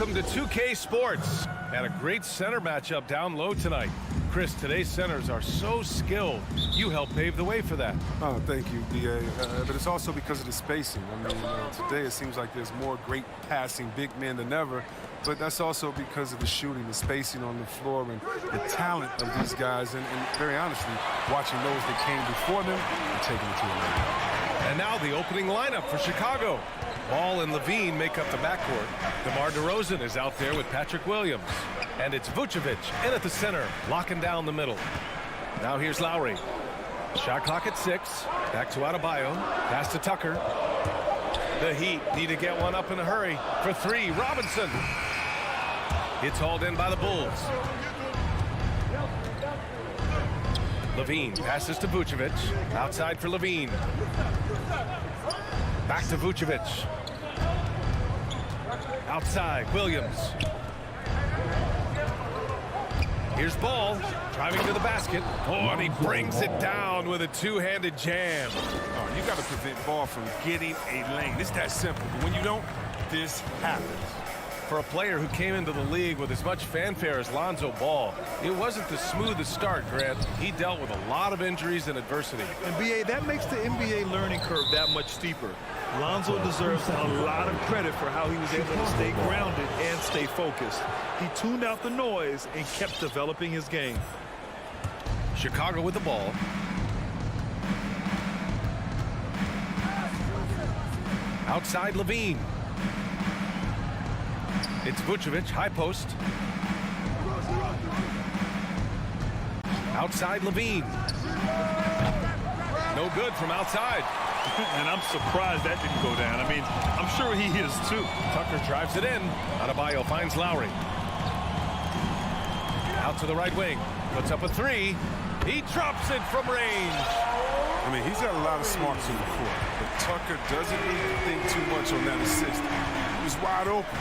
Welcome to 2K Sports. Had a great center matchup down low tonight. Chris, today's centers are so skilled. You helped pave the way for that. Oh, thank you, D.A. But it's also because of the spacing. I mean, today it seems like there's more great passing big men than ever, but that's also because of the shooting, the spacing on the floor, and the talent of these guys, and very honestly, watching those that came before them and taking it to another level. And now the opening lineup for Chicago. Ball and Levine make up the backcourt. DeMar DeRozan is out there with Patrick Williams. And it's Vucevic in at the center, locking down the middle. Now here's Lowry. Shot clock at 6. Back to Adebayo. Pass to Tucker. The Heat need to get one up in a hurry. For 3, Robinson. It's hauled in by the Bulls. Levine passes to Vucevic. Outside for Levine. Back to Vucevic. Outside, Williams. Here's Ball, driving to the basket. Oh, and he brings it down with a two-handed jam. Oh, you got to prevent Ball from getting a lane. It's that simple. But when you don't, this happens. For a player who came into the league with as much fanfare as Lonzo Ball, it wasn't the smoothest start, Grant. He dealt with a lot of injuries and adversity. And, B.A., that makes the NBA learning curve that much steeper. Lonzo deserves a lot of credit for how he was able to stay grounded and stay focused. He tuned out the noise and kept developing his game. Chicago with the ball. Outside Levine. It's Vucevic, high post. Outside Levine. No good from outside. And I'm surprised that didn't go down. I mean, I'm sure he is too. Tucker drives it in. Adebayo finds Lowry. Out to the right wing. Puts up a 3. He drops it from range. I mean, he's got a lot of smarts in the court, but Tucker doesn't need to think too much on that assist. He was wide open.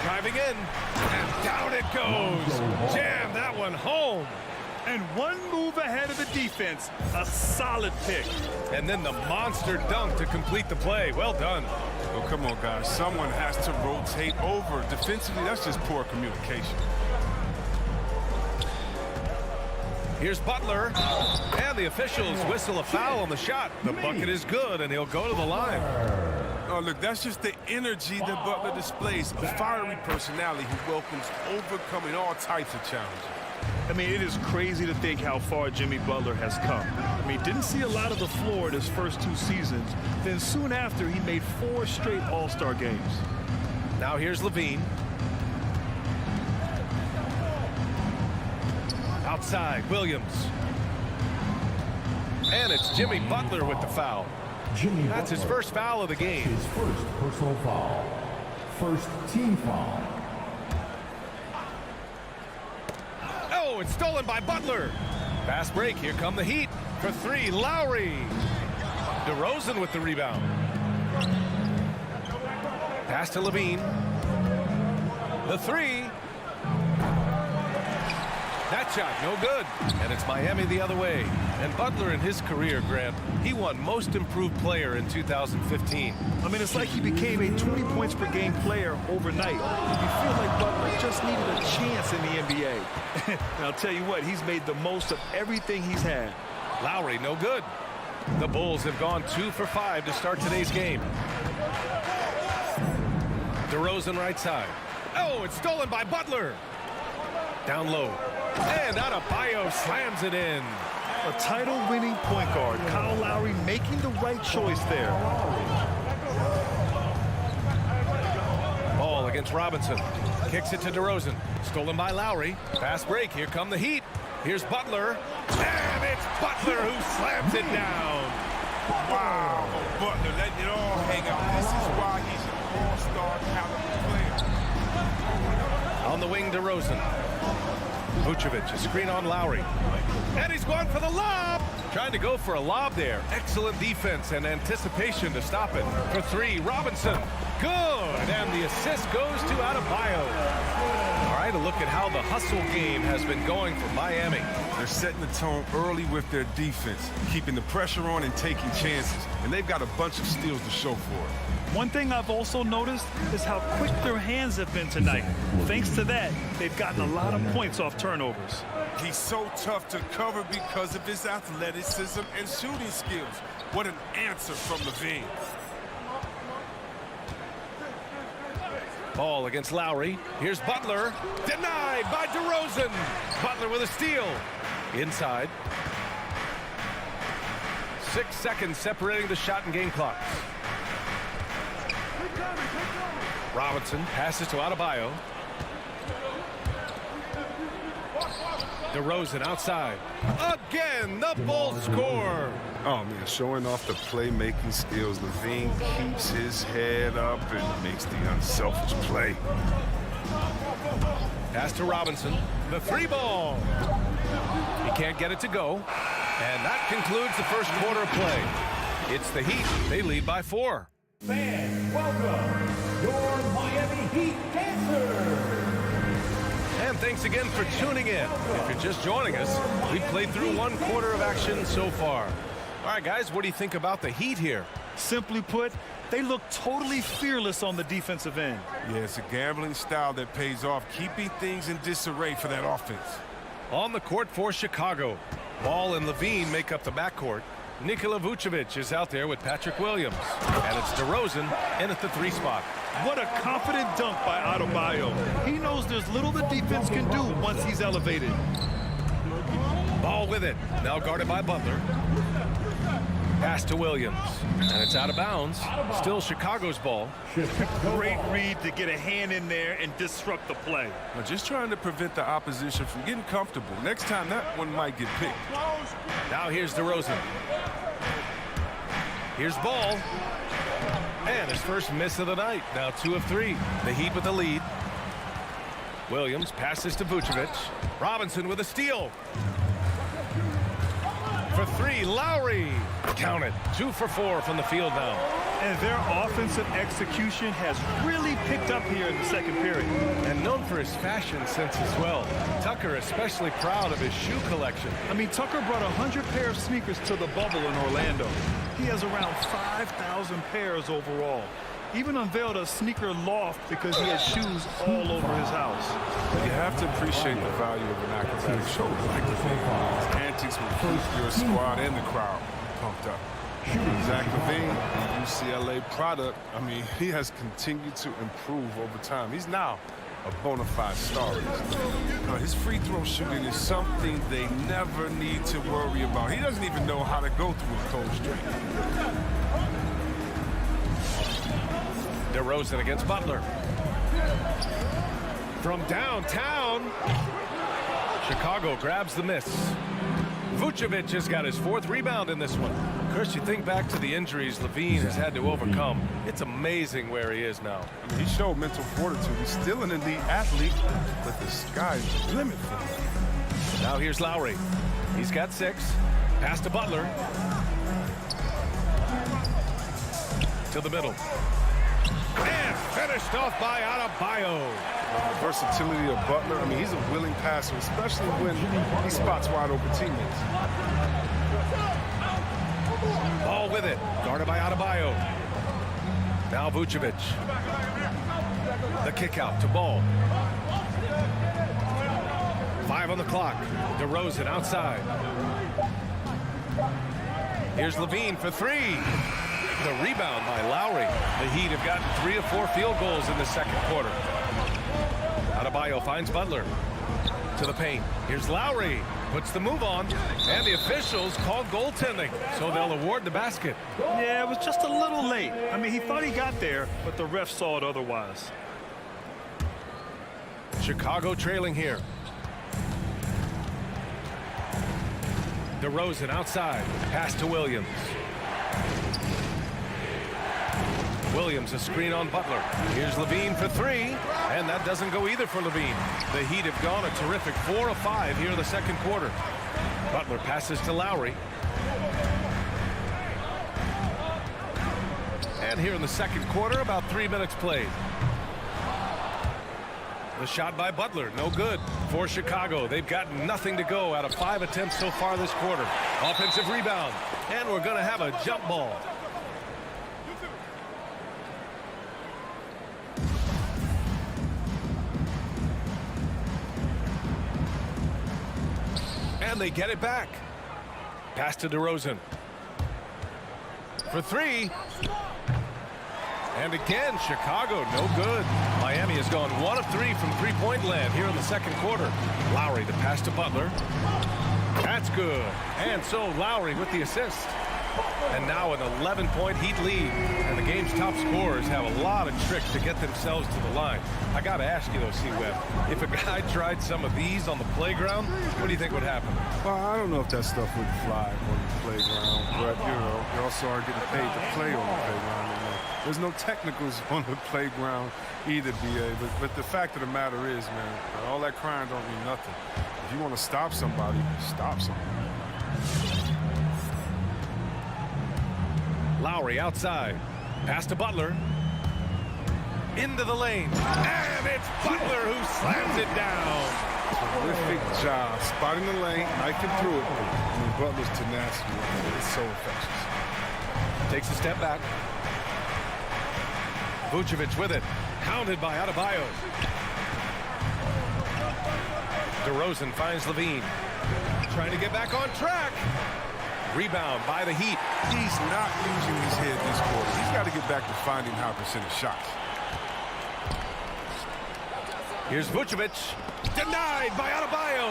Driving in, and down it goes. Jam that one home. And one move ahead of the defense. A solid pick. And then the monster dunk to complete the play. Well done. Oh, come on, guys. Someone has to rotate over. Defensively, that's just poor communication. Here's Butler. And the officials whistle a foul on the shot. The bucket is good, and he'll go to the line. Oh, look, that's just the energy that Butler displays. A fiery personality who welcomes overcoming all types of challenges. I mean, it is crazy to think how far Jimmy Butler has come. I mean, didn't see a lot of the floor in his first 2 seasons. Then soon after, he made 4 straight All-Star games. Now here's Levine. Outside, Williams. And it's Jimmy Butler with the foul. That's his first foul of the game. His first personal foul. First team foul. Oh, it's stolen by Butler. Fast break. Here come the Heat. For 3, Lowry. DeRozan with the rebound. Pass to Levine. The 3. That shot, no good. And it's Miami the other way. And Butler in his career, Grant, he won Most Improved Player in 2015. I mean, it's like he became a 20 points per game player overnight. You feel like Butler just needed a chance in the NBA. And I'll tell you what, he's made the most of everything he's had. Lowry, no good. The Bulls have gone 2 for 5 to start today's game. DeRozan right side. Oh, it's stolen by Butler. Down low. And Adebayo slams it in. A title-winning point guard, Kyle Lowry making the right choice there. Ball against Robinson. Kicks it to DeRozan. Stolen by Lowry. Fast break. Here come the Heat. Here's Butler. And it's Butler who slams it down. Wow. Butler letting it all hang out. This is why he's an all-star caliber player. On the wing, DeRozan. Vucevic, a screen on Lowry. And he's going for the lob. Trying to go for a lob there. Excellent defense and anticipation to stop it. For 3, Robinson. Good. And the assist goes to Adebayo. All right, a look at how the hustle game has been going for Miami. They're setting the tone early with their defense, keeping the pressure on and taking chances. And they've got a bunch of steals to show for it. One thing I've also noticed is how quick their hands have been tonight. Thanks to that, they've gotten a lot of points off turnovers. He's so tough to cover because of his athleticism and shooting skills. What an answer from Levine. Ball against Lowry. Here's Butler. Denied by DeRozan. Butler with a steal. Inside. 6 seconds separating the shot and game clocks. Robinson passes to Adebayo. DeRozan outside. Again, the Bulls score. Oh, man, showing off the playmaking skills. Levine keeps his head up and makes the unselfish play. Pass to Robinson. The three ball. He can't get it to go. And that concludes the first quarter of play. It's the Heat. They lead by 4. Fans, welcome your Miami Heat Dancers. And thanks again for tuning in. If you're just joining us, we've played through 1 quarter of action so far. All right, guys, what do you think about the Heat here? Simply put, they look totally fearless on the defensive end. Yeah, it's a gambling style that pays off, keeping things in disarray for that offense. On the court for Chicago, Ball and Levine make up the backcourt. Nikola Vucevic is out there with Patrick Williams. And it's DeRozan in at the 3 spot. What a confident dunk by Adebayo. He knows there's little the defense can do once he's elevated. Ball with it. Now guarded by Butler. Pass to Williams. And it's out of bounds. Still Chicago's ball. Great read to get a hand in there and disrupt the play. Now, just trying to prevent the opposition from getting comfortable. Next time, that one might get picked. Now here's DeRozan. Here's Ball. And his first miss of the night. Now 2 of 3. The Heat with the lead. Williams passes to Vucevic. Robinson with a steal. For 3, Lowry. Count it. 2 for 4 from the field now. And their offensive execution has really picked up here in the second period. And known for his fashion sense as well. Tucker especially proud of his shoe collection. I mean, Tucker brought 100 pair of sneakers to the bubble in Orlando. He has around 5,000 pairs overall. Even unveiled a sneaker loft because he had shoes all over his house. You have to appreciate the value of an acrobatic shoulder like Levine. His antics will keep your squad and the crowd pumped up. Zach Levine, the CLA product, I mean, he has continued to improve over time. He's now a bona fide star. His free throw shooting is something they never need to worry about. He doesn't even know how to go through a cold streak. DeRozan against Butler. From downtown, Chicago grabs the miss. Vucevic has got his 4th rebound in this one. Of course, you think back to the injuries Levine has had to overcome. It's amazing where he is now. I mean, he showed mental fortitude. He's still an elite athlete, but the sky's the limit for him. Now here's Lowry. He's got 6. Pass to Butler. To the middle. And finished off by Adebayo. The versatility of Butler, I mean, he's a willing passer, especially when he spots wide open teammates. Ball with it. Guarded by Adebayo. Now Vucevic. The kick out to Ball. 5 on the clock. DeRozan outside. Here's Levine for 3. The rebound by Lowry. The Heat have gotten 3 of 4 field goals in the second quarter. Adebayo finds Butler to the paint. Here's Lowry. Puts the move on. And the officials called goaltending. So they'll award the basket. Yeah, it was just a little late. I mean, he thought he got there, but the ref saw it otherwise. Chicago trailing here. DeRozan outside. Pass to Williams. Williams a screen on Butler. Here's Levine for 3. And that doesn't go either for Levine. The Heat have gone a terrific 4 of 5 here in the second quarter. Butler passes to Lowry. And here in the second quarter, about 3 minutes played. The shot by Butler, no good for Chicago. They've got nothing to go out of 5 attempts so far this quarter. Offensive rebound. And we're going to have a jump ball. And they get it back. Pass to DeRozan. For three. And again, Chicago, no good. Miami has gone 1 of 3 from three-point land here in the second quarter. Lowry, the pass to Butler. That's good. And so Lowry with the assist. And now an 11-point Heat lead. And the game's top scorers have a lot of tricks to get themselves to the line. I got to ask you, though, C-Web, if a guy tried some of these on the playground, what do you think would happen? Well, I don't know if that stuff would fly on the playground, but, you know, you also are getting paid to play on the playground. There's no technicals on the playground either, B.A., but the fact of the matter is, man, all that crying don't mean nothing. If you want to stop somebody, stop somebody. Lowry outside. Pass to Butler. Into the lane. And it's Butler who slams it down. Terrific job spotting the lane, knifing through it. I mean, Butler's tenacity is so infectious. Takes a step back. Vucevic with it. Hounded by Adebayo. DeRozan finds Levine. Trying to get back on track. Rebound by the Heat. He's not using his head this quarter. He's got to get back to finding high percentage shots. Here's Vucevic. Denied by Adebayo.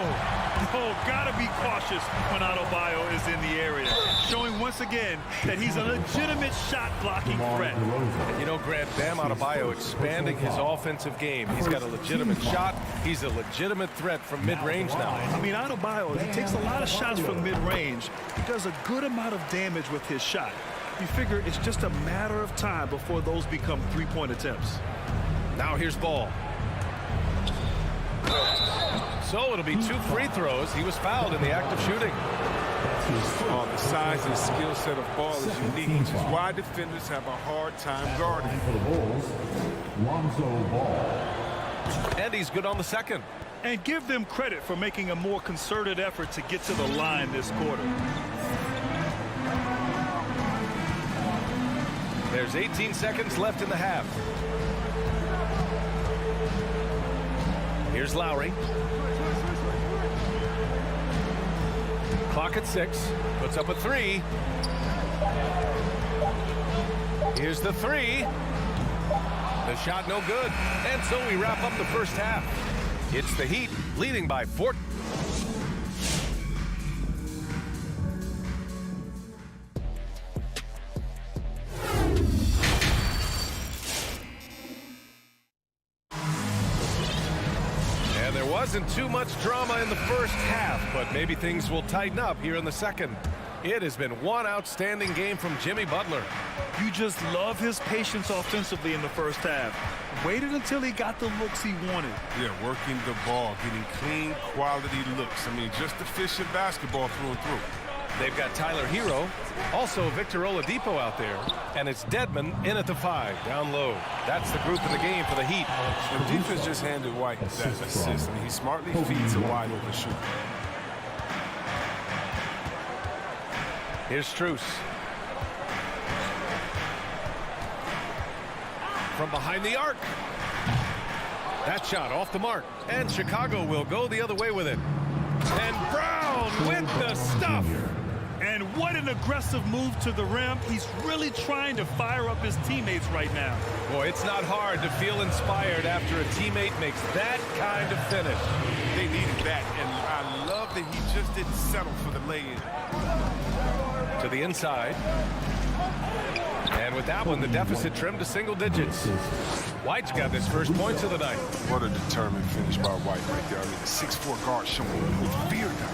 Oh, gotta be cautious when Adebayo is in the area. Showing once again that he's a legitimate shot-blocking threat. And you know, Grant, Bam Adebayo expanding his offensive game. He's got a legitimate shot. He's a legitimate threat from mid-range now. I mean, Adebayo, he takes a lot of shots from mid-range. He does a good amount of damage with his shot. You figure it's just a matter of time before those become three-point attempts. Now here's Ball. So it'll be 2 free throws. He was fouled in the act of shooting. The size and skill set of Ball is unique, which is why defenders have a hard time guarding. And for the Bulls, Lonzo Ball. And he's good on the second. And give them credit for making a more concerted effort to get to the line this quarter. There's 18 seconds left in the half. Here's Lowry. Clock at 6. Puts up a 3. Here's the 3. The shot no good. And so we wrap up the first half. It's the Heat leading by 4. Wasn't too much drama in the first half, but maybe things will tighten up here in the second. It has been one outstanding game from Jimmy Butler. You just love his patience offensively in the first half. Waited until he got the looks he wanted. Yeah, working the ball, getting clean, quality looks. I mean, just efficient basketball through and through. They've got Tyler Hero, also Victor Oladipo out there, and it's Dedmon in at the 5, down low. That's the group in the game for the Heat. The defense just handed White that assist. I mean, he smartly feeds a wide open shooter. Here's Strus. From behind the arc. That shot off the mark, and Chicago will go the other way with it. And Brown with the stuff. And what an aggressive move to the rim. He's really trying to fire up his teammates right now. Boy, it's not hard to feel inspired after a teammate makes that kind of finish. They needed that, and I love that he just didn't settle for the lay-in. To the inside. And with that one, the deficit trimmed to single digits. White's got his first points of the night. What a determined finish by White right there. I mean, the 6'4" guard showing no fear now.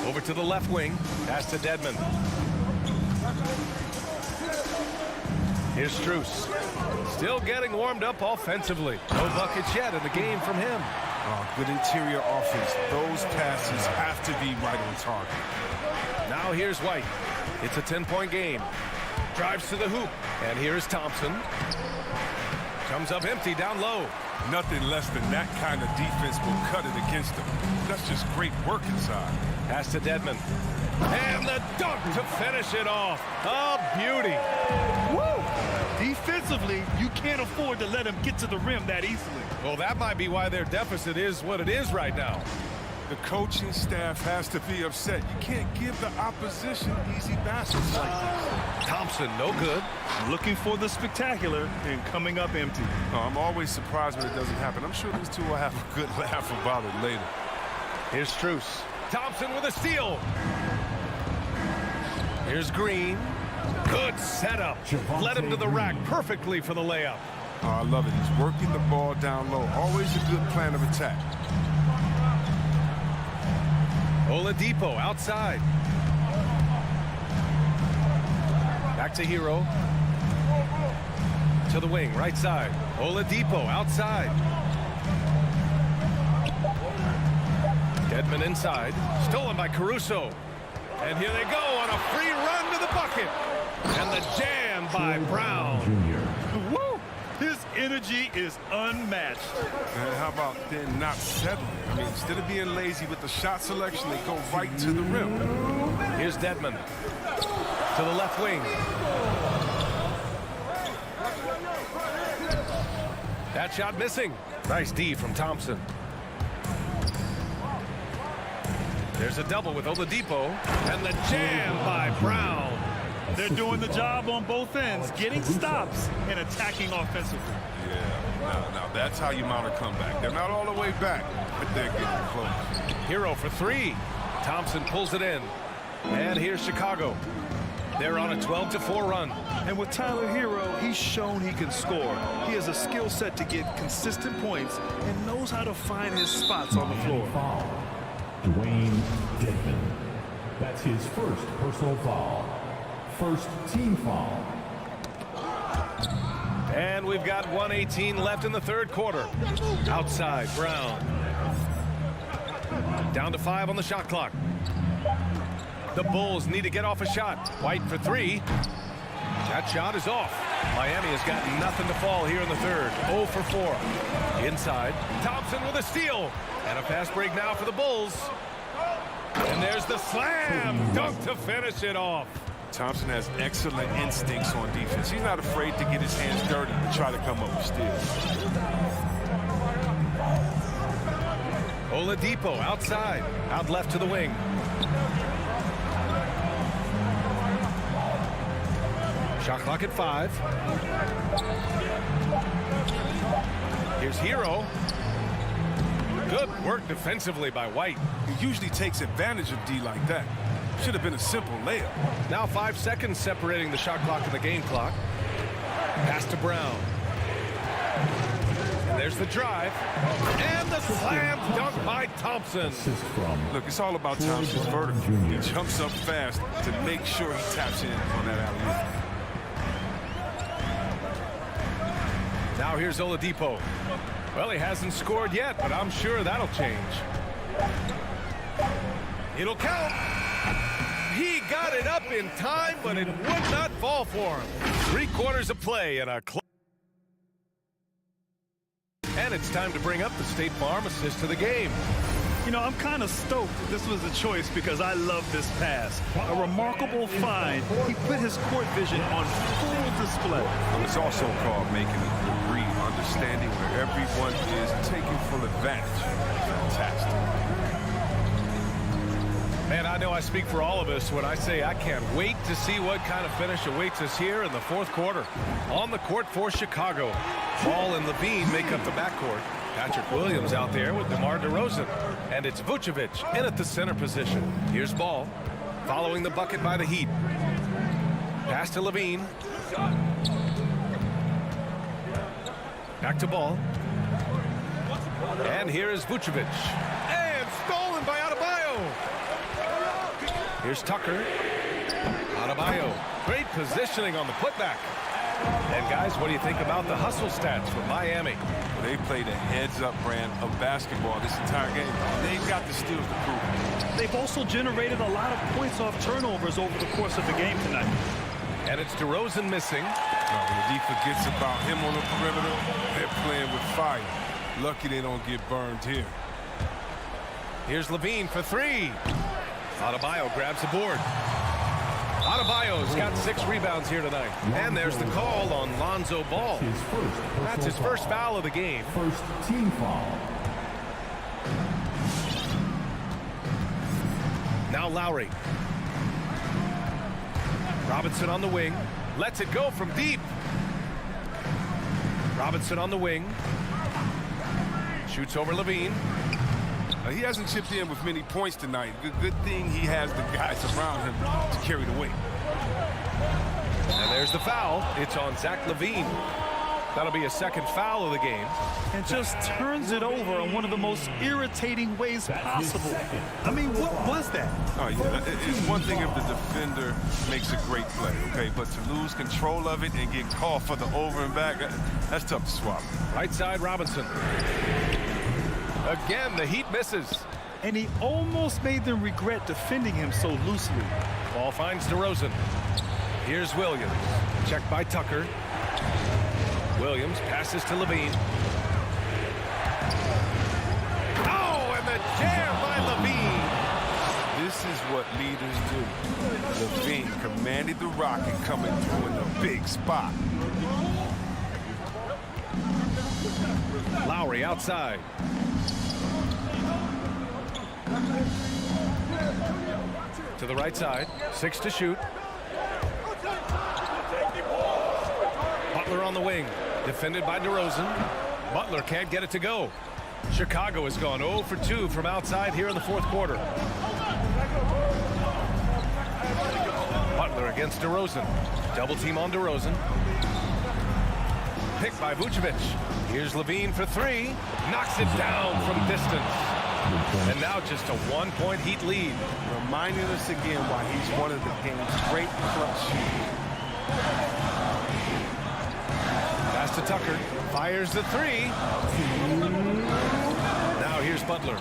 Over to the left wing. Pass to Dedmon. Here's Strus. Still getting warmed up offensively. No buckets yet in the game from him. Good interior offense. Those passes have to be right on target. Now here's White. It's a 10-point game. Drives to the hoop. And here's Thompson. Comes up empty down low. Nothing less than that kind of defense will cut it against them. That's just great work inside. Pass to Dedmon. And the dunk to finish it off. A beauty. Woo! Defensively, you can't afford to let him get to the rim that easily. Well, that might be why their deficit is what it is right now. The coaching staff has to be upset. You can't give the opposition easy baskets like this. Thompson, no good. Looking for the spectacular and coming up empty. Oh, I'm always surprised when it doesn't happen. I'm sure these two will have a good laugh about it later. Here's Strus. Thompson with a steal. Here's Green. Good setup. Led him to the rack perfectly for the layup. Oh, I love it. He's working the ball down low. Always a good plan of attack. Oladipo outside. Back to Hero. To the wing, right side. Oladipo outside. Dedmon inside. Stolen by Caruso. And here they go on a free run to the bucket. And the jam by Brown. Woo! His energy is unmatched. And how about then not settling? I mean, instead of being lazy with the shot selection, they go right to the rim. Here's Dedmon. To the left wing. That shot missing. Nice D from Thompson. There's a double with Oladipo. And the jam by Brown. They're doing the job on both ends, getting stops and attacking offensively. Yeah, now that's how you mount a comeback. They're not all the way back, but they're getting close. Hero for three. Thompson pulls it in. And here's Chicago. They're on a 12-4 run. And with Tyler Hero, he's shown he can score. He has a skill set to get consistent points and knows how to find his spots on the floor. Foul. Dwayne Dedmon. That's his first personal foul. First team foul. And we've got 1:18 left in the third quarter. Outside, Brown. Down to 5 on the shot clock. The Bulls need to get off a shot. White for 3. That shot is off. Miami has got nothing to fall here in the third. 0 for 4. Inside. Thompson with a steal. And a fast break now for the Bulls. And there's the slam dunk to finish it off. Thompson has excellent instincts on defense. He's not afraid to get his hands dirty and try to come up with steals. Oladipo outside. Out left to the wing. Shot clock at 5. Here's Hero. Good work defensively by White. He usually takes advantage of D like that. Should have been a simple layup. Now 5 seconds separating the shot clock and the game clock. Pass to Brown. And there's the drive. And the slam dunk by Thompson. Look, it's all about Thompson's vertical. He jumps up fast to make sure he taps in on that alley-oop. Now here's Oladipo. Well, he hasn't scored yet, but I'm sure that'll change. It'll count. He got it up in time, but it would not fall for him. 3 quarters of play and a close. And it's time to bring up the State Farm assist to the game. You know, I'm kind of stoked this was a choice because I love this pass. A remarkable find. He put his court vision on full display. Well, it's also called making a read, understanding where everyone is, taking full advantage. Fantastic. Man, I know I speak for all of us when I say I can't wait to see what kind of finish awaits us here in the fourth quarter. On the court for Chicago. Ball and Levine make up the backcourt. Patrick Williams out there with DeMar DeRozan. And it's Vucevic in at the center position. Here's Ball, following the bucket by the Heat. Pass to Levine. Back to Ball. And here is Vucevic. And stolen by Adebayo. Here's Tucker. Adebayo. Great positioning on the putback. And guys, what do you think about the hustle stats for Miami? They played a heads-up brand of basketball this entire game. They've got the steals to prove it. They've also generated a lot of points off turnovers over the course of the game tonight. And it's DeRozan missing. When the D forgets about him on the perimeter, they're playing with fire. Lucky they don't get burned here. Here's Levine for 3. Adebayo grabs the board. Adebayo's got 6 rebounds here tonight. And there's the call on Lonzo Ball. That's his first foul of the game. First team foul. Now Lowry. Robinson on the wing. Lets it go from deep. Robinson on the wing. Shoots over Levine. He hasn't chipped in with many points tonight. Good thing he has the guys around him to carry the weight. And there's the foul. It's on Zach LaVine. That'll be a second foul of the game. And just turns it over in one of the most irritating ways possible. I mean, what was that? Oh, yeah. It's one thing if the defender makes a great play, okay? But to lose control of it and get called for the over and back, that's tough to swallow. Right side, Robinson. Again, the Heat misses. And he almost made them regret defending him so loosely. Ball finds DeRozan. Here's Williams. Checked by Tucker. Williams passes to Levine. Oh, and the jam by Levine. This is what leaders do. Levine commanded the rocket coming through in a big spot. Lowry outside. To the right side. 6 to shoot. Butler on the wing. Defended by DeRozan. Butler can't get it to go. Chicago has gone 0 for 2 from outside here in the fourth quarter. Butler against DeRozan. Double team on DeRozan. Picked by Vucevic. Here's Levine for 3. Knocks it down from distance. And now just a 1-point Heat lead. Reminding us again why he's one of the game's great clutch shooters. Pass to Tucker. Fires the 3. Now here's Butler.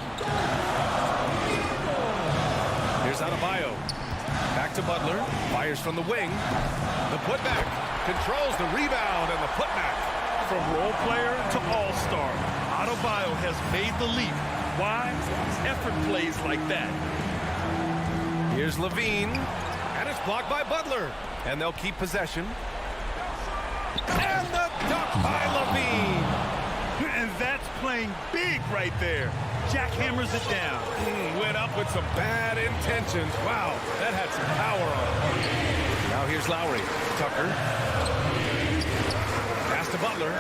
Here's Adebayo. Back to Butler. Fires from the wing. The putback. Controls the rebound and the putback. From role player to all-star, Adebayo has made the leap. Why? Effort plays like that. Here's Levine. And it's blocked by Butler. And they'll keep possession. And the dunk by Levine. And that's playing big right there. Jackhammers it down. Went up with some bad intentions. Wow, that had some power on it. Now here's Lowry. Tucker. Pass to Butler.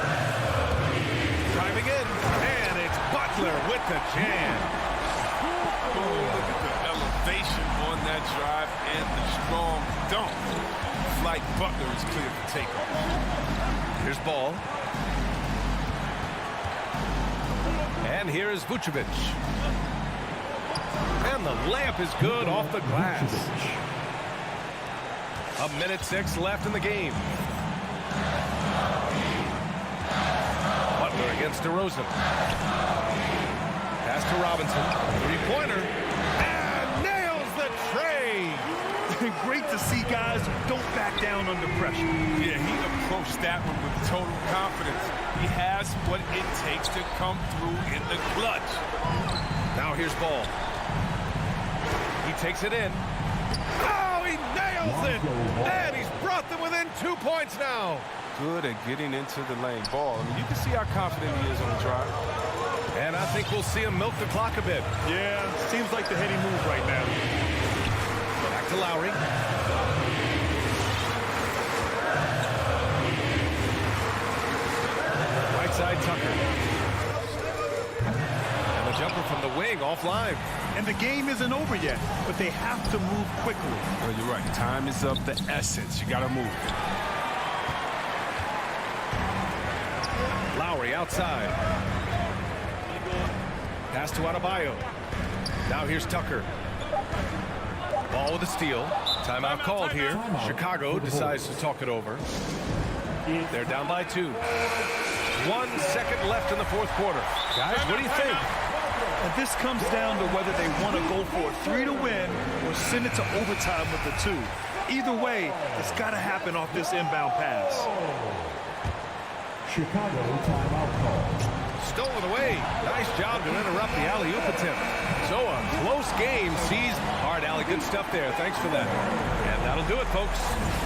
Driving in. And it's Butler with the jam. Look at the elevation on that drive and the strong dunk. Like Butler is clear for takeoff. Here's Ball. And here is Vucevic. And the layup is good off the glass. 1:06 left in the game. Butler against DeRozan. Pass to Robinson. 3-pointer. And nails the tray. Great to see guys who don't back down under pressure. Yeah, he approached that one with total confidence. He has what it takes to come through in the clutch. Now here's Ball. He takes it in. Oh, he nails it! And he's brought them within 2 points now. Good at getting into the lane. Ball. I mean, you can see how confident he is on the drive. And I think we'll see him milk the clock a bit. Yeah, seems like the heady move right now. Back to Lowry. Right side, Tucker. And the jumper from the wing offline. And the game isn't over yet, but they have to move quickly. Well, you're right. Time is of the essence. You got to move. Lowry outside. Pass to Adebayo. Now here's Tucker. Ball with a steal. Timeout called here. Chicago decides to talk it over. They're down by 2. 1 second left in the fourth quarter. Guys, what do you think? And this comes down to whether they want to go for a 3 to win or send it to overtime with the 2. Either way, it's got to happen off this inbound pass. Chicago timeout call. Stolen away. Nice job to interrupt the alley-oop attempt. So a close game sees hard alley. Good stuff there. Thanks for that. And That'll do it, folks.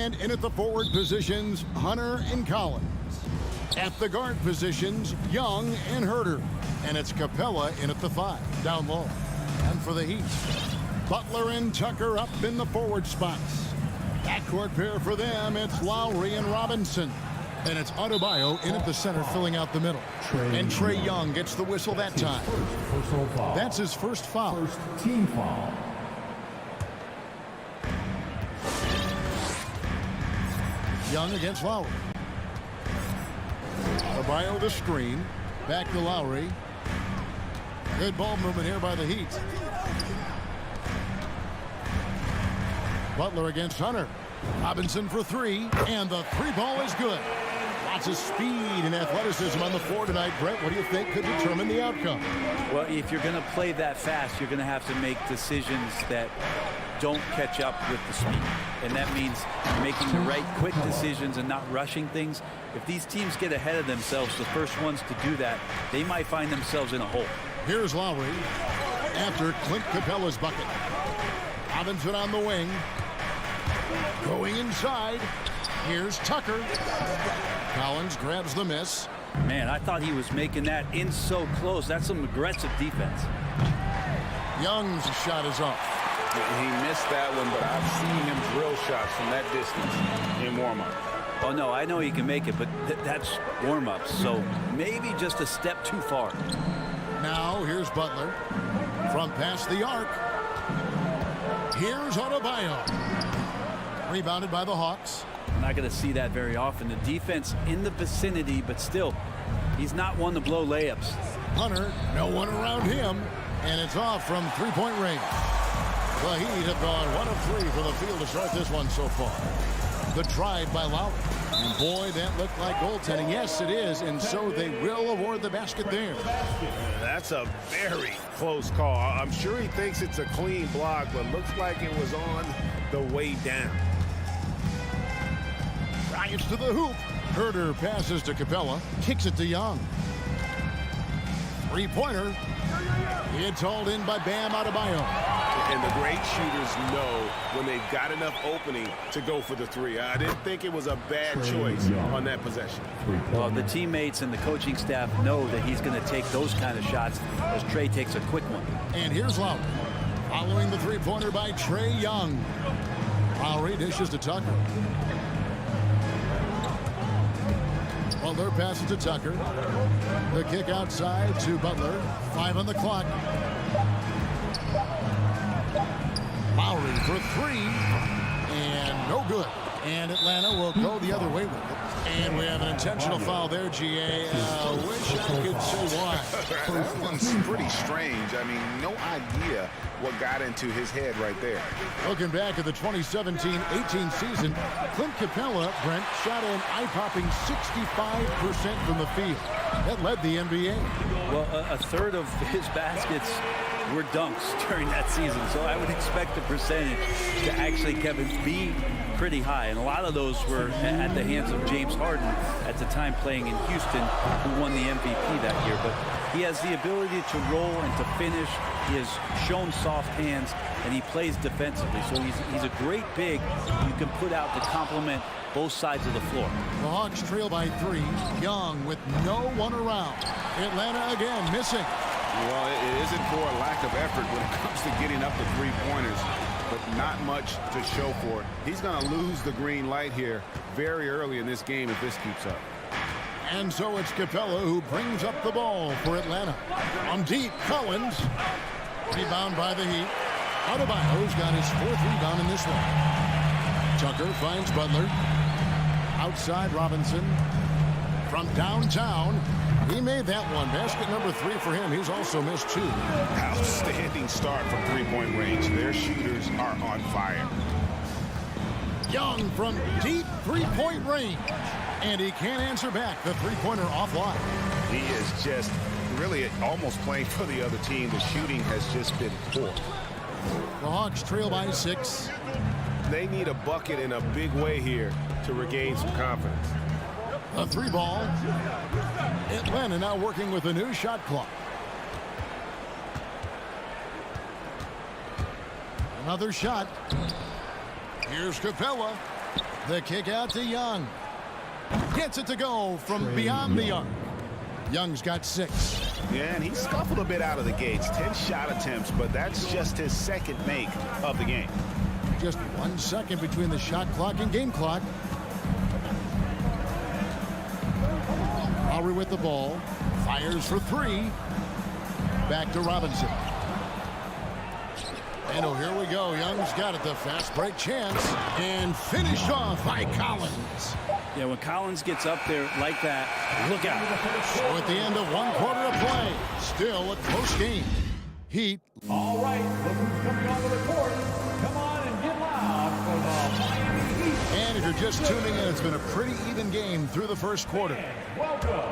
And in at the forward positions, Hunter and Collins. At the guard positions, Young and Herter. And it's Capella in at the 5, down low. And for the Heat, Butler and Tucker up in the forward spots. Backcourt pair for them, it's Lowry and Robinson. And it's Adebayo in at the center, filling out the middle. And Trae Young gets the whistle that time. That's his first foul. First team foul. Young against Lowry. Adebayo the screen. Back to Lowry. Good ball movement here by the Heat. Butler against Hunter. Robinson for 3, and the 3 ball is good. Lots of speed and athleticism on the floor tonight. Brett, what do you think could determine the outcome? Well, if you're going to play that fast, you're going to have to make decisions that don't catch up with the speed. And that means making the right quick decisions and not rushing things. If these teams get ahead of themselves, the first ones to do that, they might find themselves in a hole. Here's Lowry after Clint Capella's bucket. Robinson on the wing. Going inside. Here's Tucker. Collins grabs the miss. Man, I thought he was making that in so close. That's some aggressive defense. Young's shot is off. He missed that one, but I've seen him drill shots from that distance in warm-up. Oh, no, I know he can make it, but that's warm-ups, so maybe just a step too far. Now, here's Butler from past the arc. Here's Adebayo. Rebounded by the Hawks. Not going to see that very often. The defense in the vicinity, but still, he's not one to blow layups. Hunter, no one around him, and it's off from three-point range. The Heat have gone 1 of 3 from the field to start this one so far. The drive by Lowry. And boy, that looked like goaltending. Yes, it is, and so they will award the basket there. That's a very close call. I'm sure he thinks it's a clean block, but looks like it was on the way down. Bryant's to the hoop. Herter passes to Capella. Kicks it to Young. Three-pointer. It's hauled in by Bam Adebayo. And the great shooters know when they've got enough opening to go for the 3. I didn't think it was a bad choice on that possession. Well, the teammates and the coaching staff know that he's going to take those kind of shots as Trae takes a quick one. And here's Lowry. Following the three-pointer by Trae Young. Lowry dishes to Tucker. Butler passes to Tucker. The kick outside to Butler. 5 on the clock. Lowry for 3. And no good. And Atlanta will go the other way with it. And we have an intentional foul there, GA. Wish I could say why. That one's pretty strange. I mean, no idea what got into his head right there. Looking back at the 2017-18 season, Clint Capella, Brent, shot an eye-popping 65% from the field. That led the NBA. Well, a third of his baskets were dunks during that season, so I would expect the percentage to actually, Kevin, be pretty high. And a lot of those were at the hands of James Harden at the time playing in Houston, who won the MVP that year. But he has the ability to roll and to finish. He has shown soft hands, and he plays defensively. So he's a great big you can put out to complement both sides of the floor. The Hawks trail by 3. Young with no one around. Atlanta again missing. Well, it isn't for a lack of effort when it comes to getting up the three-pointers, but not much to show for it. He's going to lose the green light here very early in this game if this keeps up. And so it's Capella who brings up the ball for Atlanta. On deep, Collins. Rebound by the Heat. Adebayo's got his 4th rebound in this one. Tucker finds Butler. Outside Robinson. From downtown. He made that one. Basket number 3 for him. He's also missed 2. Outstanding start from three-point range. Their shooters are on fire. Young from deep three-point range. And he can't answer back. The three-pointer offline. He is just really almost playing for the other team. The shooting has just been poor. The Hawks trail by 6. They need a bucket in a big way here to regain some confidence. A 3 ball. Atlanta now working with a new shot clock. Another shot. Here's Capella. The kick out to Young. Gets it to go from beyond the arc. Young's got 6. Yeah, and he scuffled a bit out of the gates. 10 shot attempts, but that's just his second make of the game. Just 1 second between the shot clock and game clock. Lowry with the ball. Fires for 3. Back to Robinson. And oh, here we go. Young's got it. The fast break chance. And finished off by Collins. Yeah, when Collins gets up there like that, look out. So at the end of 1 quarter of play, still a close game. Heat. All right, look who's coming onto the court. Come on and get loud for the Miami Heat. And if you're just tuning in, it's been a pretty even game through the first quarter.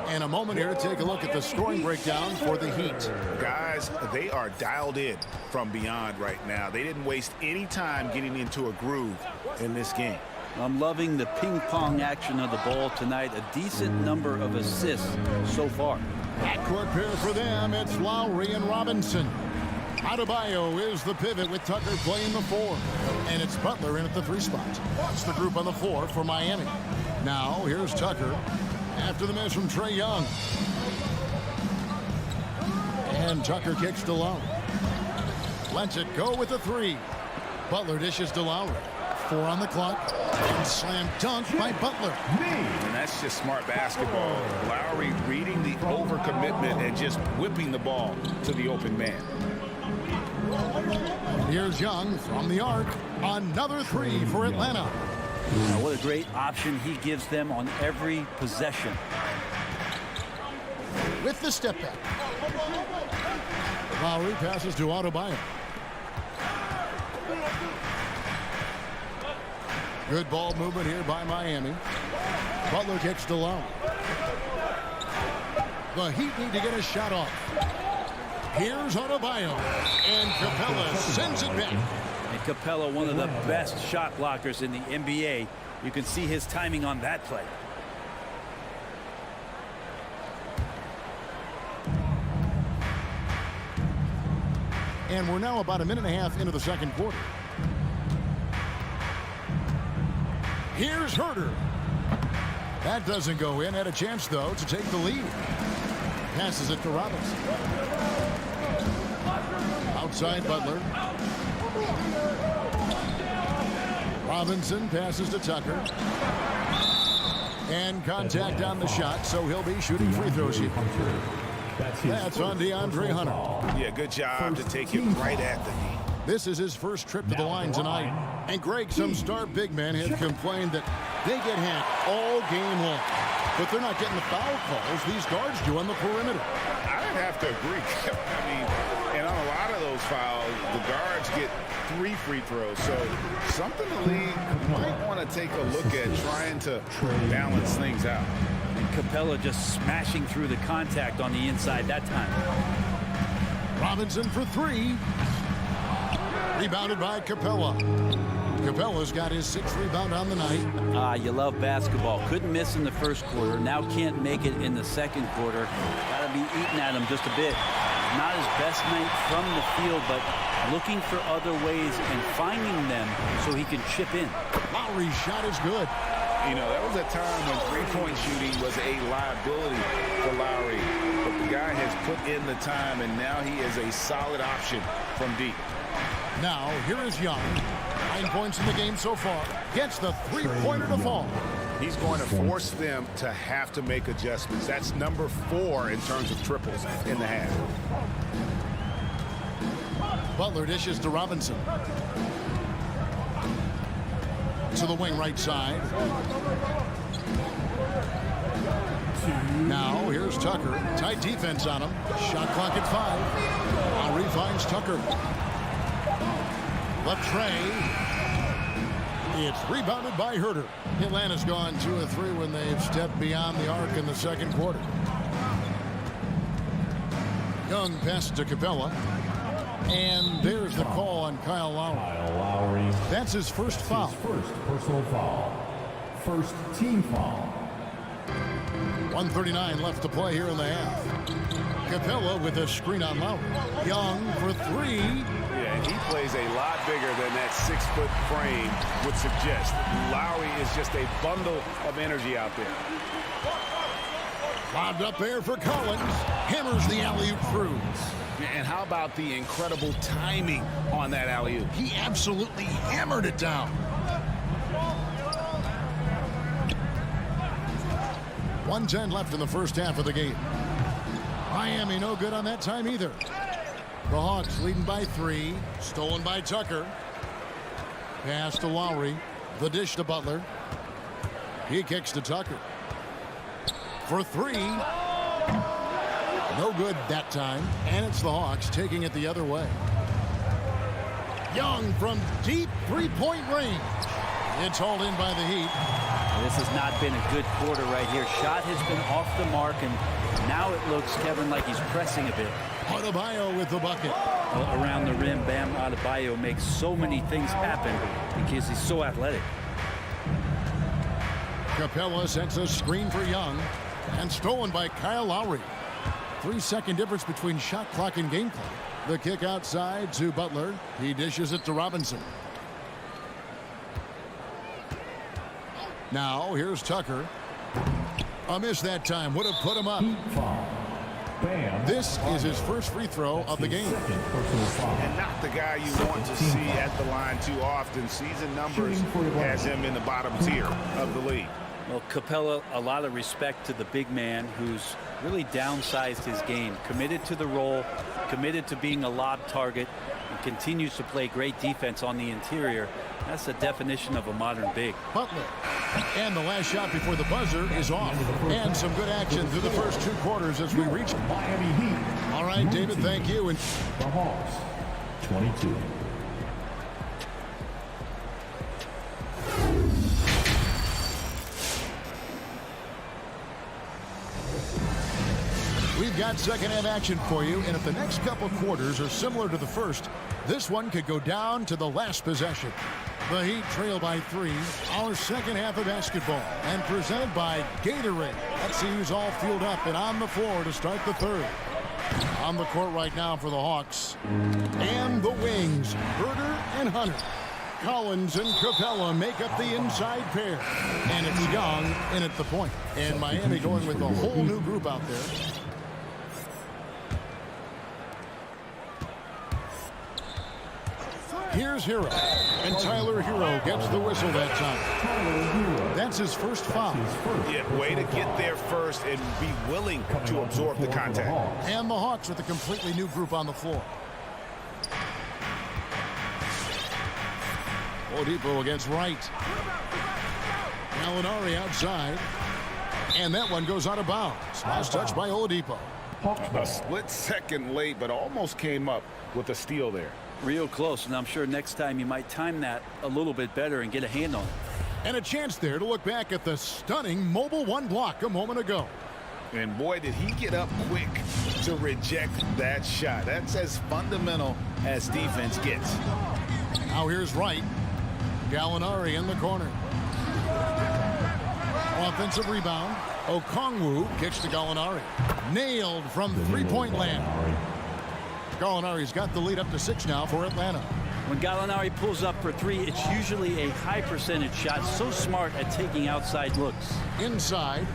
And a moment here to take a look at the scoring breakdown for the Heat. Guys, they are dialed in from beyond right now. They didn't waste any time getting into a groove in this game. I'm loving the ping pong action of the ball tonight. A decent number of assists so far. Backcourt pair for them. It's Lowry and Robinson. Adebayo is the pivot with Tucker playing the 4. And it's Butler in at the 3 spot. It's the group on the 4 for Miami. Now here's Tucker after the miss from Trae Young. And Tucker kicks to Lowry. Lets it go with the 3. Butler dishes to Lowry. 4 on the clock. And slam dunk by Butler. And that's just smart basketball. Lowry reading the overcommitment and just whipping the ball to the open man. Here's Young from the arc. Another 3 for Atlanta. Now, what a great option he gives them on every possession. With the step back. Lowry passes to Adebayo. Good ball movement here by Miami. Butler kicks to Lowry. The Heat need to get a shot off. Here's Adebayo. And Capella sends it back. And Capella, one of the best shot blockers in the NBA. You can see his timing on that play. And we're now about a minute and a half into the second quarter. Here's Herter. That doesn't go in. Had a chance, though, to take the lead. Passes it to Robinson. Outside Butler. Robinson passes to Tucker. And contact on the shot, so he'll be shooting free throws here. That's on DeAndre Hunter. Yeah, good job to take it right at the knee. This is his first trip to the line tonight. And Greg, some star big men have complained that they get hacked all game long. But they're not getting the foul calls these guards do on the perimeter. I would have to agree. I mean, and on a lot of those fouls, the guards get 3 free throws. So something the league might want to take a look at trying to balance things out. And Capella just smashing through the contact on the inside that time. Robinson for 3. Rebounded by Capella. Capella's got his 6th rebound on the night. You love basketball. Couldn't miss in the first quarter. Now can't make it in the second quarter. Got to be eating at him just a bit. Not his best night from the field, but looking for other ways and finding them so he can chip in. Lowry's shot is good. You know, that was a time when three-point shooting was a liability for Lowry. But the guy has put in the time, and now he is a solid option from deep. Now, here is Young. 9 points in the game so far. Gets the 3-pointer to fall. He's going to force them to have to make adjustments. That's number 4 in terms of triples in the half. Butler dishes to Robinson. To the wing right side. Now, here's Tucker. Tight defense on him. Shot clock at 5. Lowry finds Tucker. Left Trae. It's rebounded by Herter. Atlanta's gone 2 of 3 when they've stepped beyond the arc in the second quarter. Young passes to Capella. And there's the call on Kyle Lowry. That's his first foul. His first personal foul. First team foul. 1:39 left to play here in the half. Capella with a screen on Lowry. Young for 3. Yeah, He plays a lot bigger than that 6-foot frame would suggest. Lowry is just a bundle of energy out there. Lobbed up there for Collins. Hammers the alley-oop through. And how about the incredible timing on that alley-oop? He absolutely hammered it down. 1:10 left in the first half of the game. Miami no good on that time either. The Hawks leading by 3. Stolen by Tucker. Pass to Lowry. The dish to Butler. He kicks to Tucker. For 3. No good that time. And it's the Hawks taking it the other way. Young from deep three-point range. It's hauled in by the Heat. This has not been a good quarter right here. Shot has been off the mark, and now it looks, Kevin, like he's pressing a bit. Adebayo with the bucket. Around the rim, Bam Adebayo makes so many things happen because he's so athletic. Capella sets a screen for Young, and stolen by Kyle Lowry. 3-second difference between shot clock and game clock. The kick outside to Butler. He dishes it to Robinson. Now here's Tucker. A miss that time. Would have put him up. This is his first free throw of the game. And not the guy you want to see at the line too often. Season numbers has him in the bottom tier of the league. Well, Capella, a lot of respect to the big man who's really downsized his game, committed to the role, committed to being a lob target, and continues to play great defense on the interior. That's the definition of a modern big. Butler. And the last shot before the buzzer is off. And some good action through the first 2 quarters as we reach Miami Heat. All right, David, thank you. And the Hawks, 22. we've got second half action for you. And if the next couple quarters are similar to the first, this one could go down to the last possession. The Heat trail by 3. Our second half of basketball, and presented by Gatorade. Let's see who's all fueled up and on the floor to start the third. On the court right now for the Hawks. And the wings, Herder and Hunter. Collins and Capella make up the inside pair. And it's Young in at the point. And Miami going with a whole new group out there. Here's Hero. And Tyler Hero gets the whistle that time. That's his first foul. Yeah, way to get there first and be willing to absorb the contact. And the Hawks with a completely new group on the floor. Oladipo against Wright. Gallinari outside. And that one goes out of bounds. Last touch by Oladipo. A split second late, but almost came up with a steal there. Real close, and I'm sure next time you might time that a little bit better and get a hand on it. And a chance there to look back at the stunning Mobile 1 block a moment ago. And boy, did he get up quick to reject that shot. That's as fundamental as defense gets. Now here's Wright. Gallinari in the corner. Offensive rebound. Okongwu kicks to Gallinari. Nailed from three-point land. Gallinari's got the lead up to 6 now for Atlanta. When Gallinari pulls up for 3, it's usually a high percentage shot. So smart at taking outside looks. Inside.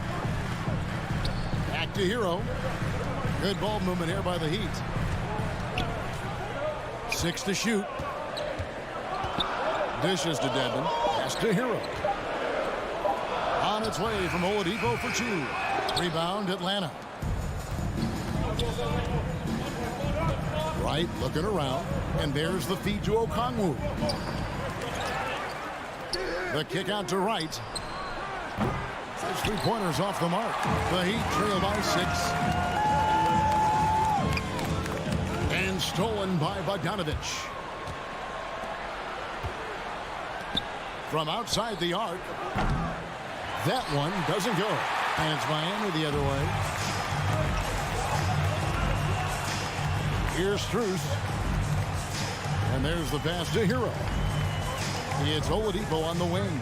Back to Hero. Good ball movement here by the Heat. 6 to shoot. Dishes to Devin. Pass to Hero. On its way from Oladipo for 2. Rebound Atlanta. Wright looking around, and there's the feed to Okongwu. The kick out to Wright. Those 3-pointers off the mark. The Heat trail by 6. And stolen by Bogdanovich. From outside the arc. That one doesn't go. And it's Miami the other way. Here's Strus. And there's the pass to Hero. It's Oladipo on the wing.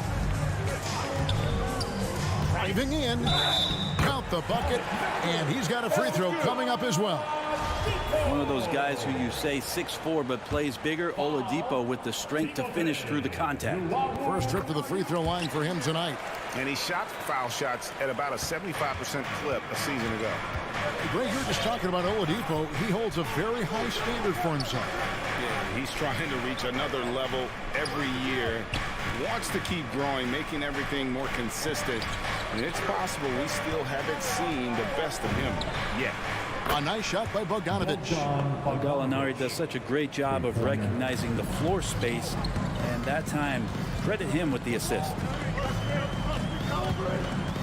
Driving in. Count the bucket. And he's got a free throw coming up as well. One of those guys who you say 6'4", but plays bigger. Oladipo with the strength to finish through the contact. First trip to the free throw line for him tonight. And he shot foul shots at about a 75% clip a season ago. Greg, you're just talking about Oladipo. He holds a very high standard for himself. Yeah, he's trying to reach another level every year. Wants to keep growing, making everything more consistent. And it's possible we still haven't seen the best of him yet. A nice shot by Bogdanovic. Gallinari does such a great job of recognizing the floor space, and that time, credit him with the assist.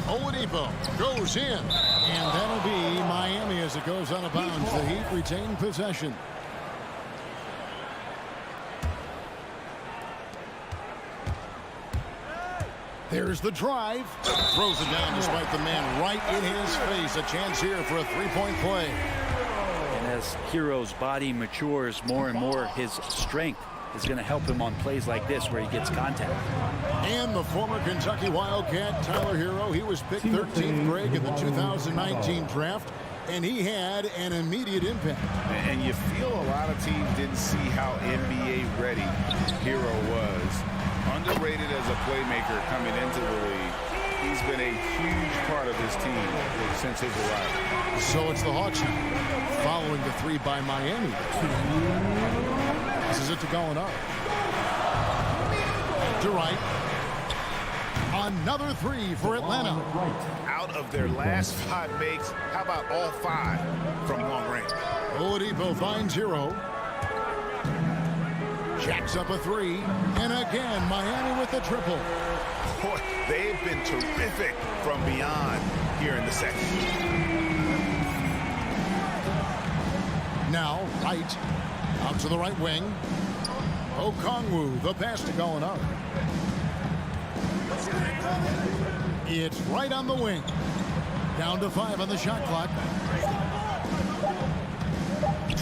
Oladipo goes in, and that'll be Miami as it goes out of bounds. The Heat retain possession. There's the drive. Throws it down despite the man right in his face. A chance here for a three-point play. And as Hero's body matures more and more, his strength is going to help him on plays like this where he gets contact. And the former Kentucky Wildcat, Tyler Hero, he was picked 13th, Greg, in the 2019 draft, and he had an immediate impact. And you feel a lot of teams didn't see how NBA ready Hero was. Underrated as a playmaker coming into the league. He's been a huge part of this team since his arrival. So it's the Hawks now, following the three by Miami. This is it to Gallinari. To right. Another three for Atlanta. Out of their last 5 makes, how about all 5 from long range? Oladipo finds Hero. Jacks up a three, and again, Miami with the triple. Boy, they've been terrific from beyond here in the second. Now, right, out to the right wing. Okongwu, the pass to Gallinari. It's right on the wing. Down to 5 on the shot clock.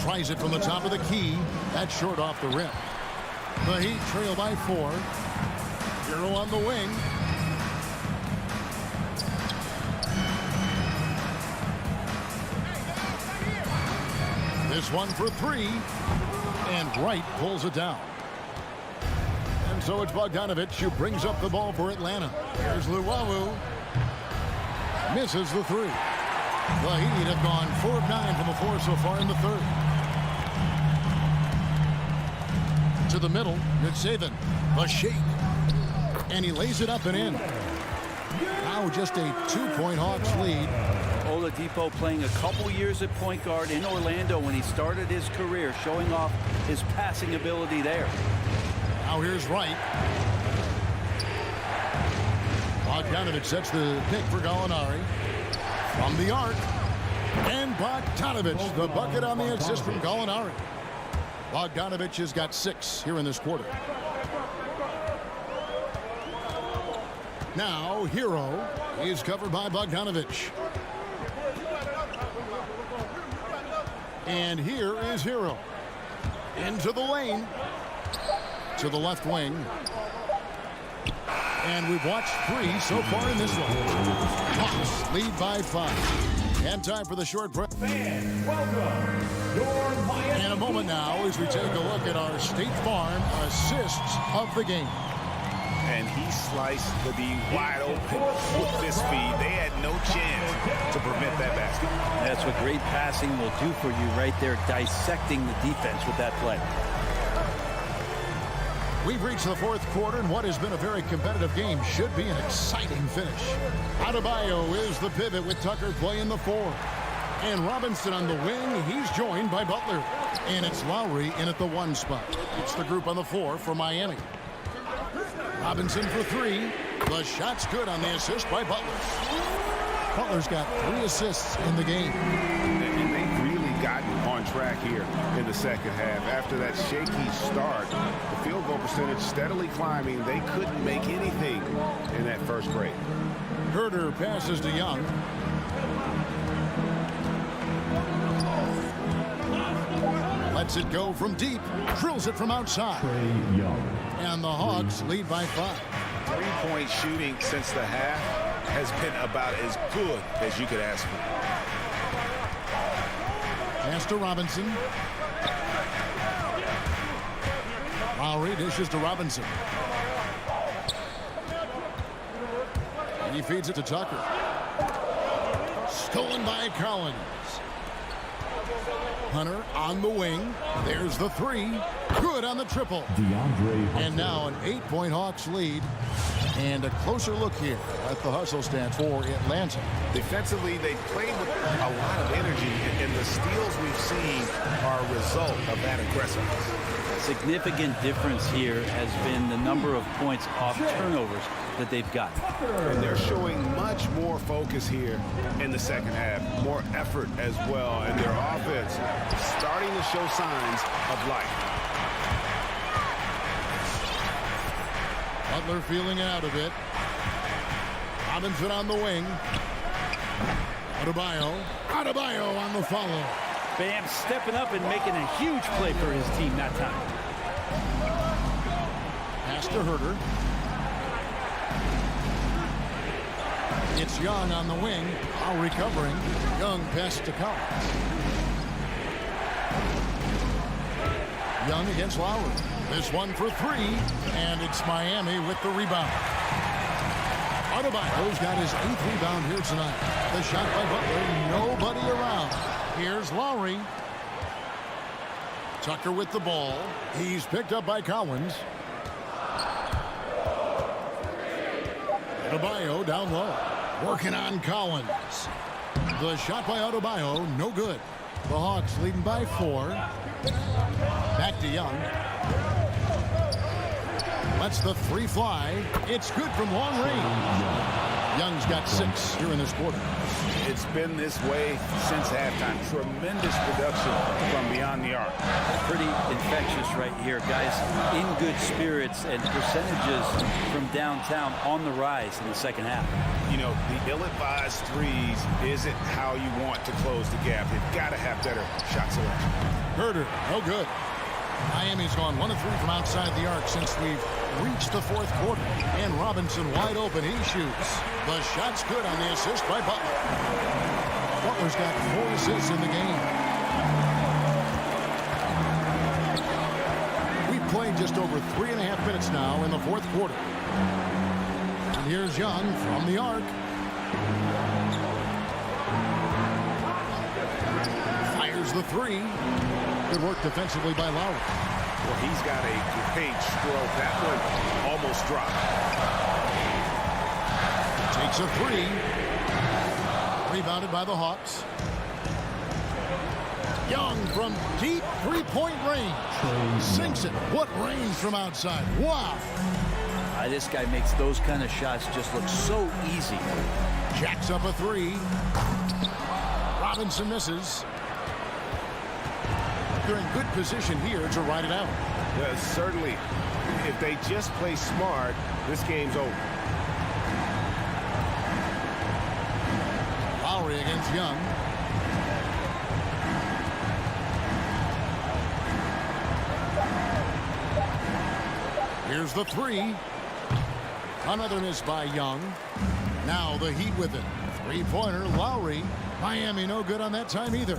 Tries it from the top of the key. That's short off the rim. The Heat trail by 4. Hero on the wing. This one for 3. And Wright pulls it down. And so it's Bogdanovic who brings up the ball for Atlanta. Here's Luwawu. Misses the 3. The Heat have gone 4 of 9 from the floor so far in the third. To the middle, it's Saban. The shake. And he lays it up and in. Now just a 2-point Hawks lead. Oladipo playing a couple years at point guard in Orlando when he started his career, showing off his passing ability there. Now here's Wright. Bogdanovic sets the pick for Gallinari. From the arc. And Bogdanovic, the bucket on the assist from Gallinari. Bogdanovic has got 6 here in this quarter. Now, Hero is covered by Bogdanovic. And here is Hero. Into the lane. To the left wing. And we've watched 3 so far in this one. Hawks lead by 5. And time for the short break. Fans, welcome your Miami. In a moment now as we take a look at our State Farm assists of the game. And he sliced the D wide open with this feed. They had no chance to prevent that basket. That's what great passing will do for you right there, dissecting the defense with that play. We've reached the 4th quarter, and what has been a very competitive game should be an exciting finish. Adebayo is the pivot with Tucker playing the 4. And Robinson on the wing. He's joined by Butler. And it's Lowry in at the 1 spot. It's the group on the 4 for Miami. Robinson for 3. The shot's good on the assist by Butler. Butler's got 3 assists in the game. And they've really gotten on track here in the second half. After that shaky start, the field goal percentage steadily climbing. They couldn't make anything in that first break. Herder passes to Young. Lets it go from deep. Drills it from outside. Trae Young. And the Hawks lead by 5. 3-point shooting since the half has been about as good as you could ask for. Pass to Robinson. Lowry dishes to Robinson. He feeds it to Tucker. Stolen by Collins. Hunter on the wing. There's the three. Good on the triple. And now an 8-point Hawks lead. And a closer look here at the hustle stats for Atlanta. Defensively, they played with a lot of energy, and the steals we've seen are a result of that aggressiveness. A significant difference here has been the number of points off turnovers that they've got. And they're showing much more focus here in the second half, more effort as well, and their offense starting to show signs of life. Butler feeling it out a bit. Robinson on the wing. Adebayo on the follow. Bam stepping up and making a huge play for his team that time. Pass to Herter. It's Young on the wing. While recovering. Young pass to Collins. Young against Lowry. This one for three, and it's Miami with the rebound. Adebayo's got his 8th rebound here tonight. The shot by Butler, nobody around. Here's Lowry. Tucker with the ball. He's picked up by Collins. Adebayo down low. Working on Collins. The shot by Adebayo, no good. The Hawks leading by 4. Back to Young. Lets the three fly. It's good from long range. Young's got 6 here in this quarter. It's been this way since halftime. Tremendous production from beyond the arc. Pretty infectious right here, guys. In good spirits and percentages from downtown on the rise in the second half. You know, the ill-advised threes isn't how you want to close the gap. They've got to have better shot selection. Herter, no good. Miami's gone 1 of 3 from outside the arc since we've reached the 4th quarter. And Robinson wide open. He shoots. The shot's good on the assist by Butler. Butler's got 4 assists in the game. We've played just over 3.5 minutes now in the 4th quarter. And here's Young from the arc. Fires the three. Good work defensively by Lowry. Well, he's got a great stroke. That one almost dropped. Takes a three. Rebounded by the Hawks. Young from deep 3-point range. Sinks it. What range from outside. Wow. This guy makes those kind of shots just look so easy. Jacks up a three. Robinson misses. They're in good position here to ride it out. Yeah, certainly. If they just play smart, this game's over. Lowry against Young. Here's the three. Another miss by Young. Now the Heat with it. 3-pointer, Lowry. Miami no good on that time either.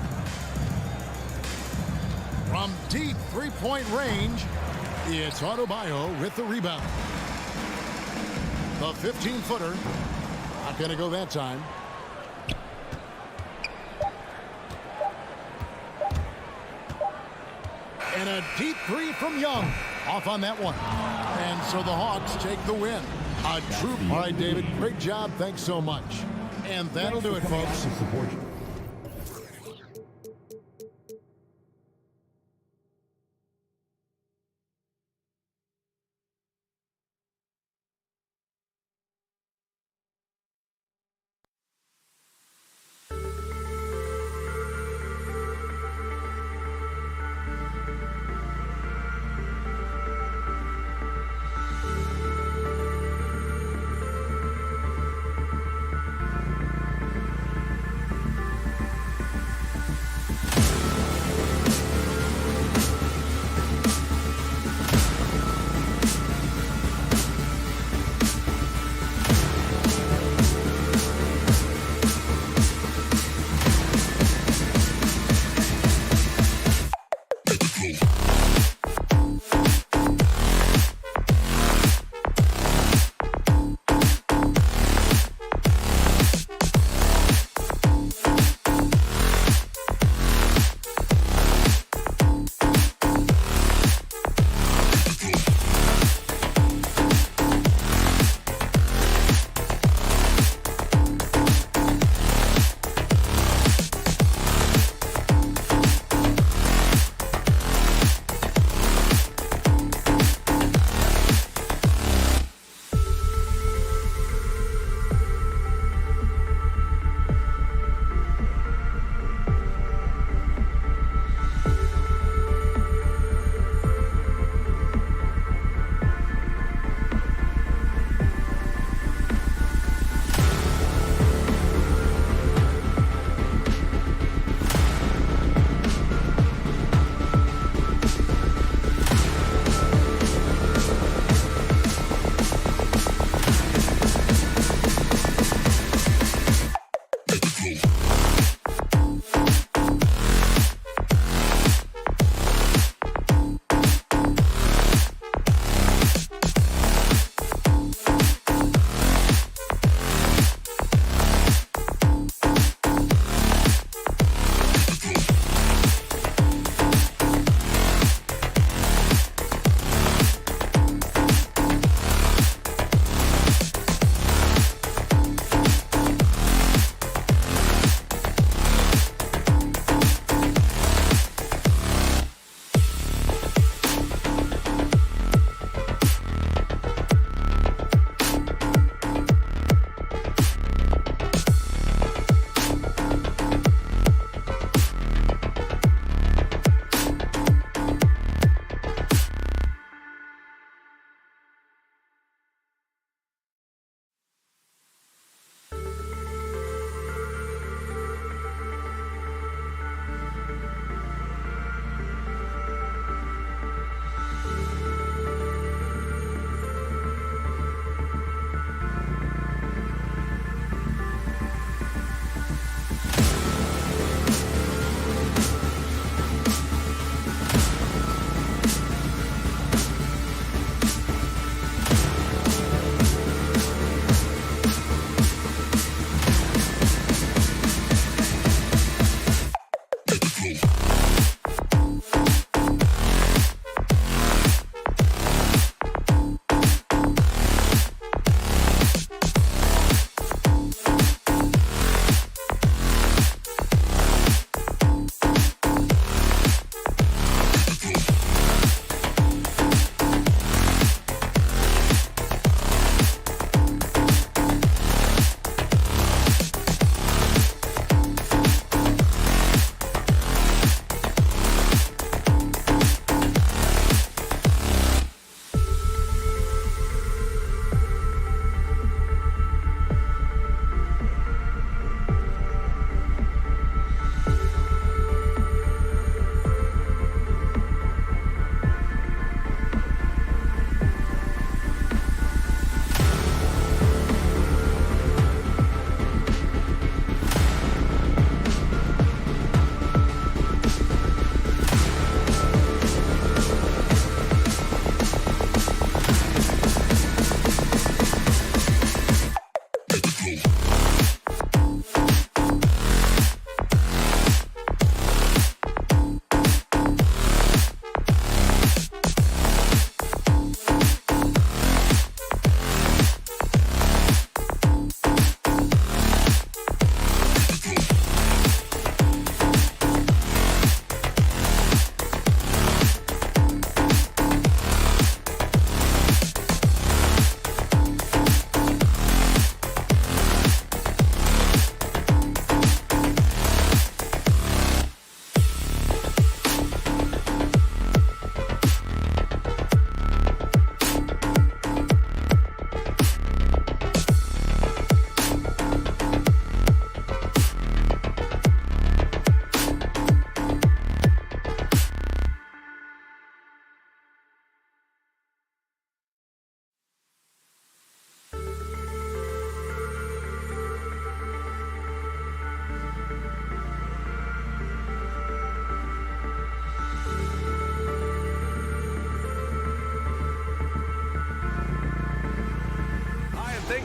From deep 3-point range, it's Adebayo with the rebound. The 15-footer. Not going to go that time. And a deep three from Young. Off on that one. And so the Hawks take the win. A true. All right, David. Great job. Thanks so much. And that'll do it, folks.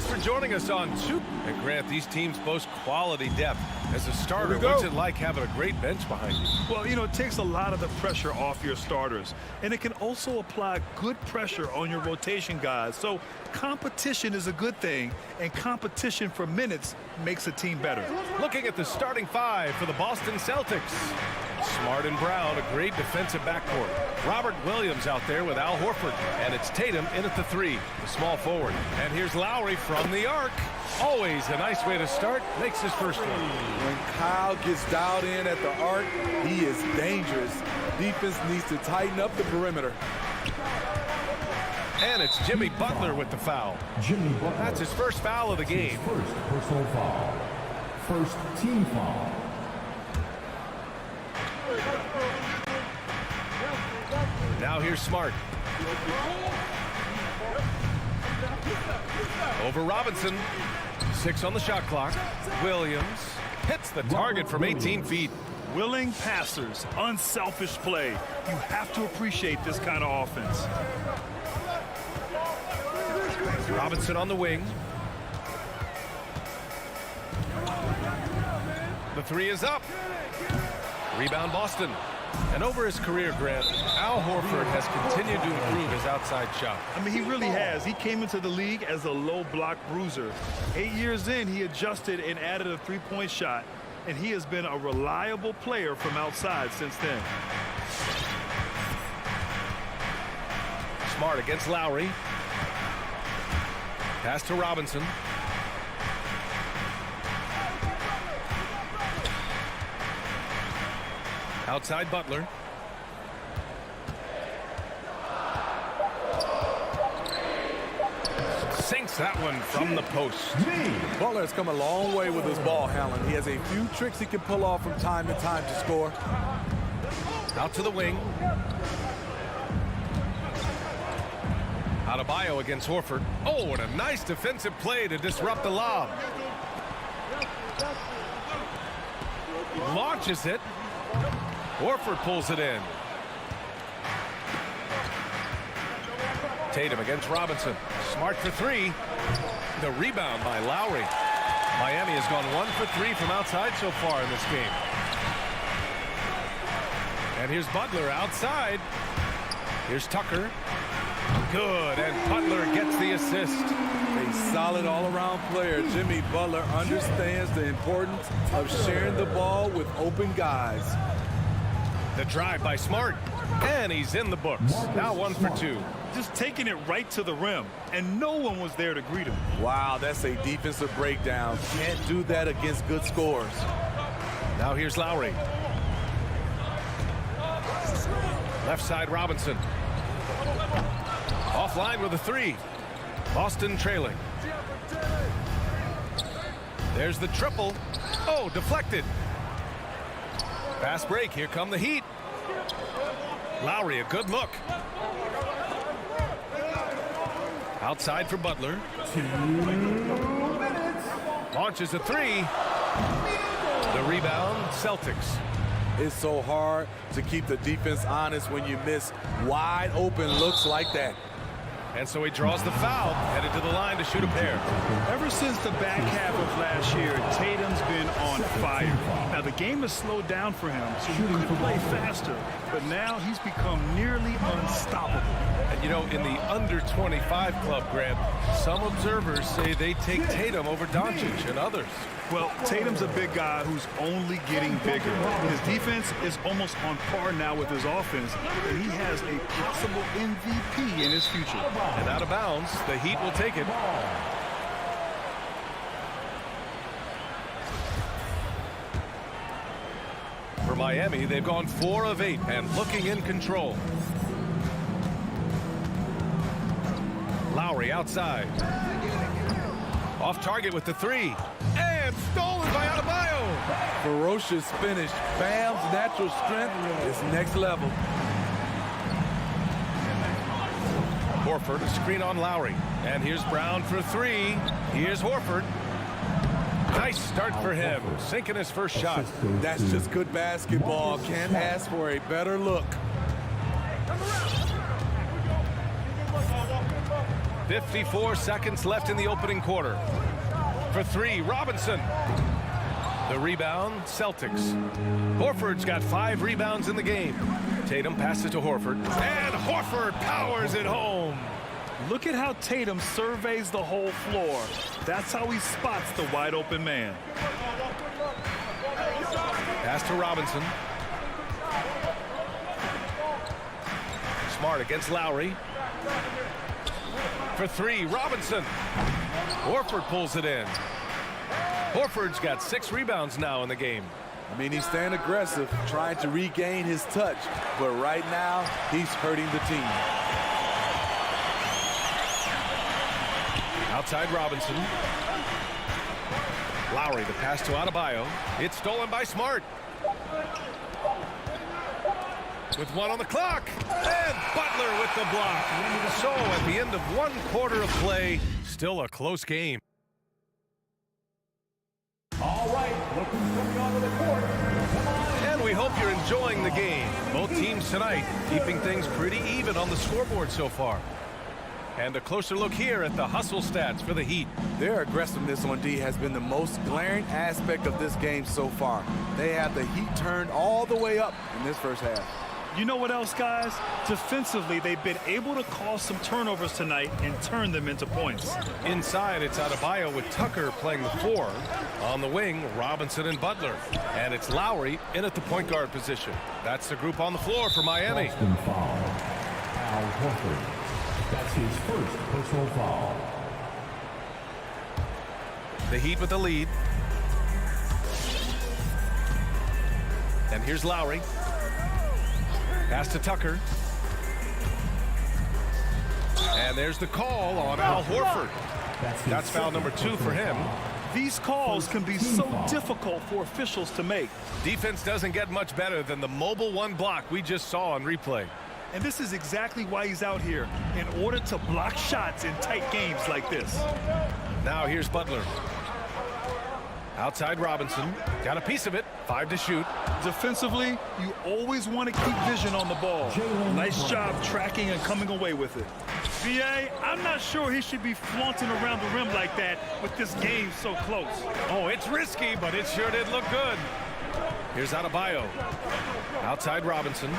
Thanks for joining us on Two. And Grant, these teams boast quality depth. As a starter, what's it like having a great bench behind you? Well, you know, it takes a lot of the pressure off your starters, and it can also apply good pressure on your rotation guys. So competition is a good thing, and competition for minutes makes a team better. Looking at the starting five for the Boston Celtics. Smart and Brown, a great defensive backcourt. Robert Williams out there with Al Horford. And it's Tatum in at the three, the small forward. And here's Lowry from the arc. Always a nice way to start. Makes his first one. When Kyle gets dialed in at the arc, he is dangerous. Defense needs to tighten up the perimeter. And it's Jimmy Butler with the foul. Jimmy Butler. That's his first foul of the game. First personal foul. First team foul. Now here's Smart. Over Robinson. 6 on the shot clock. Williams hits the target from 18 feet. Willing passers, unselfish play. You have to appreciate this kind of offense. Robinson on the wing. The three is up. Rebound Boston. And over his career, Grant, Al Horford has continued to improve his outside shot. I mean, he really has. He came into the league as a low block bruiser. 8 years in, he adjusted and added a three-point shot, and he has been a reliable player from outside since then. Smart against Lowry. Pass to Robinson. Outside Butler. Sinks that one from the post. Butler has come a long way with his ball handling. He has a few tricks he can pull off from time to time to score. Out to the wing. Adebayo against Horford. Oh, and a nice defensive play to disrupt the lob. Launches it. Horford pulls it in. Tatum against Robinson. Smart for three. The rebound by Lowry. Miami has gone 1 for 3 from outside so far in this game. And here's Butler outside. Here's Tucker. Good, and Butler gets the assist. A solid all-around player. Jimmy Butler understands the importance of sharing the ball with open guys. The drive by Smart, and he's in the books. Now 1 for 2. Just taking it right to the rim, and no one was there to greet him. Wow, that's a defensive breakdown. Can't do that against good scores. Now here's Lowry. Left side Robinson. Offline with a three. Boston trailing. There's the triple. Oh, deflected. Fast break. Here come the Heat. Lowry, a good look. Outside for Butler. 2 minutes. Launches a three. The rebound, Celtics. It's so hard to keep the defense honest when you miss wide open looks like that. And so he draws the foul, headed to the line to shoot a pair. Ever since the back half of last year, Tatum's been on fire. Now, the game has slowed down for him, so he could play faster, but now he's become nearly unstoppable. And, you know, in the under-25 club, Grant, some observers say they take Tatum over Doncic and others. Well, Tatum's a big guy who's only getting bigger. His defense is almost on par now with his offense, and he has a possible MVP in his future. And out of bounds, the Heat will take it. For Miami, they've gone 4 of 8 and looking in control. Lowry outside. Off target with the three. And stolen by Adebayo. Ferocious finish. Bam's natural strength is next level. Horford, a screen on Lowry. And here's Brown for three. Here's Horford. Nice start for him. Sinking his first shot. That's just good basketball. Can't ask for a better look. 54 seconds left in the opening quarter. For three, Robinson. The rebound, Celtics. Horford's got 5 rebounds in the game. Tatum passes to Horford. And Horford powers it home. Look at how Tatum surveys the whole floor. That's how he spots the wide open man. Pass to Robinson. Smart against Lowry. For three, Robinson. Horford pulls it in. Horford's got 6 rebounds now in the game. I mean, he's staying aggressive, trying to regain his touch. But right now, he's hurting the team. Outside Robinson. Lowry, the pass to Adebayo. It's stolen by Smart. With 1 on the clock. And Butler with the block. So at the end of 1 quarter of play, still a close game. All right, look who's coming onto the court. Come on. And we hope you're enjoying the game. Both teams tonight keeping things pretty even on the scoreboard so far. And a closer look here at the hustle stats for the Heat. Their aggressiveness on D has been the most glaring aspect of this game so far. They have the Heat turned all the way up in this first half. You know what else, guys? Defensively, they've been able to cause some turnovers tonight and turn them into points. Inside, it's Adebayo with Tucker playing the 4. On the wing, Robinson and Butler. And it's Lowry in at the point guard position. That's the group on the floor for Miami. Boston foul. Al Horford. That's his first personal foul. The Heat with the lead. And here's Lowry. Pass to Tucker. And there's the call on Al Horford. That's foul number 2 for him. These calls can be so difficult for officials to make. Defense doesn't get much better than the mobile 1 block we just saw on replay. And this is exactly why he's out here, in order to block shots in tight games like this. Now here's Butler. Outside Robinson. Got a piece of it. 5 to shoot. Defensively, you always want to keep vision on the ball. Nice job tracking and coming away with it. BA, I'm not sure he should be flaunting around the rim like that with this game so close. Oh, it's risky, but it sure did look good. Here's Adebayo. Outside Robinson.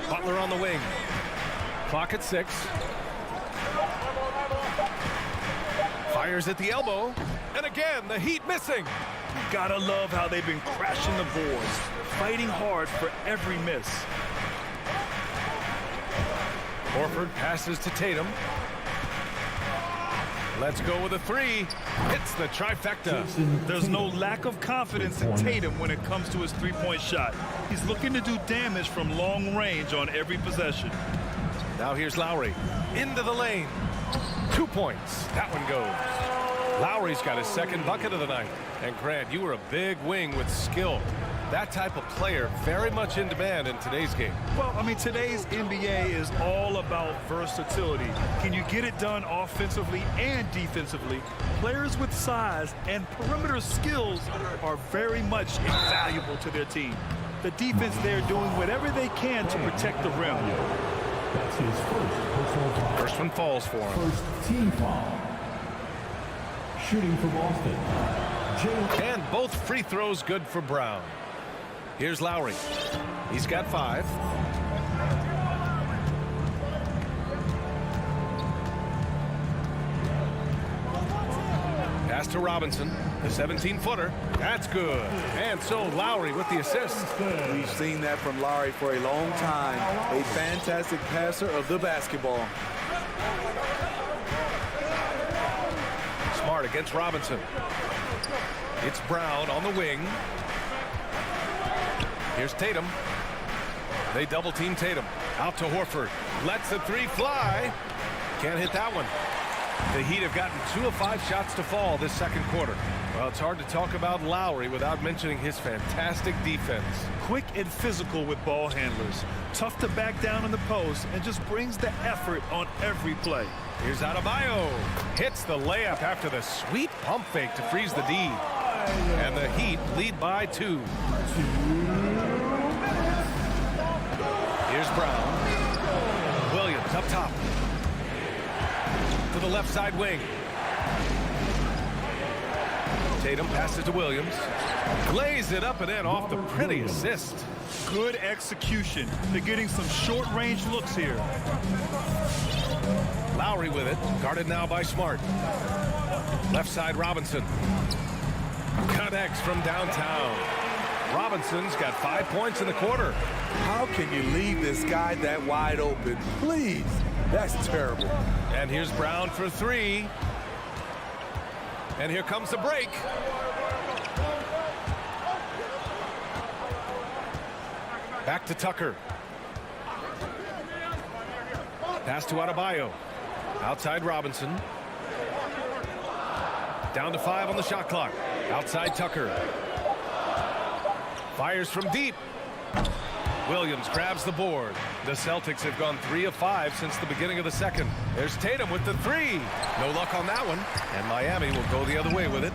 Butler on the wing. Clock at 6. Fires at the elbow. And again, the Heat missing. You gotta love how they've been crashing the boards, fighting hard for every miss. Horford passes to Tatum. Let's go with a 3. Hits the trifecta. There's no lack of confidence in Tatum when it comes to his 3-point shot. He's looking to do damage from long range on every possession. Now here's Lowry. Into the lane. 2 points. That one goes. Lowry's got his 2nd bucket of the night. And Grant, you were a big wing with skill. That type of player very much in demand in today's game. Well, I mean, today's NBA is all about versatility. Can you get it done offensively and defensively? Players with size and perimeter skills are very much invaluable to their team. The defense, they're doing whatever they can to protect the rim. That's his first personal foul. First one falls for him. First team foul. Shooting for Boston. And both free throws good for Brown. Here's Lowry. He's got 5. Pass to Robinson, the 17-footer. That's good. And so Lowry with the assist. We've seen that from Lowry for a long time. A fantastic passer of the basketball. Smart against Robinson. It's Brown on the wing. Here's Tatum. They double team Tatum. Out to Horford. Lets the 3 fly. Can't hit that one. The Heat have gotten 2 of 5 shots to fall this 2nd quarter. Well, it's hard to talk about Lowry without mentioning his fantastic defense. Quick and physical with ball handlers. Tough to back down in the post and just brings the effort on every play. Here's Adebayo. Hits the layup after the sweet pump fake to freeze the D. And the Heat lead by 2. Here's Brown. Up top. To the left side wing. Tatum passes to Williams. Lays it up and in off the pretty assist. Good execution. They're getting some short-range looks here. Lowry with it. Guarded now by Smart. Left side Robinson. Connects from downtown. Robinson's got 5 points in the quarter. How can you leave this guy that wide open? Please. That's terrible. And here's Brown for three. And here comes the break. Back to Tucker. Pass to Adebayo. Outside Robinson. Down to 5 on the shot clock. Outside Tucker. Fires from deep. Williams grabs the board. The Celtics have gone 3 of 5 since the beginning of the second. There's Tatum with the three. No luck on that one. And Miami will go the other way with it.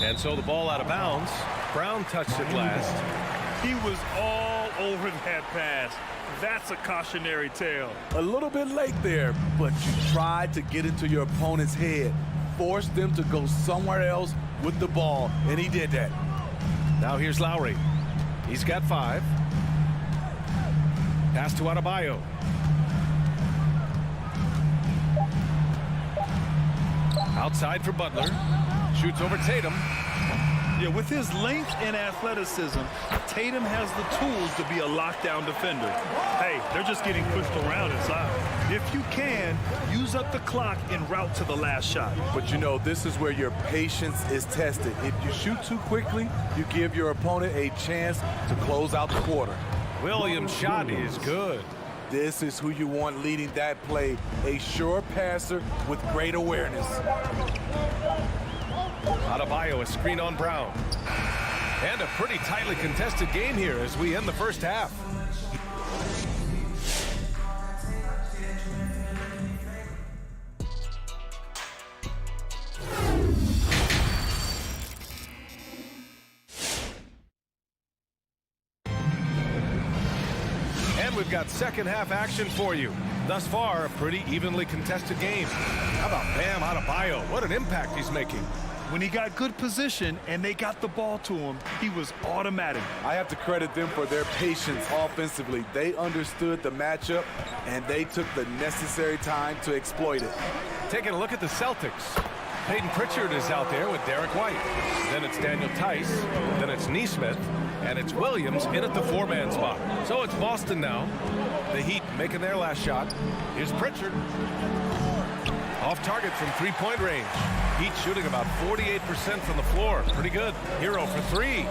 And so the ball out of bounds. Brown touched it last. He was all over that pass. That's a cautionary tale. A little bit late there, but you tried to get into your opponent's head. Forced them to go somewhere else with the ball, and he did that. Now here's Lowry. He's got 5. Pass to Adebayo. Outside for Butler. Shoots over Tatum. Yeah, with his length and athleticism, Tatum has the tools to be a lockdown defender. Hey, they're just getting pushed around inside. If you can, use up the clock en route to the last shot. But you know, this is where your patience is tested. If you shoot too quickly, you give your opponent a chance to close out the quarter. Williams' shot is good. This is who you want leading that play. A sure passer with great awareness. Adebayo, a screen on Brown. And a pretty tightly contested game here as we end the first half. And we've got second half action for you. Thus far, a pretty evenly contested game. How about Bam Adebayo? What an impact he's making. When he got good position and they got the ball to him, he was automatic. I have to credit them for their patience offensively. They understood the matchup, and they took the necessary time to exploit it. Taking a look at the Celtics. Peyton Pritchard is out there with Derek White. Then it's Daniel Tice. Then it's Nesmith. And it's Williams in at the 4-man spot. So it's Boston now. The Heat making their last shot. Here's Pritchard. Off target from three-point range. Heat shooting about 48% from the floor. Pretty good. Hero for three.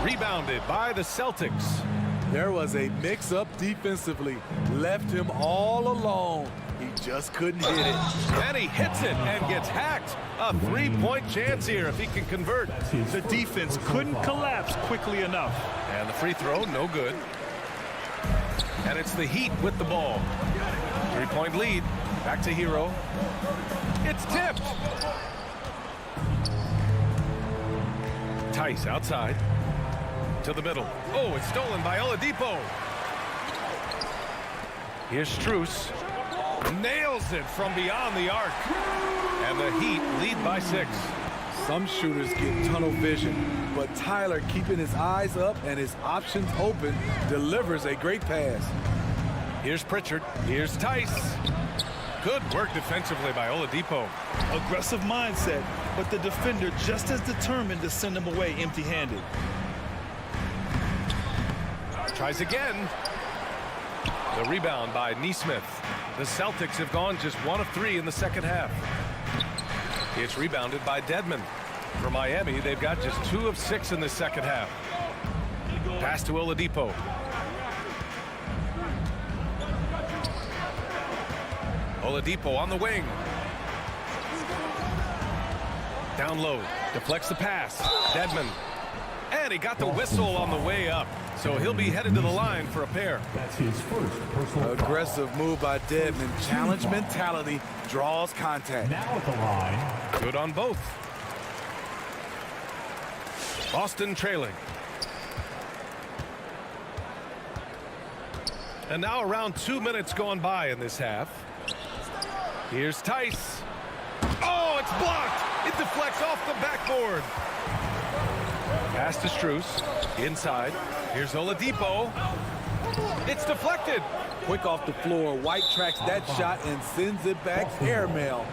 Rebounded by the Celtics. There was a mix-up defensively. Left him all alone. He just couldn't hit it. And he hits it and gets hacked. A three-point chance here if he can convert. The defense couldn't collapse quickly enough. And the free throw, no good. And it's the Heat with the ball. Three-point lead. Back to Hero. It's tipped. Tice outside. To the middle. Oh, it's stolen by Oladipo. Here's Strus. Nails it from beyond the arc. And the Heat lead by 6. Some shooters get tunnel vision, but Tyler, keeping his eyes up and his options open, delivers a great pass. Here's Pritchard. Here's Tice. Good work defensively by Oladipo. Aggressive mindset, but the defender just as determined to send him away empty-handed. Tries again. The rebound by Nesmith. The Celtics have gone just 1 of 3 in the second half. It's rebounded by Dedmon. For Miami, they've got just 2 of 6 in the second half. Pass to Oladipo. Oladipo on the wing. Down low. Deflects the pass. Dedmon. And he got the whistle on the way up. So he'll be headed to the line for a pair. That's his first personal Aggressive foul. move by Dedmon. Challenge mentality draws contact. Now at the line. Good on both. Boston trailing. And now around 2 minutes gone by in this half. Here's Tice. Oh, it's blocked. It deflects off the backboard. Pass to Strus. Inside. Here's Oladipo. It's deflected. Quick off the floor. White tracks that shot and sends it back airmail.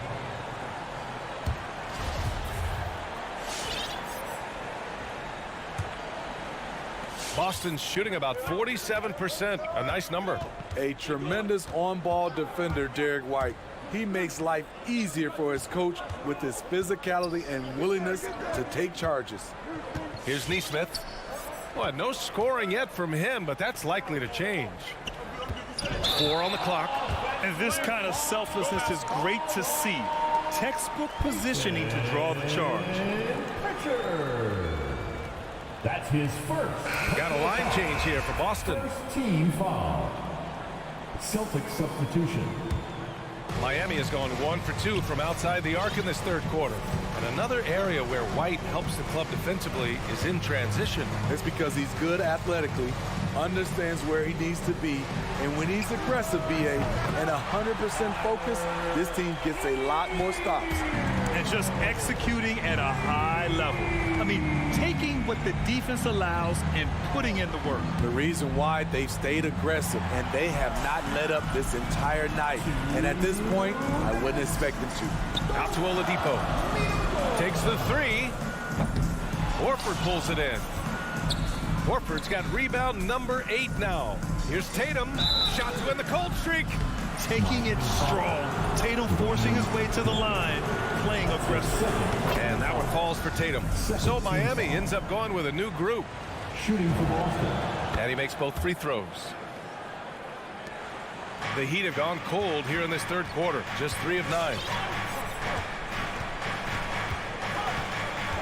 Boston's shooting about 47%. A nice number. A tremendous on-ball defender, Derek White. He makes life easier for his coach with his physicality and willingness to take charges. Here's Nesmith. Well, no scoring yet from him, but that's likely to change. 4 on the clock. And this kind of selflessness is great to see. Textbook positioning to draw the charge. That's his first. Got a line change here for Boston. First team foul. Celtic substitution. Miami has gone 1 for 2 from outside the arc in this third quarter. And another area where White helps the club defensively is in transition. It's because he's good athletically, understands where he needs to be, and when he's aggressive, BA, and 100% focused, this team gets a lot more stops. And just executing at a high level. I mean, taking what the defense allows and putting in the work. The reason why they've stayed aggressive, and they have not let up this entire night. And at this point, I wouldn't expect them to. Out to Oladipo. Takes the 3. Horford pulls it in. Horford's got rebound number 8 now. Here's Tatum. Shot to end the cold streak. Taking it strong. Tatum forcing his way to the line, playing aggressive. And that one falls for Tatum. So Miami ends up going with a new group. Shooting for Boston. And he makes both free throws. The Heat have gone cold here in this third quarter. Just 3 of 9.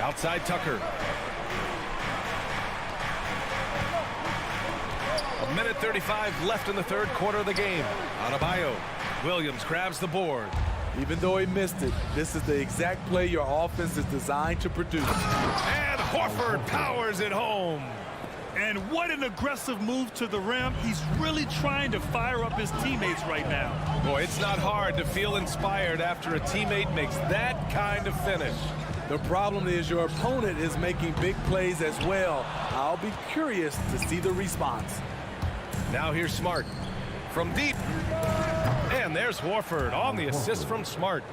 Outside Tucker. A minute 35 left in the third quarter of the game. Adebayo. Williams grabs the board. Even though he missed it, this is the exact play your offense is designed to produce. And Horford powers it home. And what an aggressive move to the rim. He's really trying to fire up his teammates right now. Boy, it's not hard to feel inspired after a teammate makes that kind of finish. The problem is your opponent is making big plays as well. I'll be curious to see the response. Now here's Smart from deep. And there's Horford on the assist from Smart.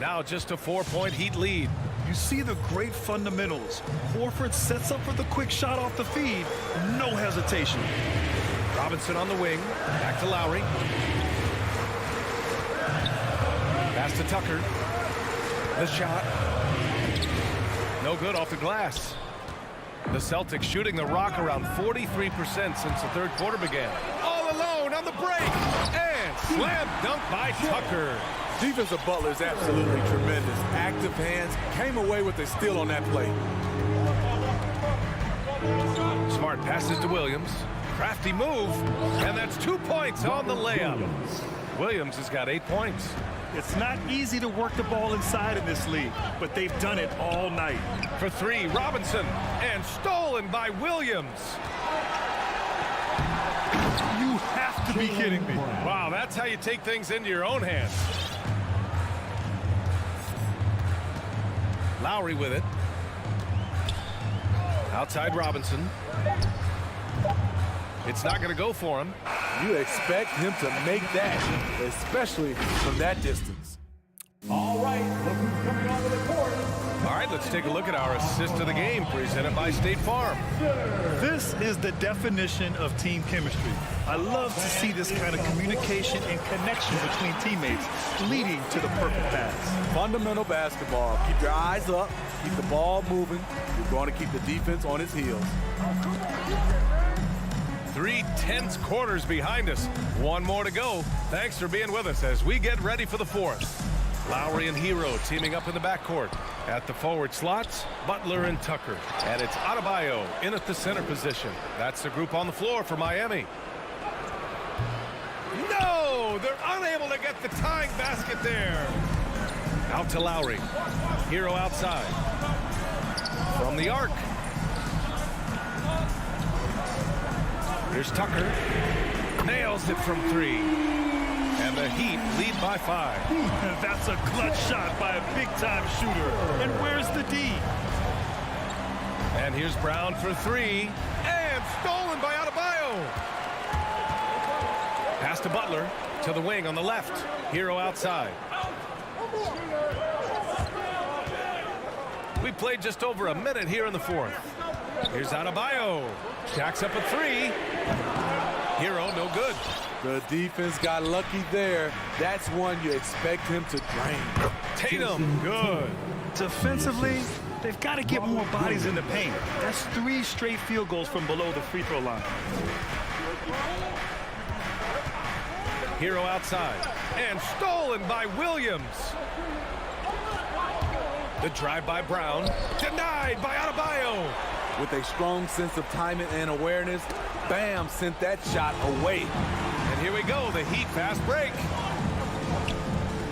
Now just a 4-point Heat lead. You see the great fundamentals. Horford sets up for the quick shot off the feed. No hesitation. Robinson on the wing. Back to Lowry. Pass to Tucker. The shot. No good off the glass. The Celtics shooting the rock around 43% since the third quarter began. All alone on the break. And slam dunk by Tucker. Defensive Butler is absolutely tremendous. Active hands, came away with a steal on that play. Smart passes to Williams. Crafty move. And that's 2 points on the layup. Williams has got 8 points. It's not easy to work the ball inside in this league, but they've done it all night. For 3, Robinson. And stolen by Williams. You have to be kidding me. Wow, that's how you take things into your own hands. Lowry with it. Outside Robinson. It's not going to go for him. You expect him to make that, especially from that distance. All right, look who's coming onto the court. All right, let's take a look at our assist of the game presented by State Farm. This is the definition of team chemistry. I love to see this kind of communication and connection between teammates leading to the perfect pass. Fundamental basketball. Keep your eyes up, keep the ball moving. You're going to keep the defense on its heels. 3 tense quarters behind us. 1 more to go. Thanks for being with us as we get ready for the 4th. Lowry and Hero teaming up in the backcourt. At the forward slots, Butler and Tucker. And it's Adebayo in at the center position. That's the group on the floor for Miami. No! They're unable to get the tying basket there. Out to Lowry. Hero outside. From the arc. Here's Tucker. nails it from 3. And the Heat lead by 5. That's a clutch shot by a big-time shooter. And where's the D? And here's Brown for 3. And stolen by Adebayo. Pass to Butler. To the wing on the left. Hero outside. We played just over a minute here in the 4th. Here's Adebayo. Stacks up a 3. Hero, no good. The defense got lucky there. That's one you expect him to drain. Tatum, good. Defensively, they've got to get more bodies in the paint. That's 3 straight field goals from below the free throw line. Hero outside. And stolen by Williams. The drive by Brown. Denied by Adebayo. With a strong sense of timing and awareness, Bam sent that shot away. And here we go, the Heat fast break.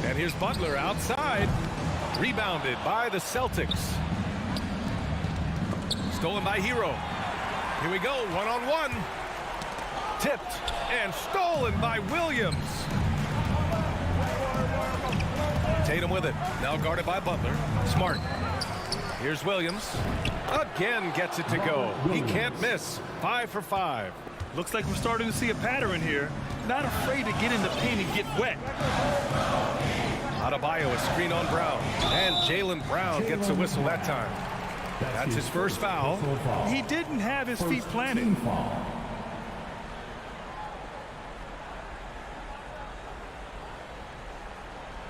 And here's Butler outside. Rebounded by the Celtics. Stolen by Hero. Here we go, one-on-one. Tipped and stolen by Williams. Tatum with it. Now guarded by Butler. Smart. Here's Williams. Again gets it to go. He can't miss. 5 for 5. Looks like we're starting to see a pattern here. Not afraid to get in the paint and get wet. Adebayo, a screen on Brown. And Jaylen Brown gets a whistle that time. That's his first foul. He didn't have his feet planted.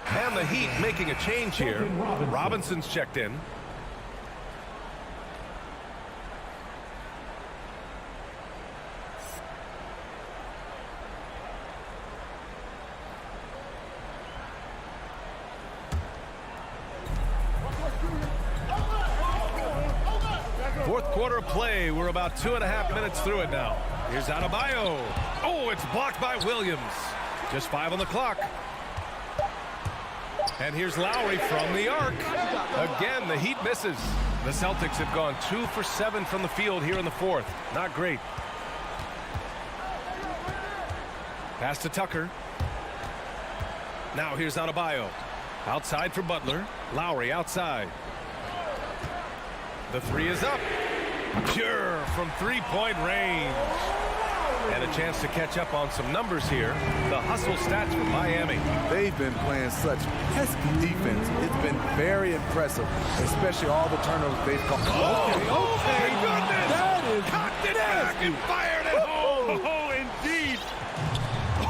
And the Heat making a change here. Robinson's checked in. Fourth quarter of play. We're about 2.5 minutes through it now. Here's Adebayo. Oh, it's blocked by Williams. Just 5 on the clock. And here's Lowry from the arc. Again, the Heat misses. The Celtics have gone 2 for 7 from the field here in the 4th. Not great. Pass to Tucker. Now here's Adebayo. Outside for Butler. Lowry outside. The 3 is up. Pure from 3-point range. And a chance to catch up on some numbers here. The hustle stats for Miami. They've been playing such pesky defense. It's been very impressive, especially all the turnovers they've called. Okay, goodness! That is cocked it back and fired it home. Oh, indeed.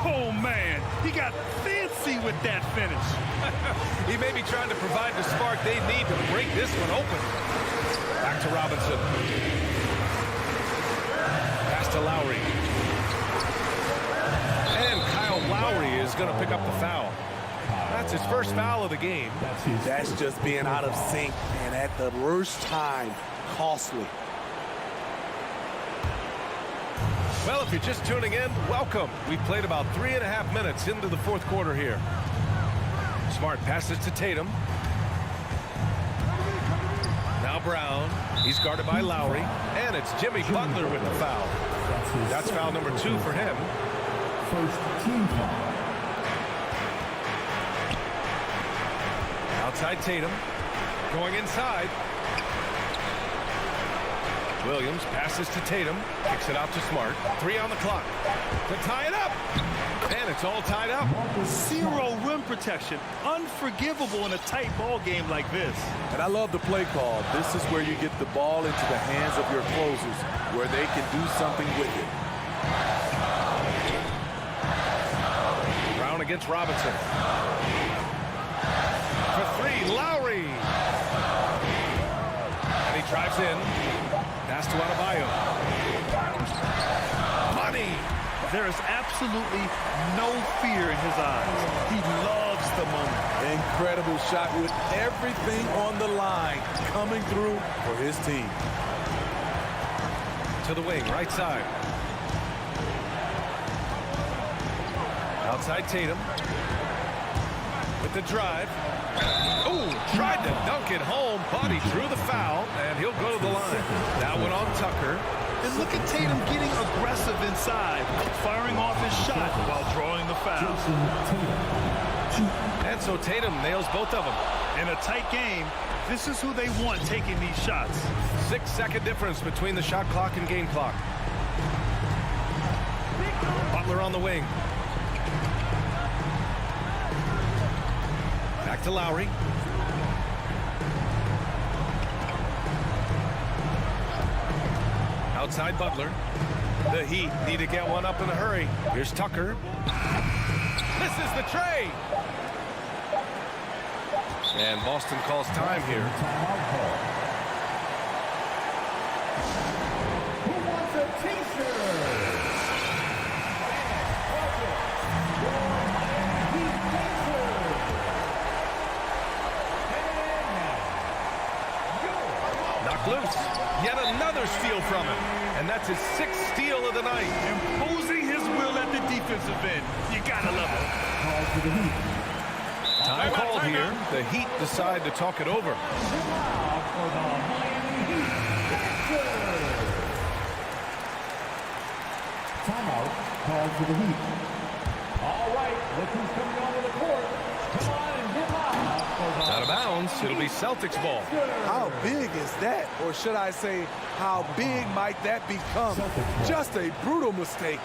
Oh, man. He got fancy with that finish. He may be trying to provide the spark they need to break this one open. Back to Robinson. Pass to Lowry. And Kyle Lowry is going to pick up the foul. That's his first foul of the game. That's just being out of sync, and at the worst time, costly. Well, if you're just tuning in, welcome. We've played about 3.5 minutes into the 4th quarter here. Smart passes to Tatum. Now Brown. He's guarded by Lowry. And it's Jimmy Butler with the foul. That's foul number 2 for him. First team foul. Outside Tatum. Going inside. Williams passes to Tatum. Kicks it out to Smart. 3 on the clock. To tie it up. And it's all tied up. 0 rim protection. Unforgivable in a tight ball game like this. And I love the play call. This is where you get the ball into the hands of your closers, where they can do something with it. Brown against Robinson. For 3, Lowry. And he drives in. Pass to Adebayo. Money. There is absolutely no fear in his eyes. He loves the moment. Incredible shot with everything on the line coming through for his team. To the wing, right side. Outside Tatum. With the drive. Oh, tried to dunk it home, but he drew the foul, and he'll go to the line. That one on Tucker. It Look at Tatum getting aggressive inside, firing off his shot while drawing the foul. And so Tatum nails both of them. In a tight game, this is who they want taking these shots. 6-second difference between the shot clock and game clock. Butler on the wing. Back to Lowry. Outside Butler. The Heat need to get one up in a hurry. Here's Tucker. Misses the tray. And Boston calls time here. Who wants a t-shirt? Knocked loose. Yet another steal from him. And that's his 6th steal of the night. Imposing his will at the defensive end. You gotta love it. Time called here. The Heat decide to talk it over. Timeout called for the Heat. All right, look who's coming onto the court. Come on and get out. Out of bounds. It'll be Celtics ball. How big is that? Or should I say, how big might that become? Just a brutal mistake.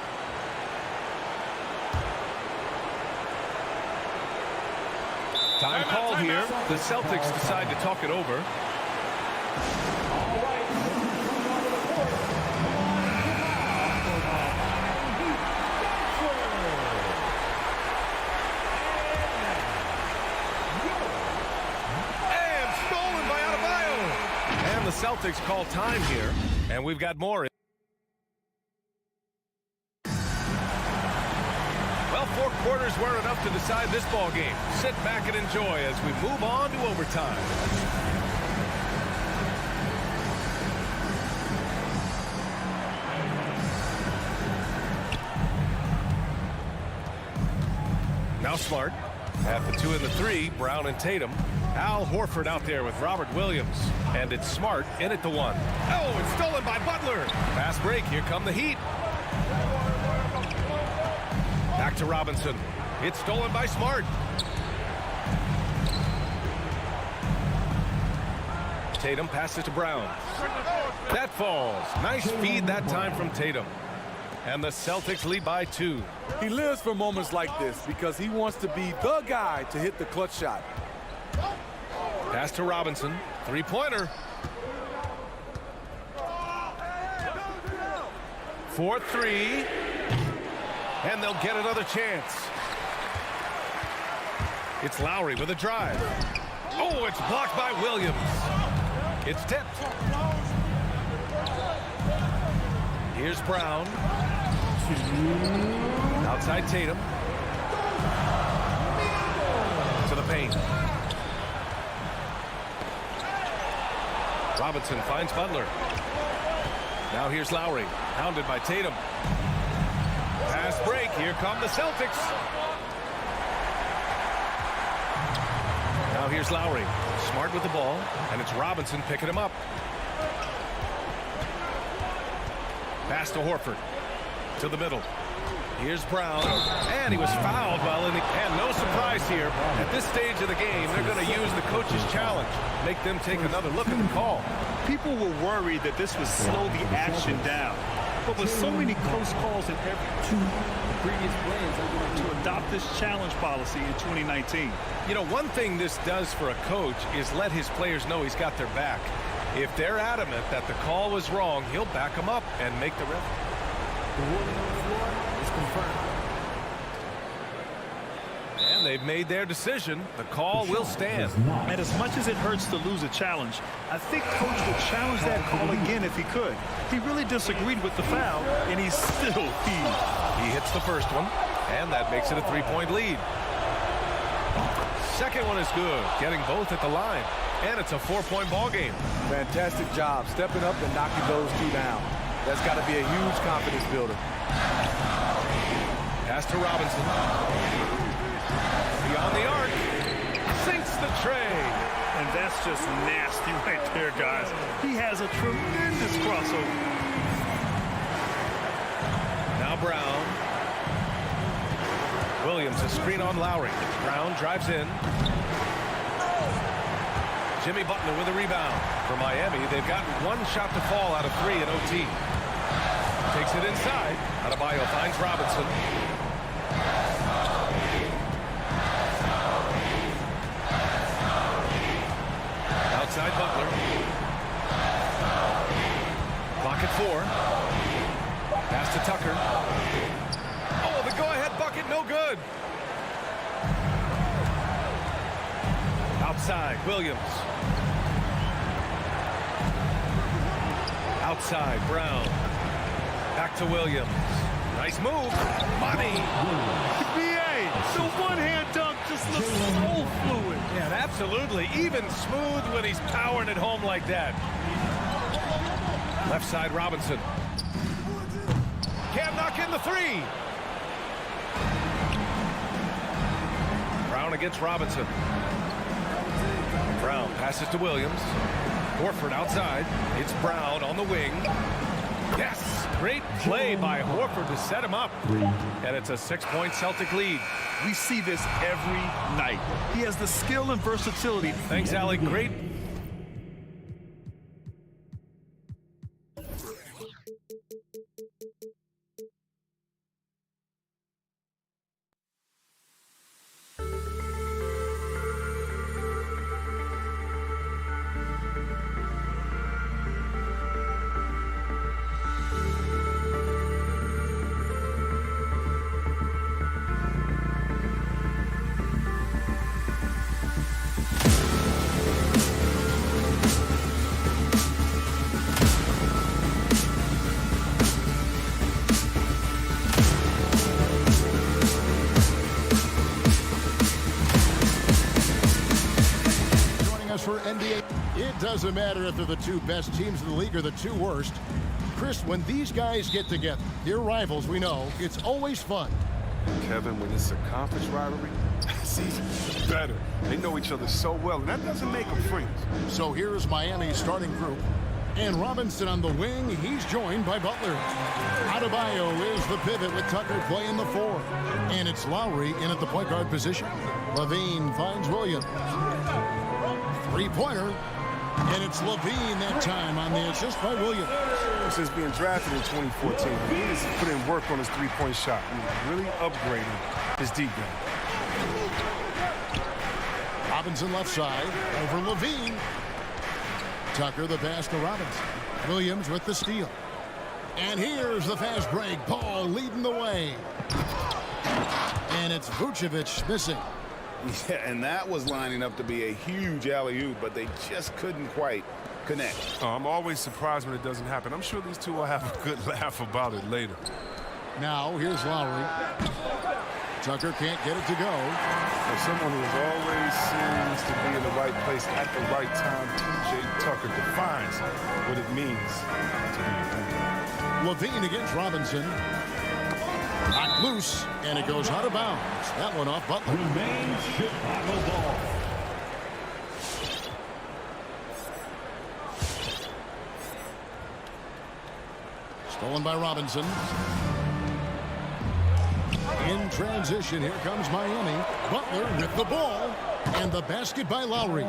Time called here. The Celtics decide to talk it over. And stolen by Adebayo. And the Celtics call time here. And we've got more. Well, 4 quarters weren't enough to decide this ball game. Sit back and enjoy as we move on to overtime. Now Smart at the 2 and the 3. Brown and Tatum. Al Horford out there with Robert Williams. And it's Smart in at the 1. Oh, it's stolen by Butler. Fast break. Here come the Heat. Back to Robinson. It's stolen by Smart. Tatum passes to Brown. That falls. Nice feed that time from Tatum. And the Celtics lead by 2. He lives for moments like this because he wants to be the guy to hit the clutch shot. Pass to Robinson. 3-pointer. 4-3. And they'll get another chance. It's Lowry with a drive. Oh, it's blocked by Williams. It's tipped. Here's Brown. Outside Tatum. To the paint. Robinson finds Butler. Now here's Lowry. Hounded by Tatum. Fast break. Here come the Celtics. Now here's Lowry. Smart with the ball. And it's Robinson picking him up. Pass to Horford. To the middle. Here's Brown. And he was fouled while in the... And no surprise here. At this stage of the game, they're going to use the coach's challenge. Make them take another look at the call. People were worried that this would slow the action down. But with so many close calls in every 2 previous plays, they're going to adopt this challenge policy in 2019. You know, one thing this does for a coach is let his players know he's got their back. If they're adamant that the call was wrong, he'll back them up and make the ref. The ruling on the floor is confirmed. And they've made their decision. The call will stand. And as much as it hurts to lose a challenge, I think Coach would challenge that call again if he could. He really disagreed with the foul, and he's still heaved. He hits the first one, and that makes it a 3-point lead. Second one is good, getting both at the line. And it's a 4-point ball game. Fantastic job stepping up and knocking those 2 down. That's got to be a huge confidence builder. Pass to Robinson. Beyond the arc. Sinks the tray. And that's just nasty right there, guys. He has a tremendous crossover. Brown. Williams, a screen on Lowry. Brown drives in. Jimmy Butler with a rebound. For Miami, they've got one shot to fall out of 3 in OT. Takes it inside. Adebayo finds Robinson. Outside Butler. Clock at 4. Pass to Tucker. Oh, the go-ahead bucket, no good. Outside, Williams. Outside, Brown. Back to Williams. Nice move. Money. BA, the one-hand dunk just looks so fluid. Yeah, absolutely. Even smooth when he's powering it home like that. Left side, Robinson. Can't knock in the 3. Brown against Robinson. Brown passes to Williams. Horford outside. It's Brown on the wing. Yes! Great play by Horford to set him up. And it's a 6-point Celtic lead. We see this every night. He has the skill and versatility. Thanks, Alec. Great. For NBA, it doesn't matter if they're the 2 best teams in the league or the 2 worst. Chris, when these guys get together, they're rivals, we know, it's always fun. Kevin, when it's a conference rivalry, it's even better. They know each other so well, and that doesn't make them friends. So here's Miami's starting group. And Robinson on the wing, he's joined by Butler. Adebayo is the pivot with Tucker playing the 4. And it's Lowry in at the point guard position. Levine finds Williams. 3-pointer, and it's Levine that time on the assist by Williams. Since being drafted in 2014, he has put in work on his 3-point shot. Really upgraded his deep game. Robinson left side, over Levine. Tucker the pass to Robinson. Williams with the steal. And here's the fast break. Paul leading the way. And it's Vucevic missing. Yeah, and that was lining up to be a huge alley-oop, but they just couldn't quite connect. Oh, I'm always surprised when it doesn't happen. I'm sure these two will have a good laugh about it later. Now, here's Lowry. Tucker can't get it to go. For someone who always seems to be in the right place at the right time, T.J. Tucker defines what it means to be a winner. Levine against Robinson. Knocked loose, and it goes out of bounds. That one off Butler. Remains Chicago ball. Stolen by Robinson. In transition, here comes Miami. Butler with the ball. And the basket by Lowry.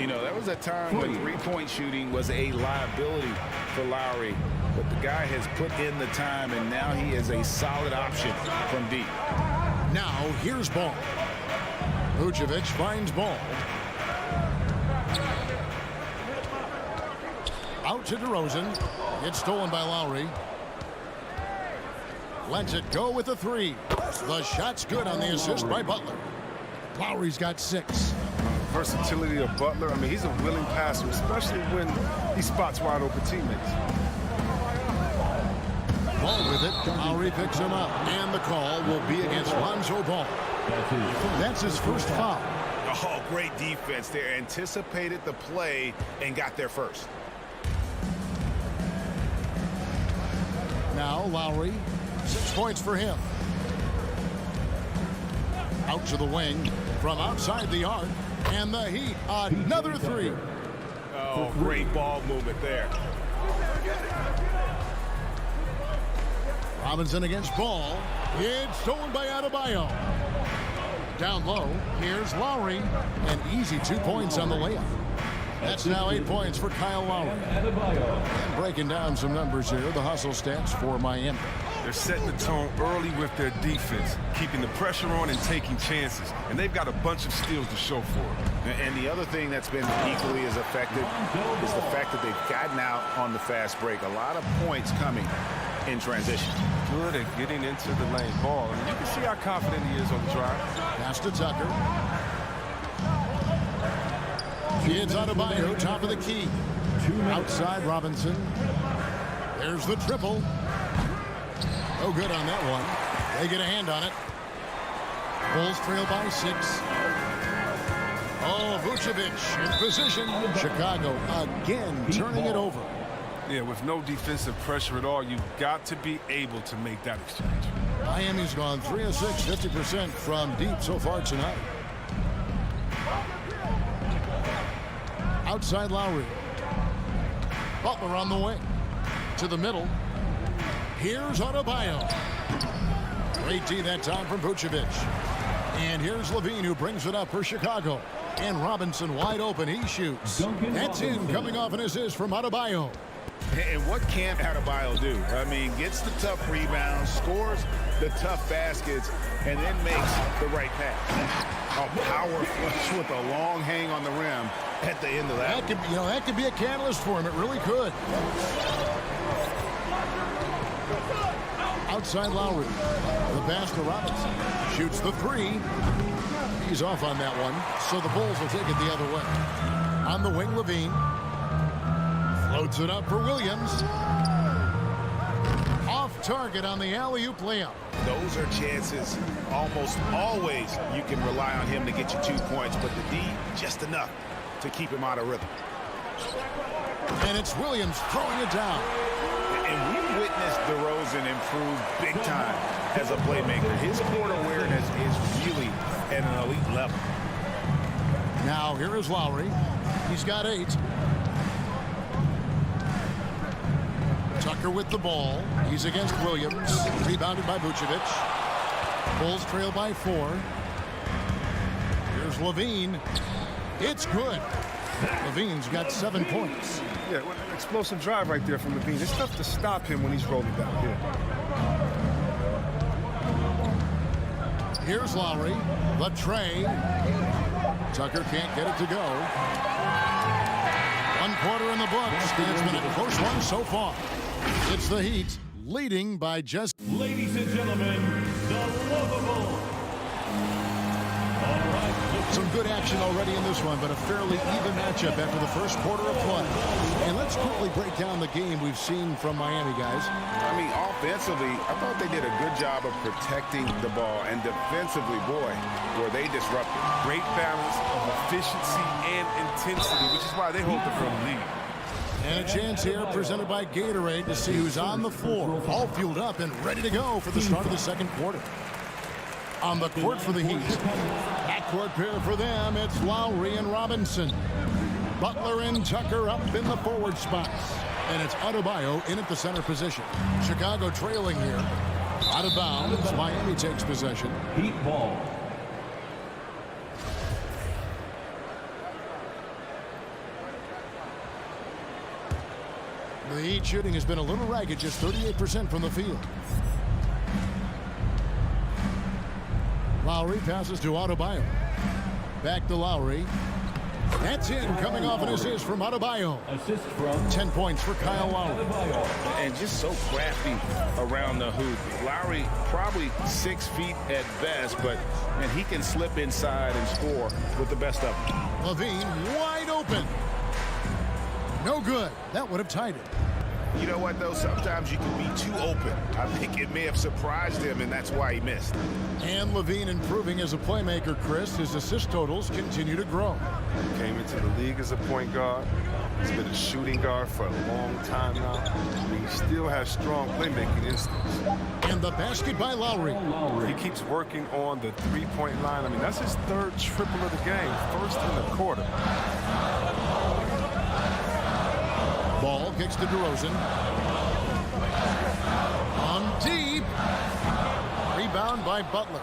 You know, there was a time when 3-point shooting was a liability for Lowry. But the guy has put in the time, and now he is a solid option from deep. Now, here's Ball. Vucevic finds Ball. Out to DeRozan. It's stolen by Lowry. Lets it go with the 3. The shot's good on the assist by Butler. Lowry's got 6. Versatility of Butler. I mean, he's a willing passer, especially when he spots wide open teammates. Ball with it. Lowry picks him up. And the call will be against Lonzo Ball. That's his first foul. Oh, great defense there. Anticipated the play and got there first. Now Lowry. 6 points for him. Out to the wing. From outside the arc. And the Heat. Another 3. Oh, great ball movement there. Robinson against Ball. It's stolen by Adebayo. Down low, here's Lowry. An easy 2 points on the layup. That's now 8 points for Kyle Lowry. And breaking down some numbers here, the hustle stats for Miami. They're setting the tone early with their defense, keeping the pressure on and taking chances. And they've got a bunch of steals to show for it. And the other thing that's been equally as effective is the fact that they've gotten out on the fast break. A lot of points coming in transition. Good at getting into the lane. Ball. And you can see how confident he is on the drive. Pass to Tucker. Kids Adebayo, top of the key. Outside Robinson. There's the triple. No good on that one. They get a hand on it. Bulls trail by 6. Oh, Vucevic in position. Chicago again turning it over. Yeah, with no defensive pressure at all, you've got to be able to make that exchange. Miami's gone 3 of 6, 50% from deep so far tonight. Outside Lowry. Butler on the wing. To the middle. Here's Adebayo. Great D that time from Vucevic. And here's Levine who brings it up for Chicago. And Robinson wide open. He shoots. That's in, coming off an assist from Adebayo. And what can't Adebayo do? I mean, gets the tough rebounds, scores the tough baskets, and then makes the right pass. A power flush with a long hang on the rim at the end of that. That could be a catalyst for him. It really could. Outside Lowry. The pass to Robinson. Shoots the 3. He's off on that one, so the Bulls will take it the other way. On the wing, Levine. Floats it up for Williams. Off target on the alley-oop layup. Those are chances almost always you can rely on him to get you 2 points, but the D, just enough to keep him out of rhythm. And it's Williams throwing it down. And we witnessed DeRozan improve big time as a playmaker. His court awareness is really at an elite level. Now here is Lowry. He's got 8. Tucker with the ball. He's against Williams. Rebounded by Vucevic. Bulls trail by 4. Here's Levine. It's good. Levine's got 7 points. Yeah, well, an explosive drive right there from Levine. It's tough to stop him when he's rolling down here. Here's Lowry. The tray. Tucker can't get it to go. 1 quarter in the books. It's been a close one so far. It's the Heat leading by just... Ladies and gentlemen, the lovable. All right. Some good action already in this one, but a fairly even matchup after the first quarter of play. And let's quickly break down the game we've seen from Miami, guys. I mean, offensively, I thought they did a good job of protecting the ball. And defensively, boy, were they disruptive. Great balance of efficiency and intensity, which is why they hold the firm lead. And a chance here presented by Gatorade to see who's on the floor. All fueled up and ready to go for the start of the second quarter. On the court for the Heat. Backcourt pair for them, it's Lowry and Robinson. Butler and Tucker up in the forward spots. And it's Adebayo in at the center position. Chicago trailing here. Out of bounds, Miami takes possession. Heat ball. The Heat shooting has been a little ragged, just 38% from the field. Lowry passes to Adebayo. Back to Lowry. That's in, coming off an assist from Adebayo. Assist from 10 points for Kyle Lowry. And just so crafty around the hoop. Lowry probably 6 feet at best, but man, he can slip inside and score with the best of them. Levine wide open. No good. That would have tied it. You know what, though? Sometimes you can be too open. I think it may have surprised him, and that's why he missed. And Levine improving as a playmaker, Chris. His assist totals continue to grow. Came into the league as a point guard. He's been a shooting guard for a long time now. And he still has strong playmaking instincts. And the basket by Lowry. He keeps working on the three-point line. I mean, that's his 3rd triple of the game. First in the quarter. Ball kicks to DeRozan. On deep. rebound by Butler.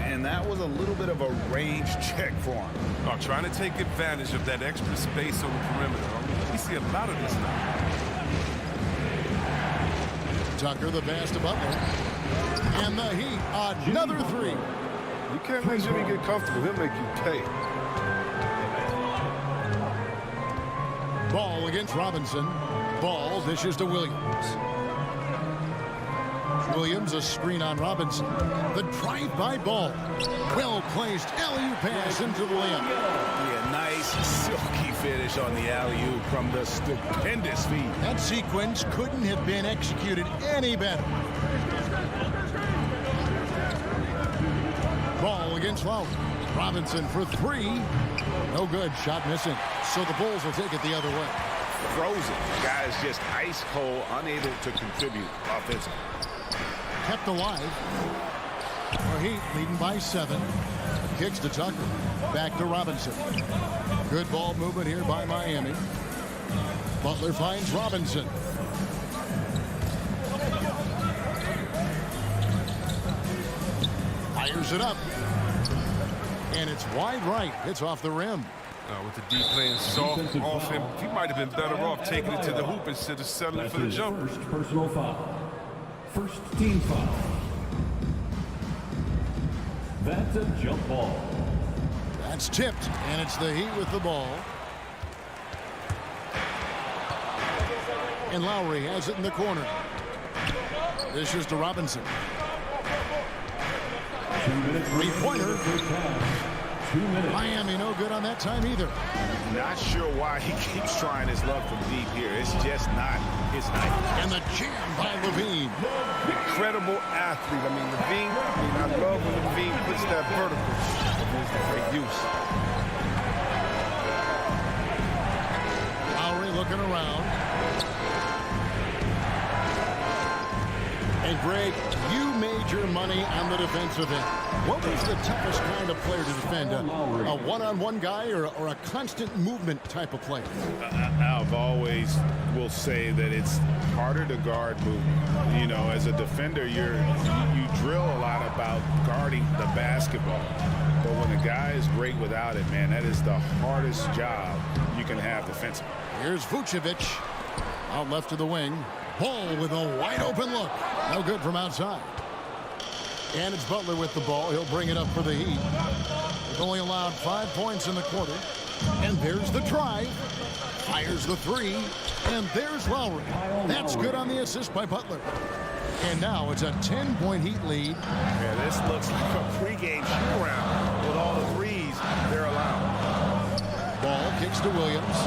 And that was a little bit of a range check for him. Oh, trying to take advantage of that extra space on the perimeter. I mean, we see a lot of this now. Tucker the pass to Butler. And the Heat, another three. You can't let Jimmy get comfortable. He'll make you pay. Ball against Robinson. Ball dishes to Williams. Williams, a screen on Robinson. The drive by Ball. Well placed alley-oop pass into the layup. Yeah, nice silky finish on the alley-oop from the stupendous feed. That sequence couldn't have been executed any better. Ball against Lowry. Robinson for three. No good. Shot missing. So the Bulls will take it the other way. Frozen. Guys just ice cold, unable to contribute offensively. Kept alive. The Heat leading by 7. Kicks to Tucker. Back to Robinson. Good ball movement here by Miami. Butler finds Robinson. Fires it up. And it's wide right. It's off the rim. With the D playing soft off him, he might have been better off taking it to the hoop instead of settling for the jumper. First personal foul. First team foul. That's a jump ball. That's tipped, and it's the Heat with the ball. And Lowry has it in the corner. This is to Robinson. 2 minutes. Three-pointer. 2 minutes. Miami no good on that time either. Not sure why he keeps trying his luck from deep here. It's just not his night. And the jam by Levine. Incredible athlete. I mean, Levine, I love when Levine puts that vertical. It's a great use. Lowry looking around. And Greg, you made your money on the defensive end. What was the toughest kind of player to defend? A one-on-one guy or a constant movement type of player? I've always will say that it's harder to guard movement. You know, as a defender, you drill a lot about guarding the basketball. But when a guy is great without it, man, that is the hardest job you can have defensively. Here's Vucevic out left to the wing. Ball with a wide open look. No good from outside. And it's Butler with the ball. He'll bring it up for the Heat. They've only allowed 5 points in the quarter. And there's the drive. Fires the three. And there's Lowry. That's good on the assist by Butler. And now it's a 10-point Heat lead. Yeah, this looks like a pregame shoot-around with all the threes they're allowed. Ball kicks to Williams.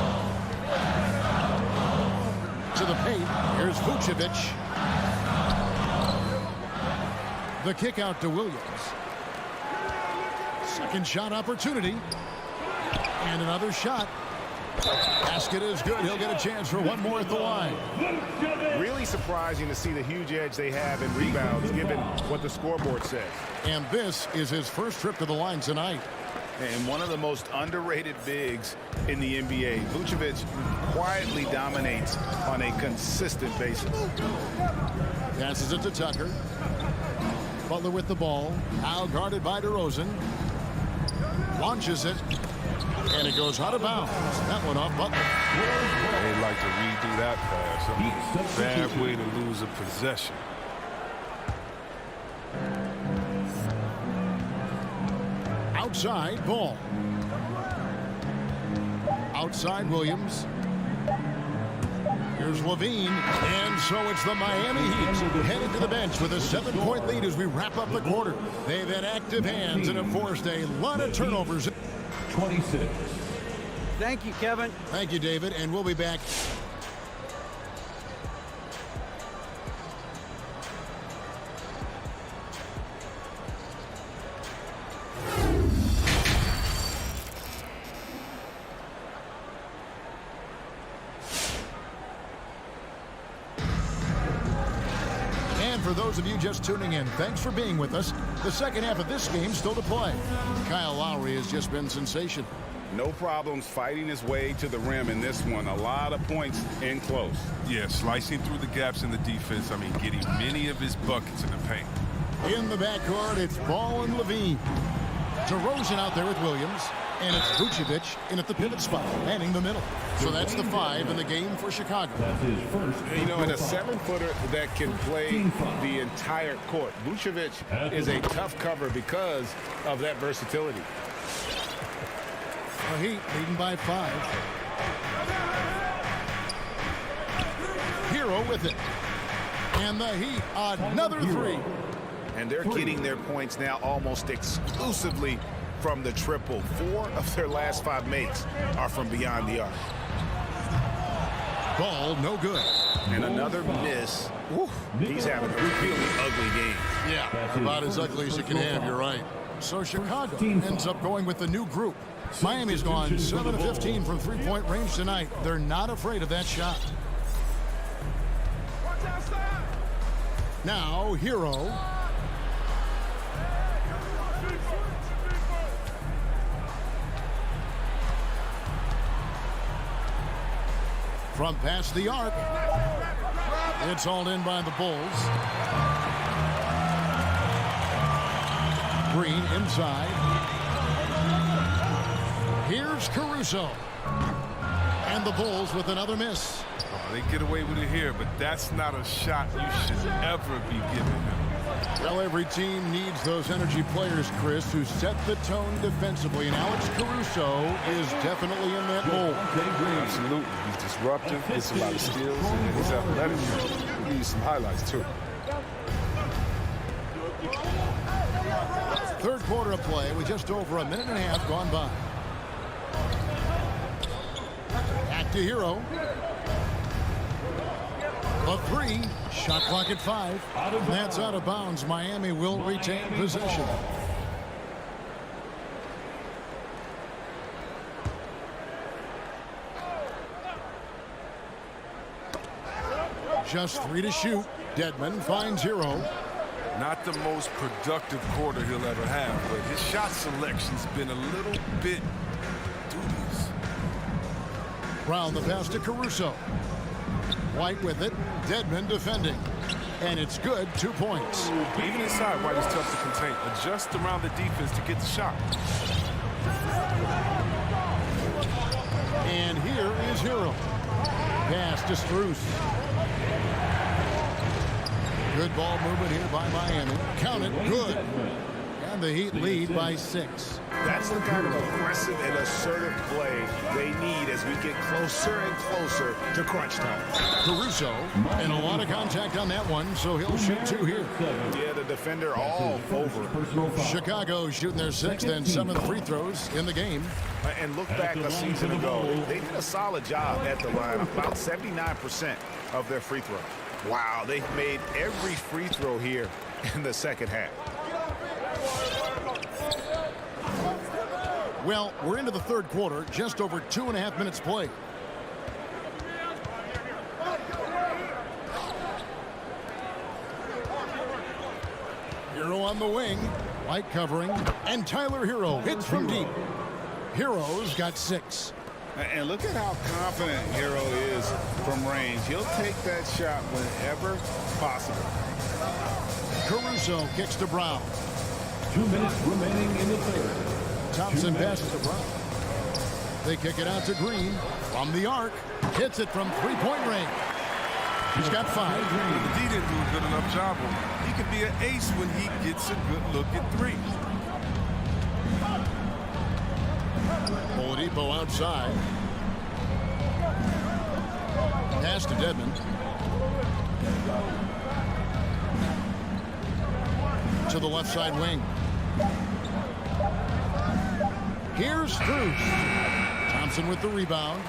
To the paint. Here's Vucevic. The kick out to Williams. Second shot opportunity. And another shot. Basket is good. He'll get a chance for one more at the line. Really surprising to see the huge edge they have in rebounds given what the scoreboard says. And this is his first trip to the line tonight. And one of the most underrated bigs in the NBA. Vucevic quietly dominates on a consistent basis. Passes it to Tucker. Butler with the ball. Now guarded by DeRozan. Launches it. And it goes out of bounds. That one off Butler. They'd like to redo that pass. I mean, bad way to lose a possession. Outside, Ball. Outside, Williams. Here's Levine. And so it's the Miami Heat headed to the bench with a 7-point lead as we wrap up the quarter. They've had active hands and have forced a lot of turnovers. 26. Thank you, Kevin. Thank you, David. And we'll be back. For those of you just tuning in, thanks for being with us. The second half of this game still to play. Kyle Lowry has just been sensational. No problems fighting his way to the rim in this one. A lot of points in close. Yeah, slicing through the gaps in the defense. I mean, getting many of his buckets in the paint. In the backcourt, it's Ball and Levine. DeRozan out there with Williams. And it's Vucevic in at the pivot spot, manning the middle. So that's the 5 in the game for Chicago. That's his first. You know, and a 7-footer that can play the entire court. Vucevic is a tough cover because of that versatility. The Heat leading by 5. Hero with it. And the Heat, another 3. And they're getting their points now almost exclusively from the triple. 4 of their last 5 makes are from beyond the arc. Ball, no good. And another miss. Woo, he's having a really ugly game. Yeah, about as ugly as you can have, you're right. So Chicago ends up going with the new group. Miami's gone 7 of 15 from three-point range tonight. They're not afraid of that shot. Now, Hero. From past the arc. It's hauled in by the Bulls. Green inside. Here's Caruso. And the Bulls with another miss. Oh, they get away with it here, but that's not a shot you should ever be giving him. Well, every team needs those energy players, Chris, who set the tone defensively. And Alex Caruso is definitely in that mold. Absolutely. He's disruptive, gets a lot of steals, and he's athletic. He needs some highlights, too. Third quarter of play with just over a minute and a half gone by. Back to Hero. A 3. Shot clock at 5. That's out of bounds. Miami will retain possession. Just 3 to shoot. Dedmon finds Hero. Not the most productive quarter he'll ever have, but his shot selection's been a little bit dubious. Round the pass to Caruso. White with it. Dedmon defending. And it's good. 2 points. Even inside, White is tough to contain. Adjust around the defense to get the shot. And here is Hero. Pass to Strus. Good ball movement here by Miami. Count it. Good. And the Heat lead by 6. That's the kind of aggressive and assertive play they need as we get closer and closer to crunch time. Caruso, and a lot of contact on that one, so he'll shoot 2 here. Yeah, the defender all over. Chicago shooting their 6th and 7th free throws in the game. And look back a season ago, they did a solid job at the line, about 79% of their free throws. Wow, they've made every free throw here in the second half. Well, we're into the third quarter, just over 2.5 minutes played. Hero on the wing, White covering, and Tyler Hero hits from deep. Hero's got 6. And look at how confident Hero is from range. He'll take that shot whenever possible. Caruso kicks to Brown. 2 minutes remaining in the third. Thompson passes to Brown. They kick it out to Green from the arc. Hits it from three-point range. He's got 5. The D didn't do a good enough job on him. He could be an ace when he gets a good look at 3. Oladipo outside. Pass to Dedmon. To the left side wing. Here's Strus. Thompson with the rebound.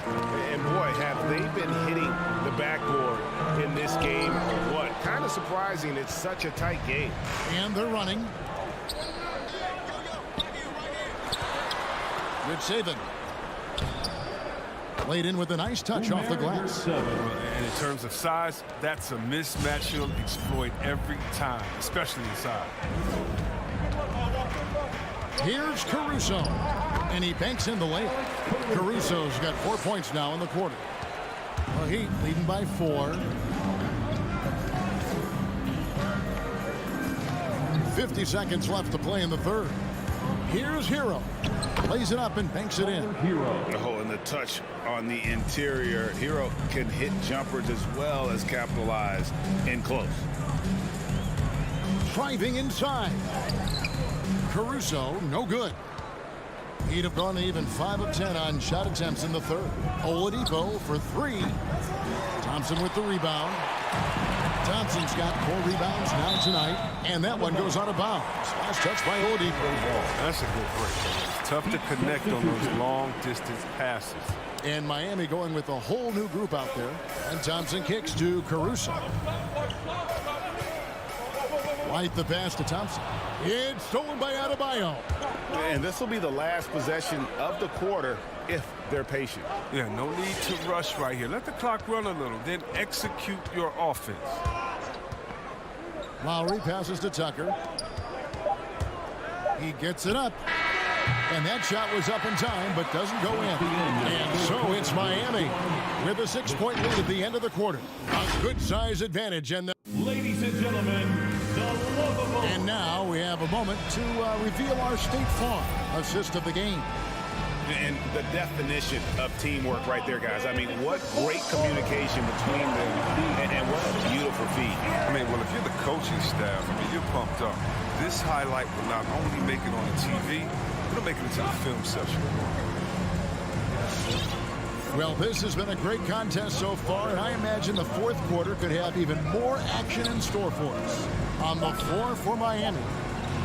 And boy, have they been hitting the backboard in this game or what? Kind of surprising. It's such a tight game. And they're running. Good saving. Laid in with a nice touch off the glass. And in terms of size, that's a mismatch he'll exploit every time, especially inside. Here's Caruso. And he banks in the layup. Caruso's got 4 points now in the quarter. The Heat leading by 4. 50 seconds left to play in the third. Here's Hero. Lays it up and banks it in. Oh, and the touch on the interior. Hero can hit jumpers as well as capitalize in close. Driving inside. Caruso, no good. He'd have gone even 5 of 10 on shot attempts in the third. Oladipo for 3. Thompson with the rebound. Thompson's got 4 rebounds now tonight, and that one goes out of bounds. Last touch by Oladipo. That's a good break. It's tough to connect on those long-distance passes. And Miami going with a whole new group out there. And Thompson kicks to Caruso. White the pass to Thompson. It's stolen by Adebayo. And this will be the last possession of the quarter if they're patient. Yeah, no need to rush right here. Let the clock run a little, then execute your offense. Lowry passes to Tucker. He gets it up. And that shot was up in time, but doesn't go in. And so it's Miami with a 6-point lead at the end of the quarter. A good size advantage. And Ladies and gentlemen, the lovable. And now we have a moment to reveal our State Farm assist of the game. And the definition of teamwork right there, guys. I mean, what great communication between them, and what a beautiful feed. I mean, well, if you're the coaching staff, I mean, you're pumped up. This highlight will not only make it on the TV, it'll make it into the film session. Well, this has been a great contest so far, and I imagine the fourth quarter could have even more action in store for us. On the floor for Miami,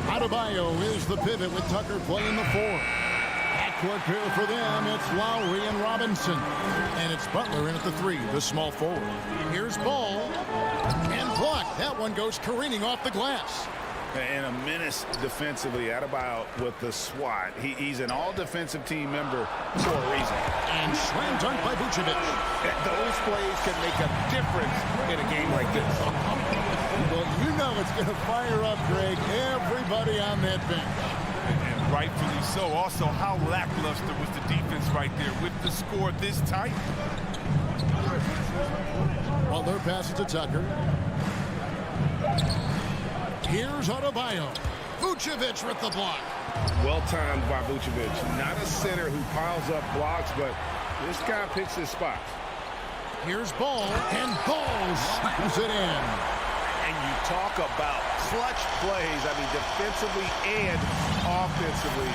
Adebayo is the pivot with Tucker playing the 4. Backcourt pair for them, it's Lowry and Robinson. And it's Butler in at the 3, the small forward. Here's Ball, and blocked. That one goes careening off the glass. And a menace defensively. Adebayo with the swat. He's an all-defensive team member for a reason. And slam dunk by Vucevic. Those plays can make a difference in a game like this. Well, you know it's going to fire up, Greg, everybody on that bench. And rightfully so. Also, how lackluster was the defense right there with the score this tight? Butler passes to Tucker. Here's Adebayo. Vucevic with the block. Well timed by Vucevic. Not a center who piles up blocks, but this guy picks his spots. Here's Ball, and Ball smashes it in. And you talk about clutch plays, I mean, defensively and offensively,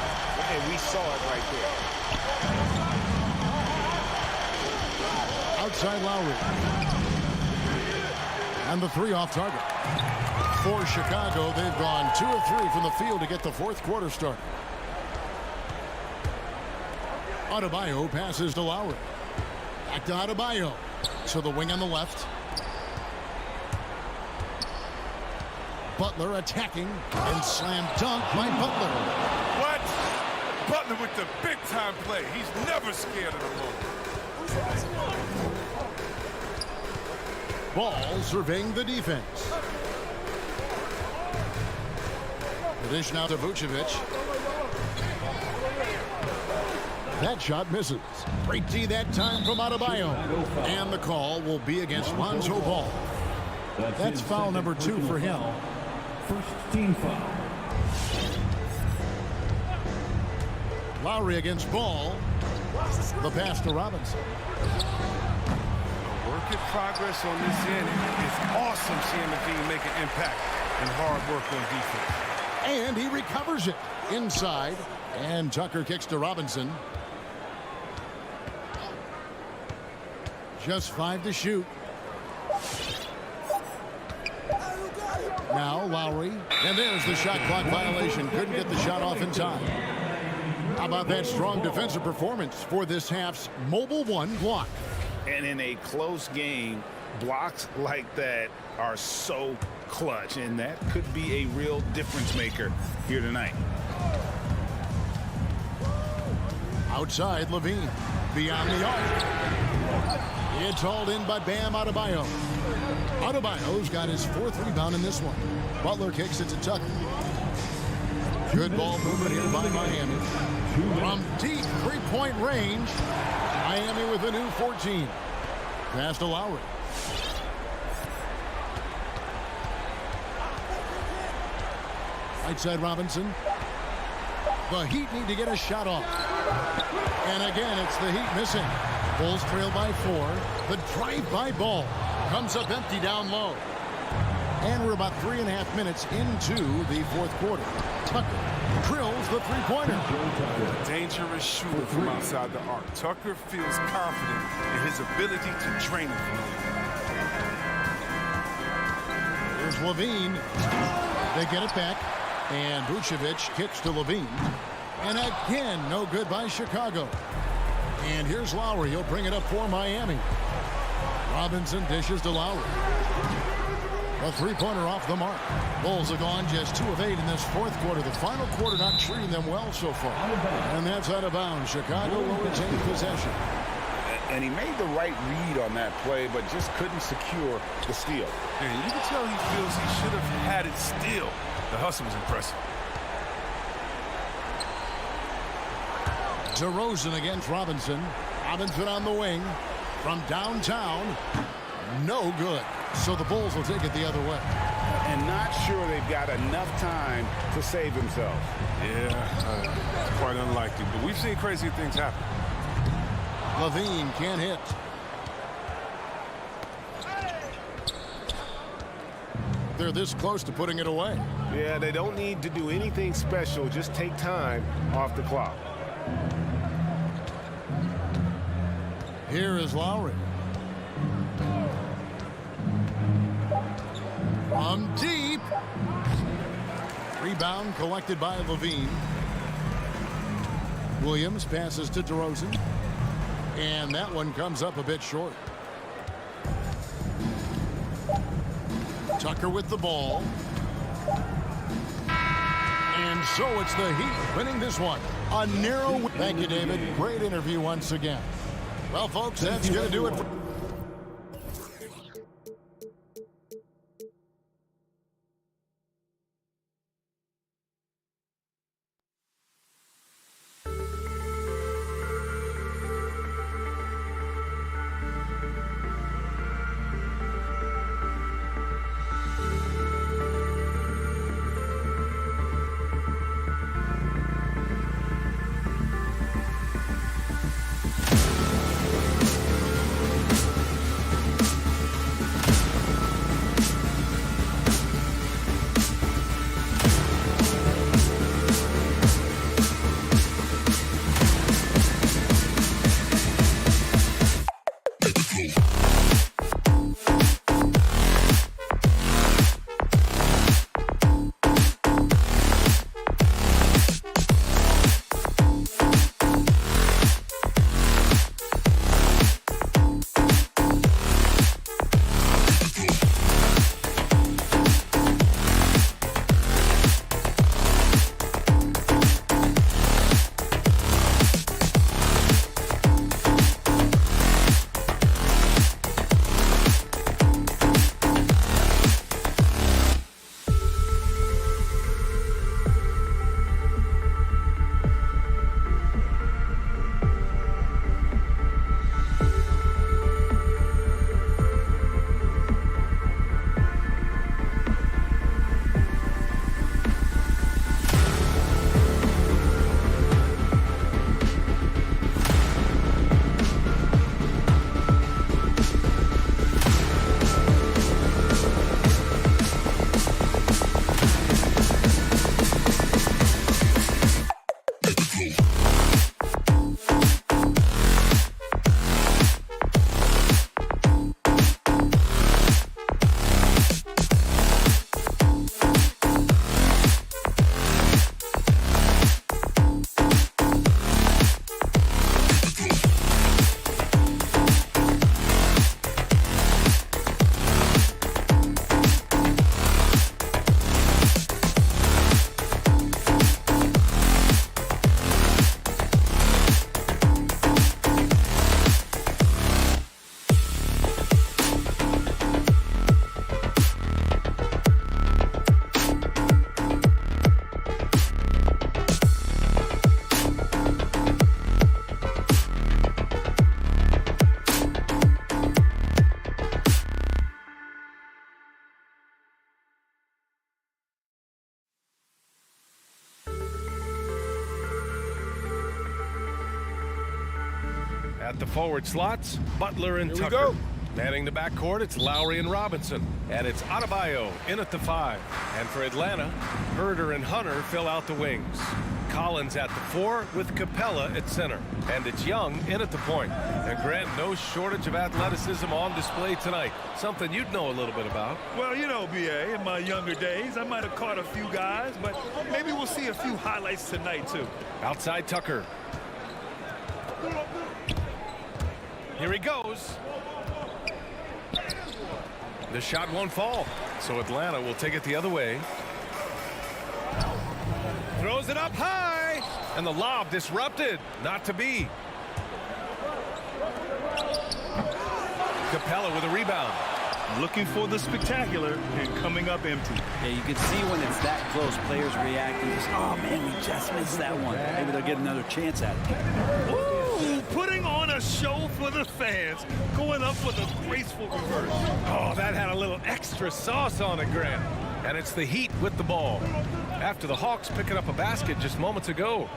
and we saw it right there. Outside Lowry. And the 3 off target. For Chicago, they've gone 2 of 3 from the field to get the fourth quarter started. Adebayo passes to Lowry. Back to Adebayo. To the wing on the left. Butler attacking and slam dunk by Butler. What? Butler with the big-time play. He's never scared of the moment. Ball surveying the defense. The dish now to Vucevic. That shot misses. Great D that time from Adebayo. And the call will be against Lonzo Ball. That's foul number 2 for him. First team foul. Lowry against Ball. The pass to Robinson. Work in progress on this end. It's awesome seeing the team make an impact and hard work on defense. And he recovers it inside. And Tucker kicks to Robinson. Just 5 to shoot. Now Lowry. And there's the shot clock violation. Couldn't get the shot off in time. How about that strong defensive performance for this half's Mobile 1 block? And in a close game, blocks like that are so clutch, and that could be a real difference maker here tonight. Outside, Levine. Beyond the arc. It's hauled in by Bam Adebayo. Adebayo's got his 4th rebound in this one. Butler kicks it to Tucker. Good ball movement here by Miami. From deep 3-point range, Miami with a new 14. Pass to Lowry. Right side Robinson. The Heat need to get a shot off. And again, it's the Heat missing. Bulls trail by 4. The drive-by ball comes up empty down low. And we're about 3.5 minutes into the fourth quarter. Tucker drills the three-pointer. Dangerous shooter from outside the arc. Tucker feels confident in his ability to drain it from there. Here's Levine. They get it back. And Vucevic kicks to Levine. And again, no good by Chicago. And here's Lowry. He'll bring it up for Miami. Robinson dishes to Lowry. A three-pointer off the mark. Bulls have gone just 2 of 8 in this fourth quarter. The final quarter not treating them well so far. And that's out of bounds. Chicago will retain possession. And he made the right read on that play, but just couldn't secure the steal. And you can tell he feels he should have had it still. The hustle was impressive. DeRozan against Robinson. Robinson on the wing. From downtown. No good. So the Bulls will take it the other way. And not sure they've got enough time to save themselves. Yeah, quite unlikely. But we've seen crazy things happen. Levine can't hit. They're this close to putting it away. Yeah, they don't need to do anything special. Just take time off the clock. Here is Lowry. From deep. Rebound collected by Levine. Williams passes to DeRozan. And that one comes up a bit short. Tucker with the ball. And so it's the Heat winning this one. A narrow win. Thank you, David. Great interview once again. Well, folks, that's going to do it for At the forward slots, Butler and Here we Tucker. go. Manning the backcourt, it's Lowry and Robinson. And it's Adebayo in at the 5. And for Atlanta, Herder and Hunter fill out the wings. Collins at the 4 with Capella at center. And it's Young in at the point. And Grant, no shortage of athleticism on display tonight. Something you'd know a little bit about. Well, you know, B.A., in my younger days, I might have caught a few guys, but maybe we'll see a few highlights tonight, too. Outside Tucker. Here he goes. The shot won't fall, so Atlanta will take it the other way. Throws it up high, and the lob disrupted. Not to be. Capella with a rebound. Looking for the spectacular and coming up empty. Yeah, you can see when it's that close, players reacting. Just, oh, man, we just missed that one. Maybe they'll get another chance at it. Ooh, putting on a show for the fans, going up with a graceful reverse. Oh, that had a little extra sauce on it, Grant. And it's the Heat with the ball. After the Hawks picking up a basket just moments ago.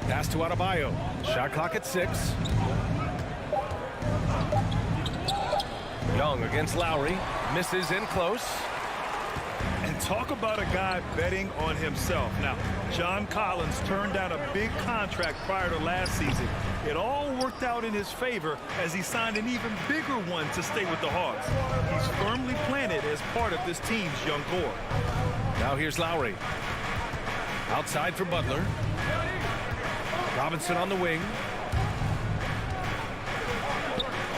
Pass to Adebayo. Shot clock at 6. Young against Lowry. Misses in close. And talk about a guy betting on himself. Now, John Collins turned down a big contract prior to last season. It all worked out in his favor as he signed an even bigger one to stay with the Hawks. He's firmly planted as part of this team's young core. Now here's Lowry. Outside for Butler. Robinson on the wing.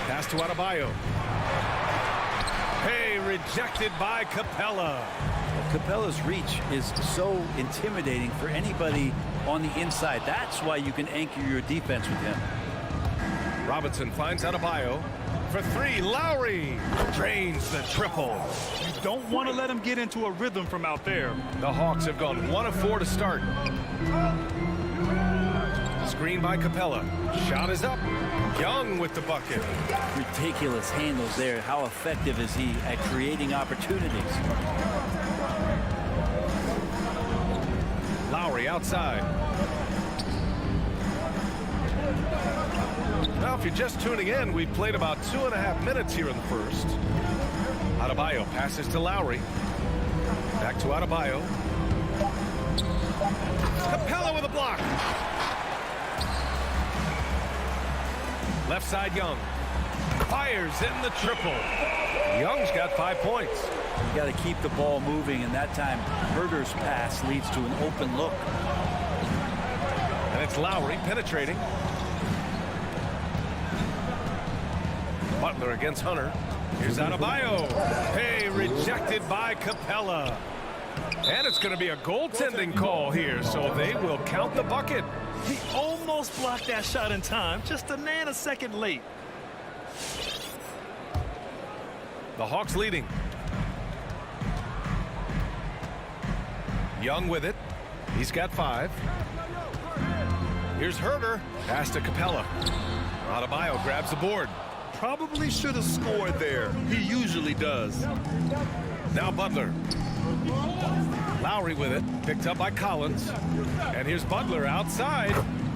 Pass to Adebayo. Hey, rejected by Capella. Capella's reach is so intimidating for anybody on the inside. That's why you can anchor your defense with him. Robinson finds Adebayo. For 3, Lowry drains the triple. You don't want to let him get into a rhythm from out there. The Hawks have gone 1 of 4 to start. Screen by Capella. Shot is up. Young with the bucket. Ridiculous handles there. How effective is he at creating opportunities? Lowry outside. Now, if you're just tuning in, we've played about 2.5 minutes here in the first. Adebayo passes to Lowry. Back to Adebayo. Capella with a block. Left side, Young. Fires in the triple. Young's got 5 points. You got to keep the ball moving, and that time Herder's pass leads to an open look. And it's Lowry penetrating. Butler against Hunter. Here's Adebayo. Hey, rejected by Capella. And it's going to be a goaltending call here, so they will count the bucket. He almost blocked that shot in time, just a nanosecond late. The Hawks leading. Young with it. He's got 5. Here's Herder. Pass to Capella. Adebayo grabs the board. Probably should have scored there. He usually does. Now Butler. Lowry with it. Picked up by Collins. And here's Butler outside.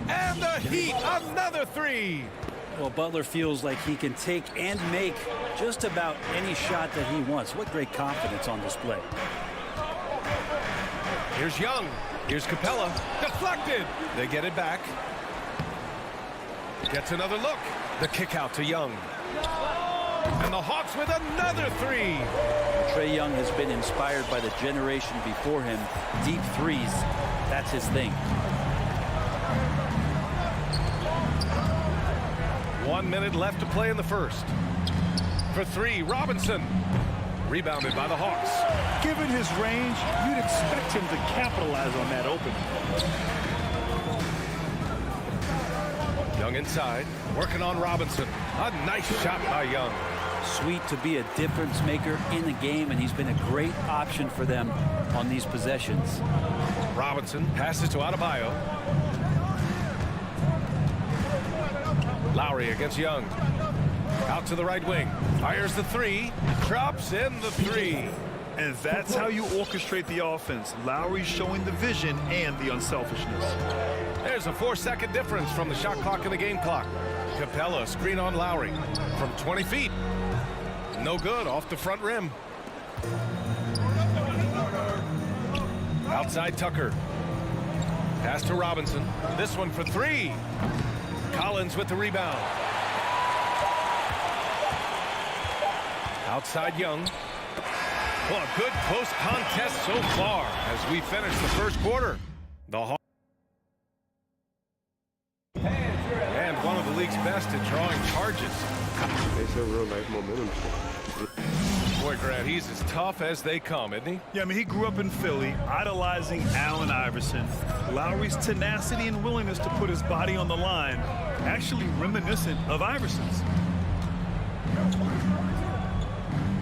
And the Heat, another 3. Well, Butler feels like he can take and make just about any shot that he wants. What great confidence on display. Here's Young. Here's Capella. Deflected. They get it back. Gets another look. The kick out to Young. And the Hawks with another 3. Trae Young has been inspired by the generation before him. Deep threes, that's his thing. 1 minute left to play in the first. For 3, Robinson. Rebounded by the Hawks. Given his range, you'd expect him to capitalize on that opening. Young inside, working on Robinson. A nice shot by Young. Sweet to be a difference maker in the game, and he's been a great option for them on these possessions. Robinson passes to Adebayo. Lowry against Young. Out to the right wing. Fires the 3. Drops in the 3. And that's how you orchestrate the offense. Lowry showing the vision and the unselfishness. There's a 4-second difference from the shot clock and the game clock. Capella, screen on Lowry from 20 feet. No good, off the front rim. Outside Tucker. Pass to Robinson. This one for 3. Collins with the rebound. Outside Young. Well, a good close contest so far as we finish the first quarter. The Hawks. And one of the league's best at drawing charges. They show real nice momentum. Boy, Grant, he's as tough as they come, isn't he? Yeah, I mean, he grew up in Philly, idolizing Allen Iverson. Lowry's tenacity and willingness to put his body on the line, actually reminiscent of Iverson's.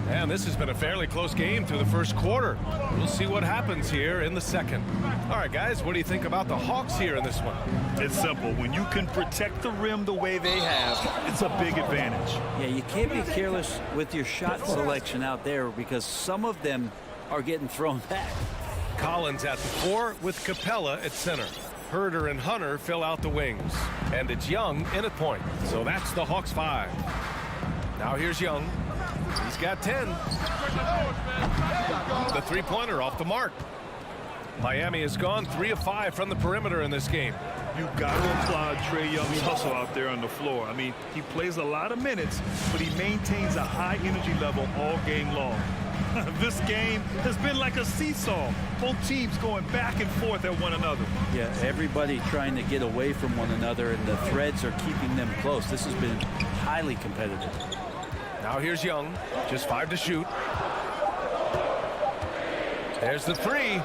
And this has been a fairly close game through the first quarter. We'll see what happens here in the second. All right, guys, what do you think about the Hawks here in this one? It's simple. When you can protect the rim the way they have, it's a big advantage. Yeah, you can't be careless with your shot selection out there because some of them are getting thrown back. Collins at the 4 with Capella at center. Herder and Hunter fill out the wings. And it's Young in at point. So that's the Hawks 5. Now here's Young. He's got 10. The three-pointer off the mark. Miami has gone 3 of 5 from the perimeter in this game. You've got to applaud Trae Young's hustle out there on the floor. I mean, he plays a lot of minutes, but he maintains a high energy level all game long. This game has been like a seesaw. Both teams going back and forth at one another. Yeah, everybody trying to get away from one another, and the threads are keeping them close. This has been highly competitive. Now here's Young, just 5 to shoot. There's the 3.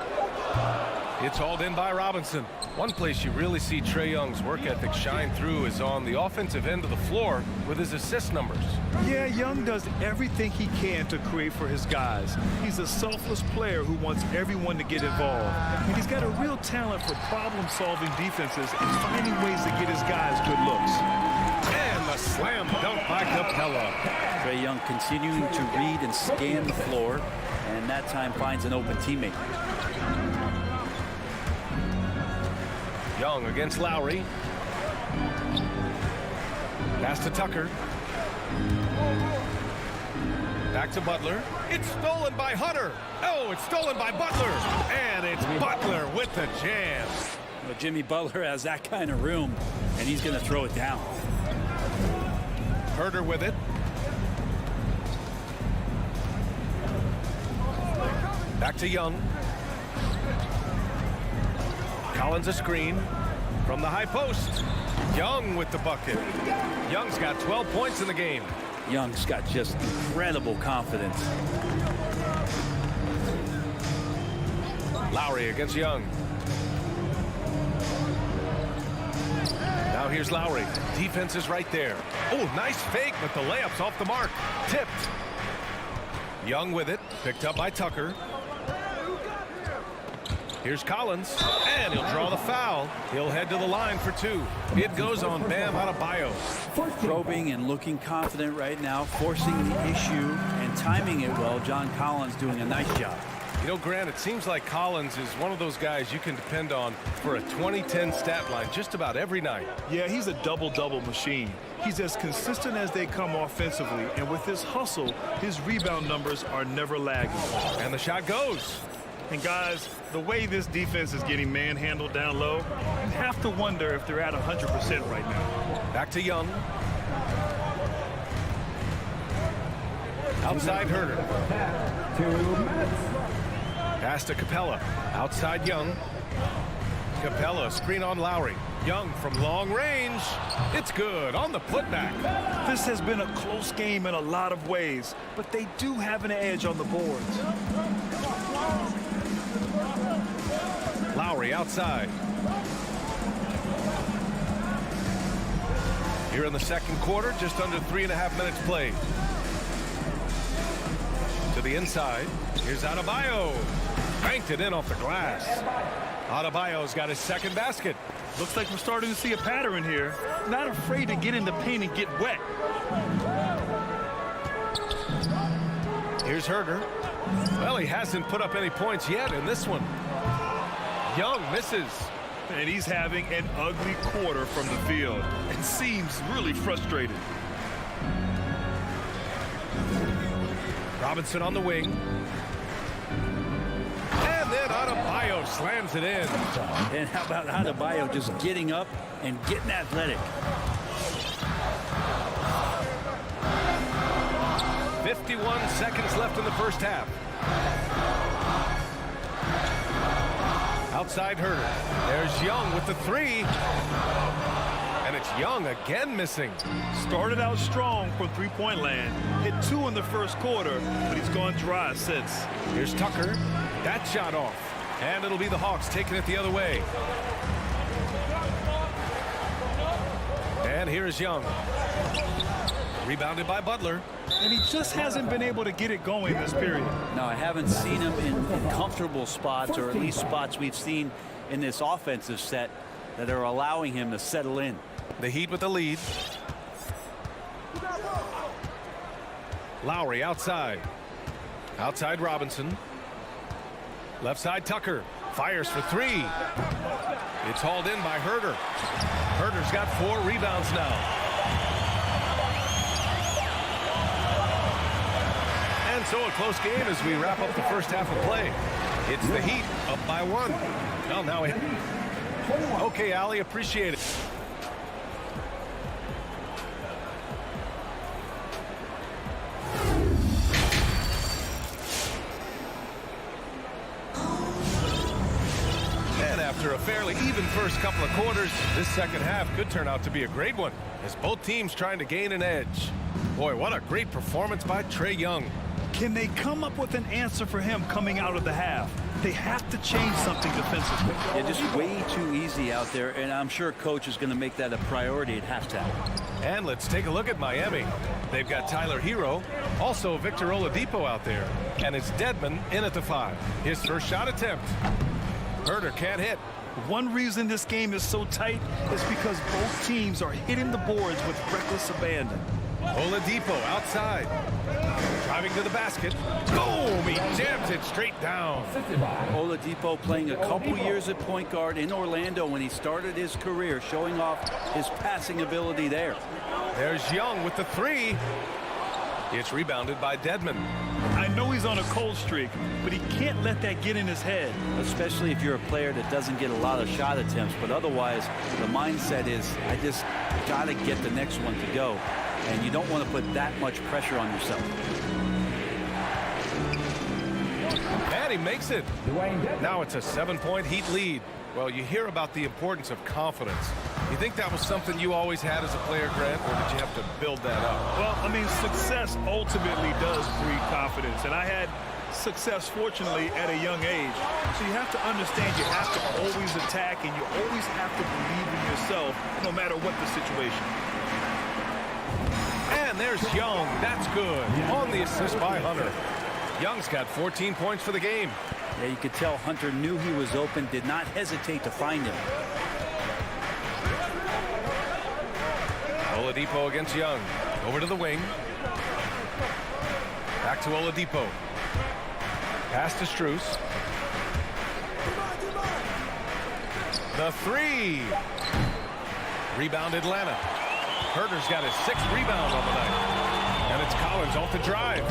It's hauled in by Robinson. One place you really see Trae Young's work ethic shine through is on the offensive end of the floor with his assist numbers. Yeah, Young does everything he can to create for his guys. He's a selfless player who wants everyone to get involved. And he's got a real talent for problem-solving defenses and finding ways to get his guys good looks. And the slam dunk by Capella. Trae Young continuing to read and scan the floor, and that time finds an open teammate. Young against Lowry. Pass to Tucker. Back to Butler. It's stolen by Hunter. Oh, it's stolen by Butler. And it's Butler with the jam. Well, Jimmy Butler has that kind of room, and he's going to throw it down. Herder with it. Back to Young. Collins a screen from the high post. Young with the bucket. Young's got 12 points in the game. Young's got just incredible confidence. Lowry against Young. Now here's Lowry. Defense is right there. Oh, nice fake, but the layup's off the mark. Tipped. Young with it. Picked up by Tucker. Here's Collins, and he'll draw the foul. He'll head to the line for 2. It goes on Bam Adebayo. Probing and looking confident right now, forcing the issue and timing it well. John Collins doing a nice job. You know, Grant, it seems like Collins is one of those guys you can depend on for a 2010 stat line just about every night. Yeah, he's a double-double machine. He's as consistent as they come offensively, and with his hustle, his rebound numbers are never lagging. And the shot goes. And guys, the way this defense is getting manhandled down low, you have to wonder if they're at 100% right now. Back to Young. Outside Herder. 2 minutes. Pass to Capella. Outside Young. Capella, screen on Lowry. Young from long range. It's good on the putback. This has been a close game in a lot of ways, but they do have an edge on the boards. Lowry outside. Here in the second quarter, just under 3.5 minutes played. To the inside. Here's Adebayo. Banked it in off the glass. Adebayo's got his second basket. Looks like we're starting to see a pattern here. Not afraid to get in the paint and get wet. Here's Herder. Well, he hasn't put up any points yet in this one. Young misses. And he's having an ugly quarter from the field and seems really frustrated. Robinson on the wing. And then Adebayo slams it in. And how about Adebayo just getting up and getting athletic? 51 seconds left in the first half. Outside Herder. There's Young with the three. And it's Young again missing. Started out strong from three-point land. Hit 2 in the first quarter, but he's gone dry since. Here's Tucker. That shot off. And it'll be the Hawks taking it the other way. And here's Young. Rebounded by Butler. And he just hasn't been able to get it going this period. No, I haven't seen him in comfortable spots, or at least spots we've seen in this offensive set that are allowing him to settle in. The Heat with the lead. Lowry outside. Outside Robinson. Left side Tucker. Fires for three. It's hauled in by Herder. Herder's got 4 rebounds now. And so a close game as we wrap up the first half of play. It's the Heat up by 1. Well, now okay, Allie, appreciate it. And after a fairly even first couple of quarters, this second half could turn out to be a great one as both teams trying to gain an edge. Boy, what a great performance by Trae Young. Can they come up with an answer for him coming out of the half? They have to change something defensively. Yeah, just way too easy out there, and I'm sure coach is going to make that a priority at halftime. And let's take a look at Miami. They've got Tyler Hero, also Victor Oladipo out there, and it's Dedmon in at the 5. His first shot attempt. Herder can't hit. One reason this game is so tight is because both teams are hitting the boards with reckless abandon. Oladipo outside. Driving to the basket. Boom! He jams it straight down. Oladipo playing a couple years at point guard in Orlando when he started his career, showing off his passing ability there. There's Young with the 3. It's rebounded by Dedmon. I know he's on a cold streak, but he can't let that get in his head. Especially if you're a player that doesn't get a lot of shot attempts, but otherwise the mindset is, I just got to get the next one to go. And you don't want to put that much pressure on yourself. And he makes it. Now it's a 7-point Heat lead. Well, you hear about the importance of confidence. You think that was something you always had as a player, Grant, or did you have to build that up? Well, I mean, success ultimately does breed confidence. And I had success, fortunately, at a young age. So you have to understand you have to always attack, and you always have to believe in yourself no matter what the situation. And there's Young. That's good. On the assist by Hunter. Young's got 14 points for the game. Yeah, you could tell Hunter knew he was open, did not hesitate to find him. Oladipo against Young. Over to the wing. Back to Oladipo. Pass to Strus. The 3. Rebound Atlanta. Herder's got his 6th rebound on the night. And it's Collins off the drive.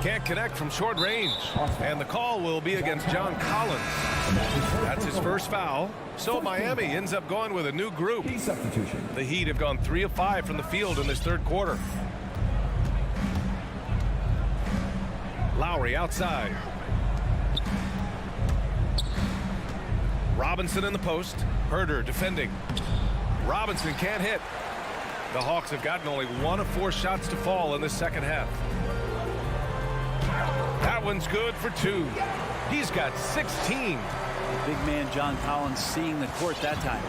Can't connect from short range. And the call will be against John Collins. That's his first foul. So Miami ends up going with a new group. The Heat have gone 3 of 5 from the field in this third quarter. Lowry outside. Robinson in the post. Herder defending. Robinson can't hit. The Hawks have gotten only 1 of 4 shots to fall in this second half. That one's good for 2. He's got 16. Big man John Collins seeing the court that time.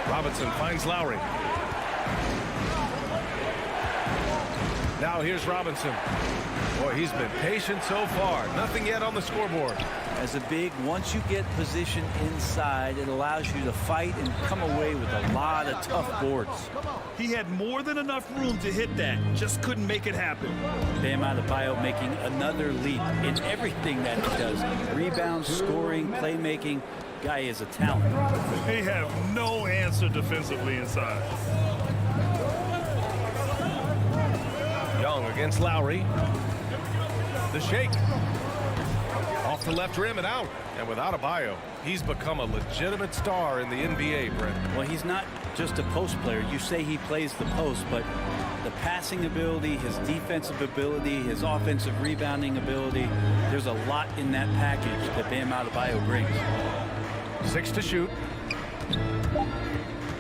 Robinson finds Lowry. Now here's Robinson. Boy, he's been patient so far. Nothing yet on the scoreboard. As a big, once you get position inside, it allows you to fight and come away with a lot of tough boards. He had more than enough room to hit that, just couldn't make it happen. Bam Adebayo making another leap in everything that he does. Rebounds, scoring, playmaking. Guy is a talent. They have no answer defensively inside. Young against Lowry. The shake. Off the left rim and out. And with Adebayo, he's become a legitimate star in the NBA, Brent. Well, he's not just a post player. You say he plays the post, but the passing ability, his defensive ability, his offensive rebounding ability, there's a lot in that package that Bam Adebayo brings. 6 to shoot.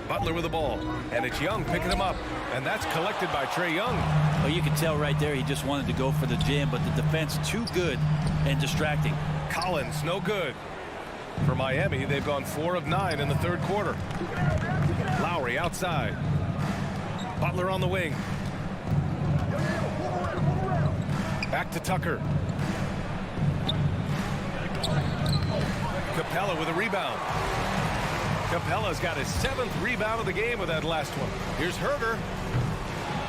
Butler with the ball. And it's Young picking him up. And that's collected by Trae Young. Well, you can tell right there he just wanted to go for the jam, but the defense too good and distracting. Collins, no good. For Miami, they've gone 4 of 9 in the third quarter. Lowry outside. Butler on the wing. Back to Tucker. Capella with a rebound. Capella's got his 7th rebound of the game with that last one. Here's Herter.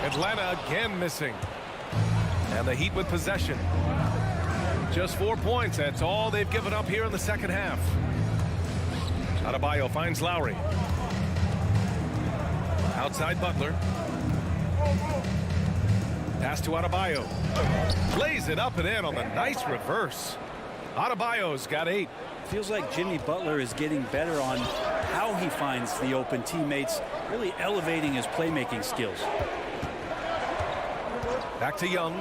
Atlanta again missing. And the Heat with possession. Just 4 points. That's all they've given up here in the second half. Adebayo finds Lowry. Outside Butler. Pass to Adebayo. Plays it up and in on the nice reverse. Adebayo's got 8. Feels like Jimmy Butler is getting better on how he finds the open teammates, really elevating his playmaking skills. Back to Young.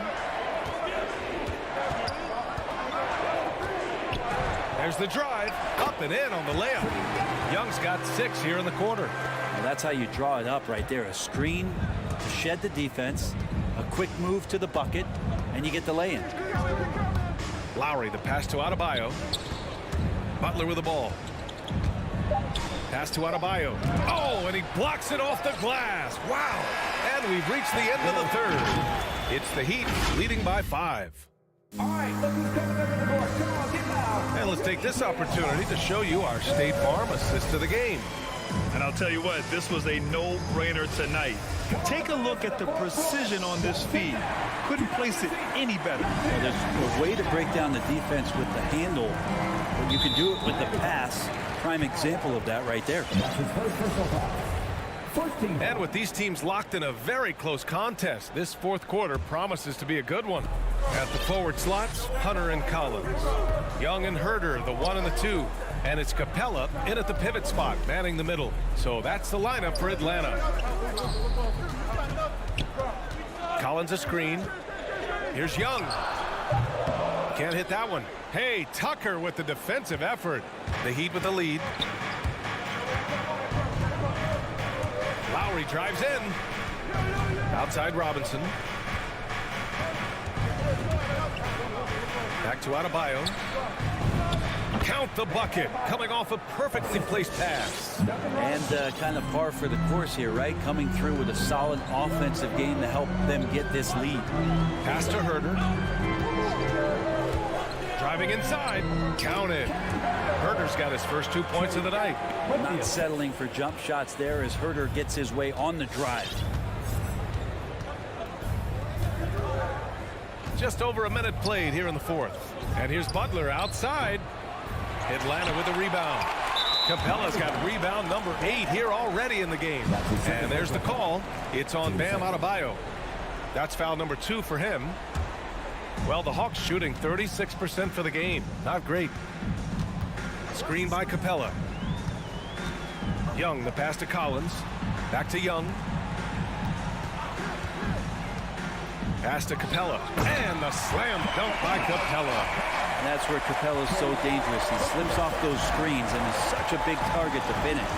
There's the drive. Up and in on the layup. Young's got 6 here in the quarter. Well, that's how you draw it up right there. A screen to shed the defense, a quick move to the bucket, and you get the lay-in. Lowry, the pass to Adebayo. Butler with the ball. Pass to Adebayo. Oh, and he blocks it off the glass. Wow. And we've reached the end of the third. It's the Heat leading by 5. All right, look who's coming up to the court. Come on, get loud. And let's take this opportunity to show you our State Farm assist to the game. And I'll tell you what, this was a no-brainer tonight. Take a look at the precision on this feed. Couldn't place it any better. Well, there's a way to break down the defense with the handle, but you can do it with the pass. Prime example of that right there. And with these teams locked in a very close contest, this fourth quarter promises to be a good one. At the forward slots, Hunter and Collins. Young and Herter, the 1 and the 2. And it's Capella in at the pivot spot, manning the middle. So that's the lineup for Atlanta. Collins a screen. Here's Young. Can't hit that one. Hey, Tucker with the defensive effort. The Heat with the lead. Lowry drives in. Outside Robinson. Back to Adebayo. Count the bucket. Coming off a perfectly placed pass. And kind of par for the course here, right? Coming through with a solid offensive game to help them get this lead. Pass to Herter. Driving inside. Counted. Herter's got his first 2 points of the night. Not settling for jump shots there as Herter gets his way on the drive. Just over a minute played here in the fourth. And here's Butler outside. Atlanta with a rebound. Capella's got rebound number 8 here already in the game. And there's the call. It's on Bam Adebayo. That's foul number 2 for him. Well, the Hawks shooting 36% for the game. Not great. Screen by Capella. Young, the pass to Collins. Back to Young. Pass to Capella. And the slam dunk by Capella. And that's where Capella's so dangerous. He slips off those screens and is such a big target to finish.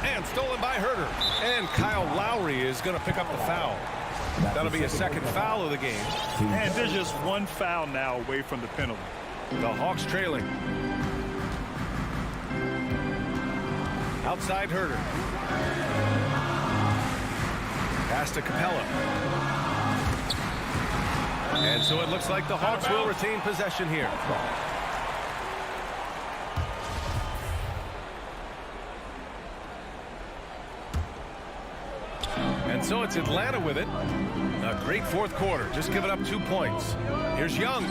And stolen by Herter. And Kyle Lowry is going to pick up the foul. That'll be a second foul of the game. And there's just one foul now away from the penalty. The Hawks trailing. Outside Herter. Pass to Capella. And so it looks like the Hawks will retain possession here. And so it's Atlanta with it. A great fourth quarter. Just give it up 2 points. Here's Young.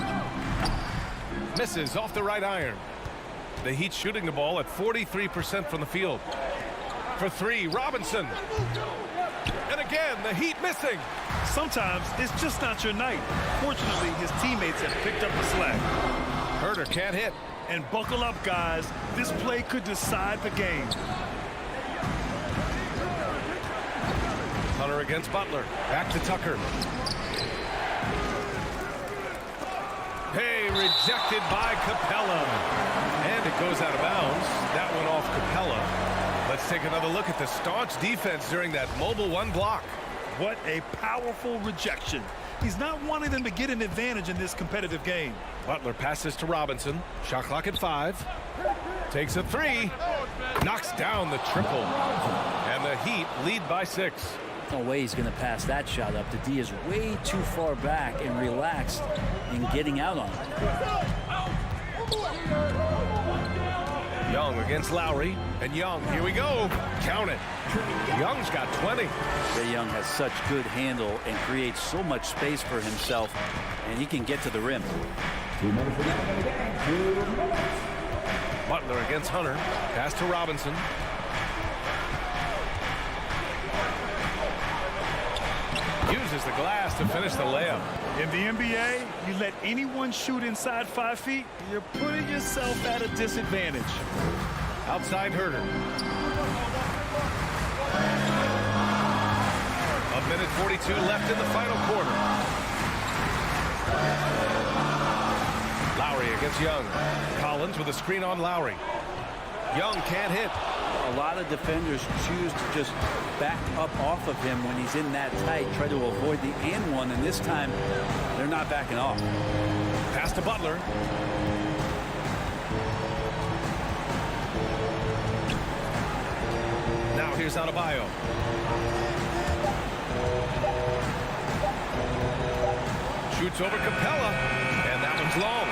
Misses off the right iron. The Heat shooting the ball at 43% from the field. For three, Robinson. And again, the Heat missing. Sometimes it's just not your night. Fortunately, his teammates have picked up the slack. Herter can't hit. And buckle up, guys. This play could decide the game. Hunter against Butler. Back to Tucker. Hey, rejected by Capella. And it goes out of bounds. That went off Capella. Let's take another look at the staunch defense during that mobile one block. What a powerful rejection. He's not wanting them to get an advantage in this competitive game. Butler passes to Robinson. Shot clock at 5. Takes a 3. Knocks down the triple. And the Heat lead by 6. No way he's going to pass that shot up. The D is way too far back and relaxed in getting out on it. Young against Lowry. And Young, here we go. Count it. Young's got 20. Trae Young has such good handle and creates so much space for himself, and he can get to the rim. Butler against Hunter. Pass to Robinson. Uses the glass to finish the layup. In the NBA, you let anyone shoot inside 5 feet, you're putting yourself at a disadvantage. Outside Herter. A minute 42 left in the final quarter. Lowry against Young. Collins with a screen on Lowry. Young can't hit. A lot of defenders choose to just back up off of him when he's in that tight, try to avoid the and one, and this time they're not backing off. Pass to Butler. Now here's Adebayo. Shoots over Capella, and that one's long.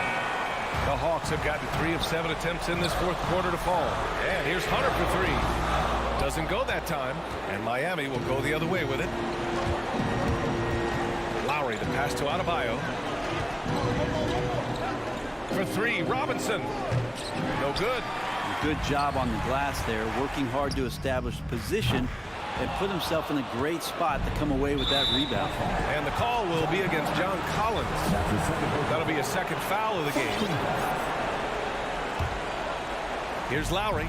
The Hawks have gotten 3 of 7 attempts in this fourth quarter to fall. And here's Hunter for 3. Doesn't go that time, and Miami will go the other way with it. Lowry, the pass to Adebayo. For 3, Robinson. No good. Good job on the glass there, working hard to establish position and put himself in a great spot to come away with that rebound. And the call will be against John Collins. That'll be a second foul of the game. Here's Lowry.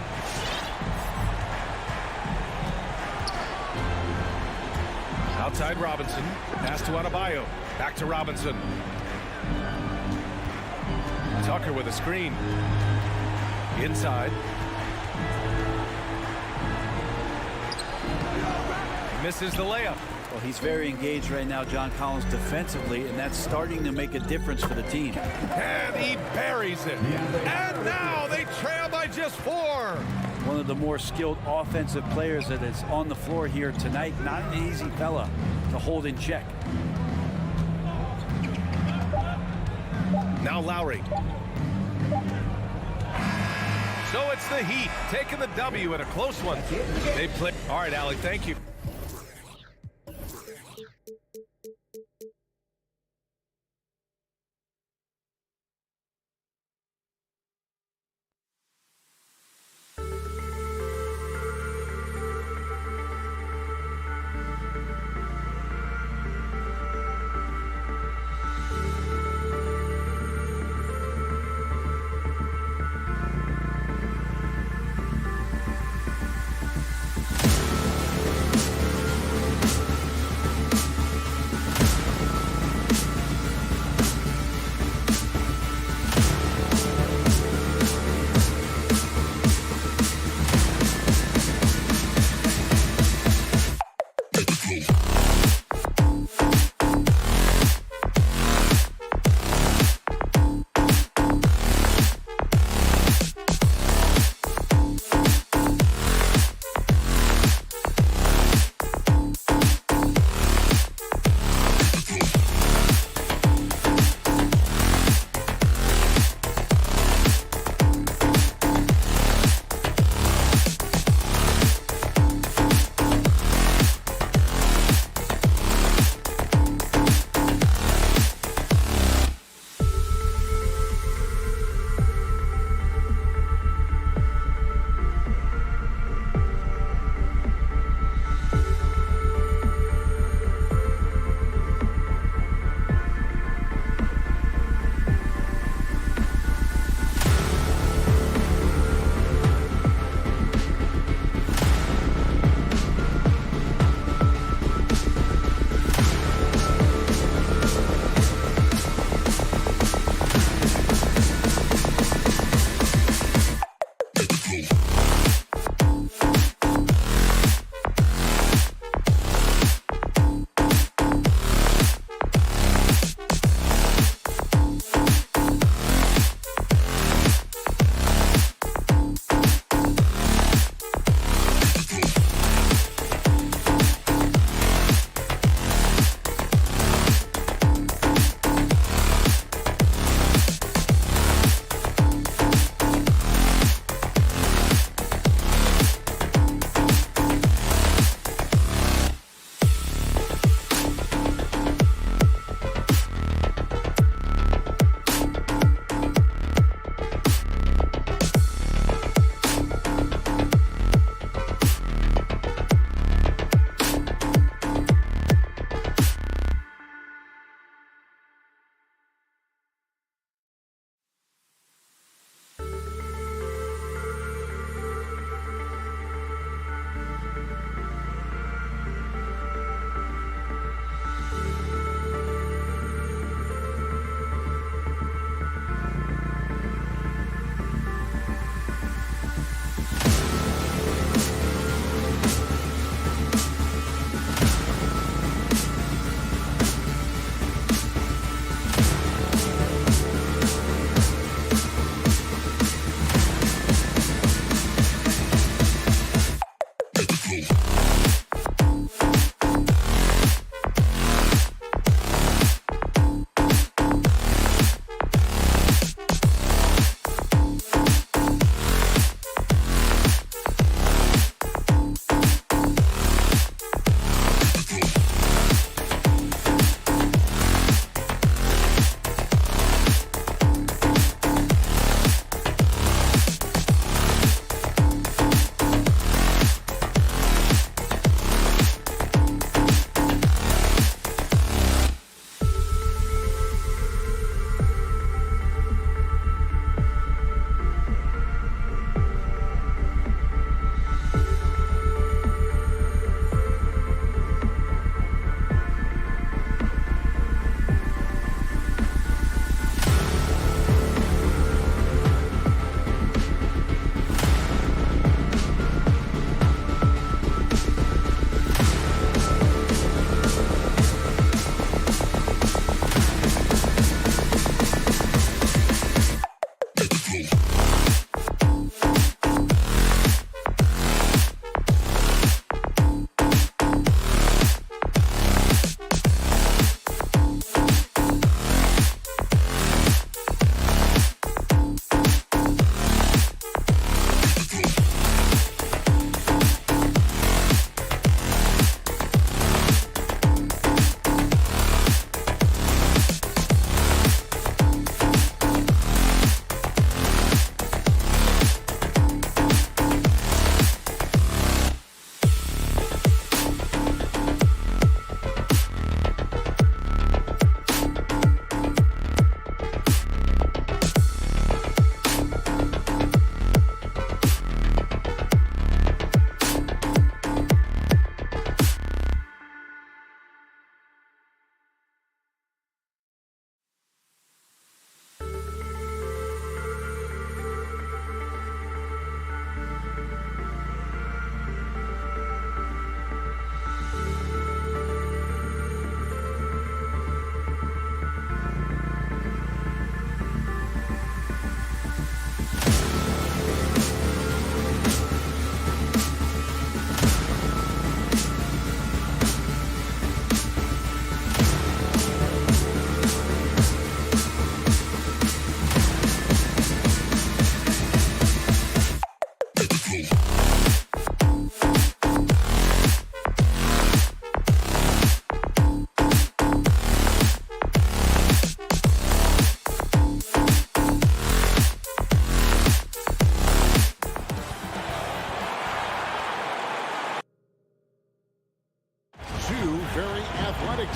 Outside Robinson. Pass to Adebayo. Back to Robinson. Tucker with a screen. Inside. Misses the layup. Well, he's very engaged right now, John Collins, defensively, and that's starting to make a difference for the team. And he buries it. And now they trail by just 4. One of the more skilled offensive players that is on the floor here tonight. Not an easy fella to hold in check. Now Lowry. So it's the Heat taking the W in a close one. They play. All right, Allie, thank you.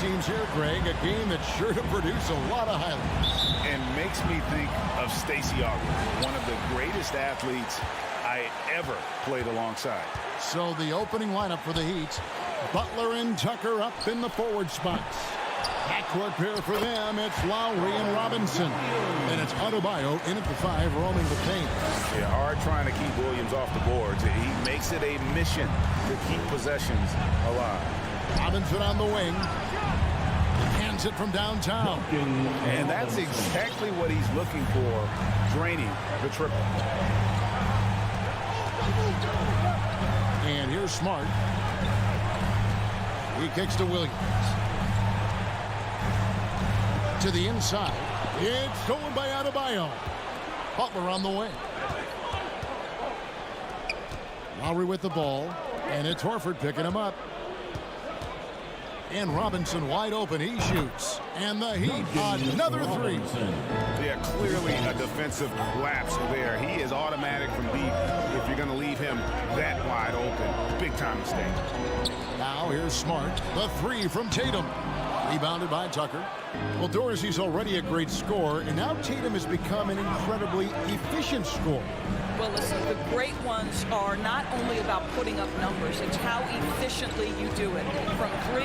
teams here, Greg. A game that's sure to produce a lot of highlights. And makes me think of Stacey Augmon, one of the greatest athletes I ever played alongside. So the opening lineup for the Heat, Butler and Tucker up in the forward spots. Backcourt pair for them, it's Lowry and Robinson. And it's Adebayo in at the 5, roaming the paint. Yeah, hard trying to keep Williams off the boards. He makes it a mission to keep possessions alive. Robinson on the wing. Hands it from downtown. And that's exactly what he's looking for, draining the triple. And here's Smart. He kicks to Williams. To the inside. It's stolen by Adebayo. Butler on the wing. Lowry with the ball. And it's Horford picking him up. And Robinson wide open. He shoots. And the Heat, another 3. Yeah, clearly a defensive lapse there. He is automatic from deep if you're going to leave him that wide open. Big time mistake. Now here's Smart. The 3 from Tatum. Rebounded by Tucker. Well, Dorsey's already a great scorer, and now Tatum has become an incredibly efficient scorer. Well, listen, the great ones are not only about putting up numbers, it's how efficiently you do it. From 3,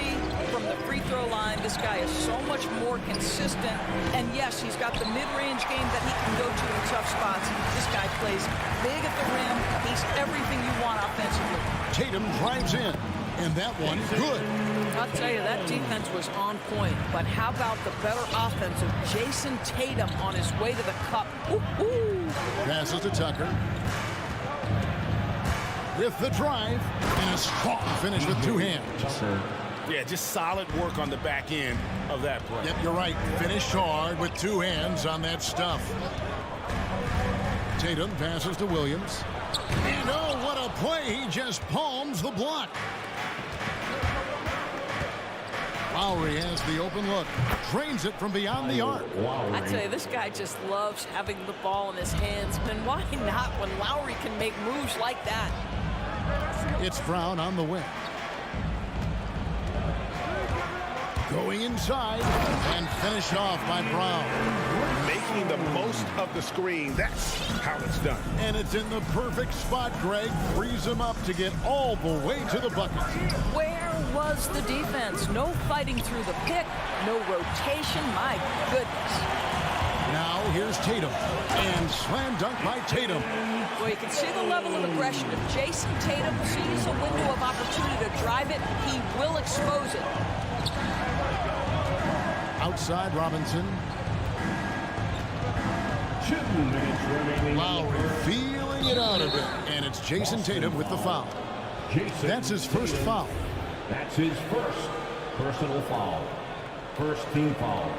from the free throw line, this guy is so much more consistent. And yes, he's got the mid-range game that he can go to in tough spots. This guy plays big at the rim. He's everything you want offensively. Tatum drives in, and that one good. I'll tell you, that defense was on point. But how about the better offense of Jason Tatum on his way to the cup? Ooh. Passes to Tucker. With the drive, and a strong finish with 2 hands. Yeah, just solid work on the back end of that play. Yep, you're right. Finished hard with 2 hands on that stuff. Tatum passes to Williams. And oh, what a play. He just palms the block. Lowry has the open look. Drains it from beyond the arc. I tell you, this guy just loves having the ball in his hands. And why not when Lowry can make moves like that? It's Brown on the wing. Going inside and finished off by Brown. Making the most of the screen. That's how it's done. And it's in the perfect spot, Greg. Frees him up to get all the way to the bucket. Where was the defense? No fighting through the pick, no rotation. My goodness. Now here's Tatum. And slam dunk by Tatum. Well, you can see the level of aggression. If Jason Tatum sees a window of opportunity to drive it, he will expose it. Outside Robinson. 2 minutes remaining. Lowry feeling it out a bit. And it's Jason Tatum with the foul. That's his first foul. That's his first personal foul. First team foul.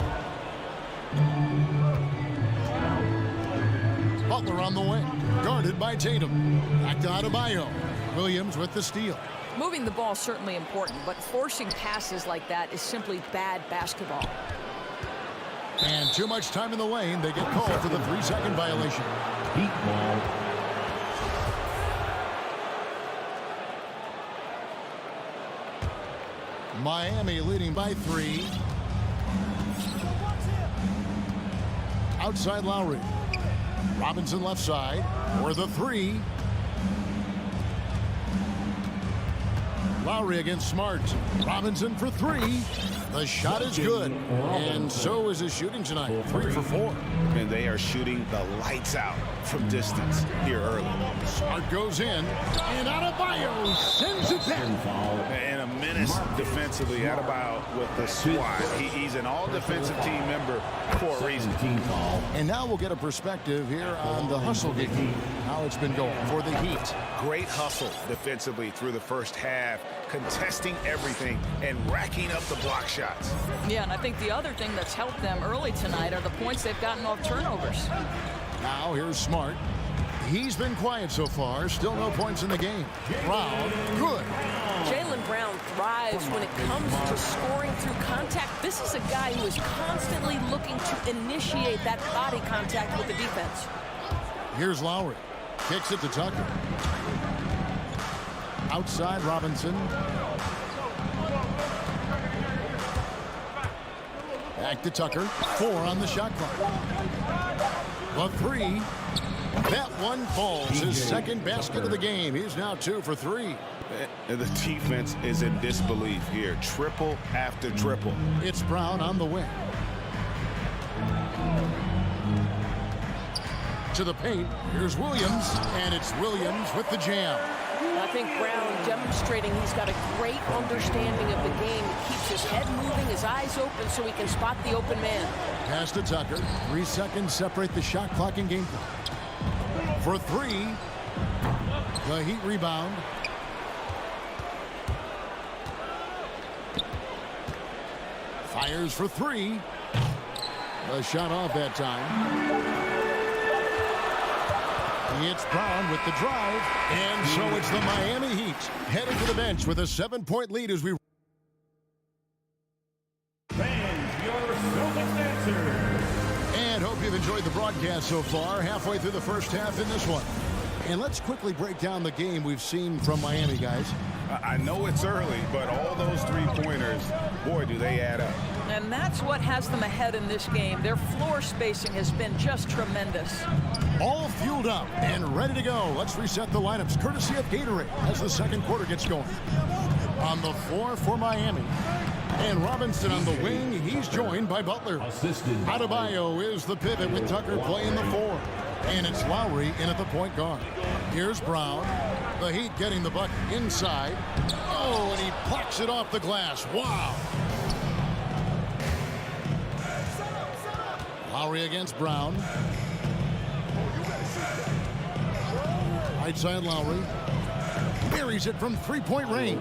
Butler on the wing. Guarded by Tatum. Back to Adebayo. Williams with the steal. Moving the ball is certainly important, but forcing passes like that is simply bad basketball. And too much time in the lane. They get called for the 3-second violation. Heat ball. Miami leading by 3. Outside Lowry. Robinson left side for the 3. Lowry against Smart. Robinson for 3. The shot is good. And so is his shooting tonight. 3 for 4. And they are shooting the lights out from distance here early. Smart goes in. And Adebayo sends it back. And a menace defensively. Adebayo with the swat. He's an all-defensive team member for a reason. And now we'll get a perspective here on the hustle game. How it's been going for the Heat. Great hustle defensively through the first half, contesting everything and racking up the block shots. Yeah, and I think the other thing that's helped them early tonight are the points they've gotten off turnovers. Now here's Smart. He's been quiet so far. Still no points in the game. Brown, good. Jaylen Brown thrives when it comes to scoring through contact. This is a guy who is constantly looking to initiate that body contact with the defense. Here's Lowry. Kicks it to Tucker. Outside Robinson. Back to Tucker. 4 on the shot clock. The 3. That one falls. His second basket of the game. He's now 2 for 3. The defense is in disbelief here. Triple after triple. It's Brown on the wing. To the paint. Here's Williams. And it's Williams with the jam. I think Brown demonstrating he's got a great understanding of the game. He keeps his head moving, his eyes open so he can spot the open man. Pass to Tucker. 3 seconds separate the shot clock and game clock. For 3. The Heat rebound. Fires for 3. The shot off that time. It's Brown with the drive. And so it's the Miami Heat heading to the bench with a 7-point lead as we... Fans, your Celtics answer. And hope you've enjoyed the broadcast so far. Halfway through the first half in this one. And let's quickly break down the game we've seen from Miami, guys. I know it's early, but all those three-pointers, boy, do they add up. And that's what has them ahead in this game. Their floor spacing has been just tremendous. All fueled up and ready to go. Let's reset the lineups courtesy of Gatorade as the second quarter gets going. On the floor for Miami. And Robinson on the wing. He's joined by Butler. Adebayo is the pivot with Tucker playing the 4. And it's Lowry in at the point guard. Here's Brown. The Heat getting the bucket inside. Oh, and he plucks it off the glass. Wow. Lowry against Brown. Right side Lowry. Buries it from 3-point range.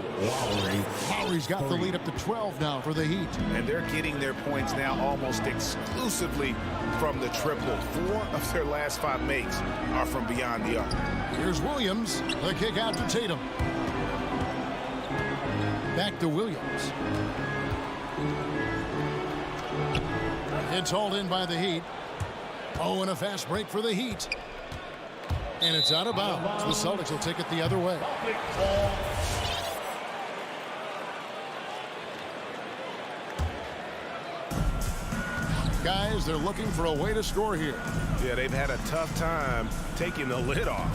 Lowry's got the lead up to 12 now for the Heat. And they're getting their points now almost exclusively from the triple. 4 of their last 5 makes are from beyond the arc. Here's Williams. The kick out to Tatum. Back to Williams. It's hauled in by the Heat. Oh, and a fast break for the Heat. And it's out of bounds. The Celtics will take it the other way. Guys, they're looking for a way to score here. Yeah, they've had a tough time taking the lid off.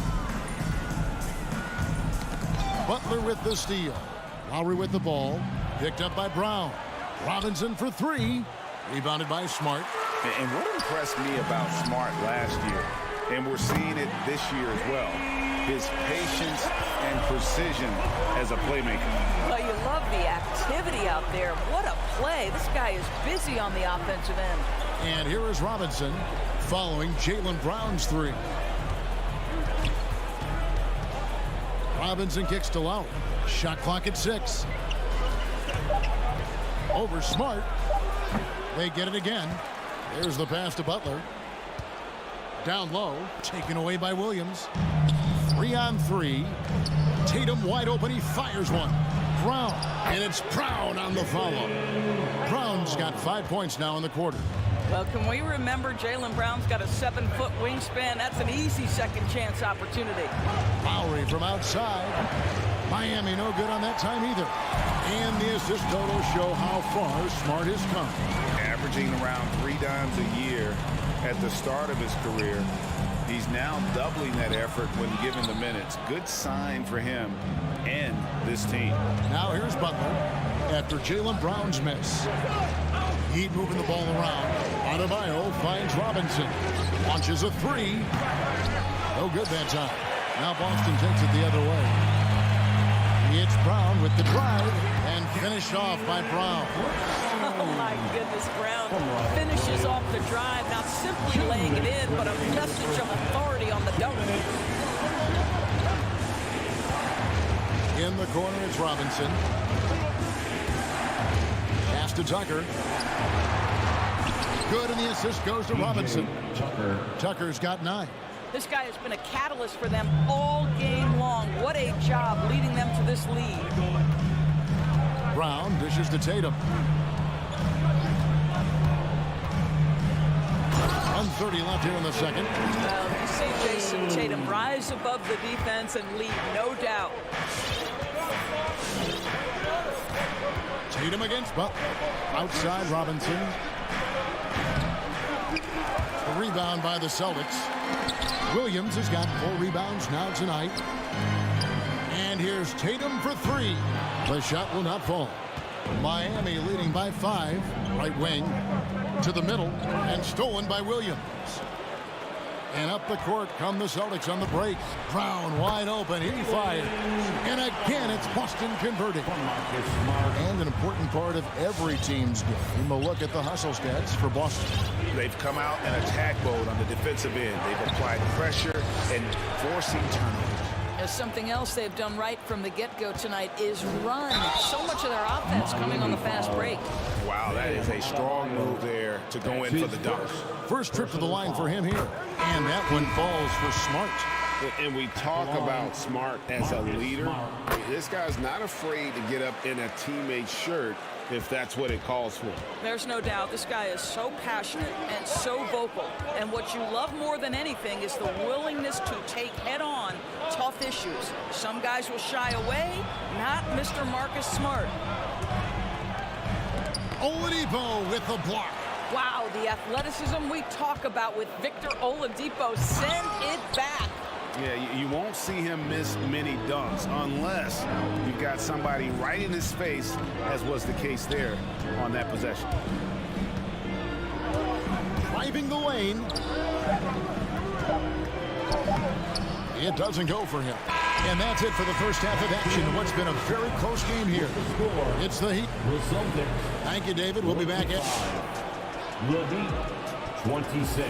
Butler with the steal. Lowry with the ball. Picked up by Brown. Robinson for 3. Rebounded by Smart. And what impressed me about Smart last year, and we're seeing it this year as well, his patience and precision as a playmaker. Well, you love the activity out there. What a play. This guy is busy on the offensive end. And here is Robinson following Jaylen Brown's 3. Robinson kicks to Lowry. Shot clock at 6. Over Smart. They get it again. There's the pass to Butler. Down low. Taken away by Williams. 3 on 3. Tatum wide open. He fires one. Brown. And it's Brown on the follow. Brown's got 5 points now in the quarter. Well, can we remember Jaylen Brown's got a 7-foot wingspan? That's an easy second chance opportunity. Lowry from outside. Miami no good on that time either. And the assist totals show how far Smart has come. Averaging around 3 dimes a year at the start of his career. He's now doubling that effort when given the minutes. Good sign for him and this team. Now here's Butler after Jaylen Brown's miss. Heat moving the ball around. Adebayo finds Robinson. Launches a 3. No good that time. Now Boston takes it the other way. It's Brown with the drive and finished off by Brown. Oh my goodness, Brown finishes off the drive, not simply laying it in, but a message of authority on the dunk. In the corner, it's Robinson. Pass to Tucker. Good, and the assist goes to Robinson. Tucker's got 9. This guy has been a catalyst for them all game long. What a job leading them to this lead. Brown dishes to Tatum. 1:30 left here in the second. You see Jason Tatum rise above the defense and lead, no doubt. Tatum against Butler. Outside Robinson. rebound by the Celtics. Williams has got 4 rebounds now tonight. And here's Tatum for 3. The shot will not fall. Miami leading by 5. Right wing to the middle and stolen by Williams. And up the court come the Celtics on the break. Brown wide open. He fires. And again, it's Boston converting. And an important part of every team's game. A look at the hustle stats for Boston. They've come out in attack mode on the defensive end. They've applied pressure and forcing turnovers. Something else they've done right from the get-go tonight is run. So much of their offense coming on the fast break. Wow, that is a strong move there to go in for the dunk. First trip to the line for him here. And that one falls for Smart. And we talk about Smart as a leader. This guy's not afraid to get up in a teammate's shirt if that's what it calls for. There's no doubt this guy is so passionate and so vocal. And what you love more than anything is the willingness to take head-on tough issues. Some guys will shy away, not Mr. Marcus Smart. Oladipo with the block. Wow, the athleticism we talk about with Victor Oladipo. Send it back. Yeah, you won't see him miss many dunks unless you've got somebody right in his face, as was the case there on that possession. Driving the lane. It doesn't go for him. And that's it for the first half of action. What's been a very close game here. It's the Heat. Thank you, David. We'll be back at The Heat, 26.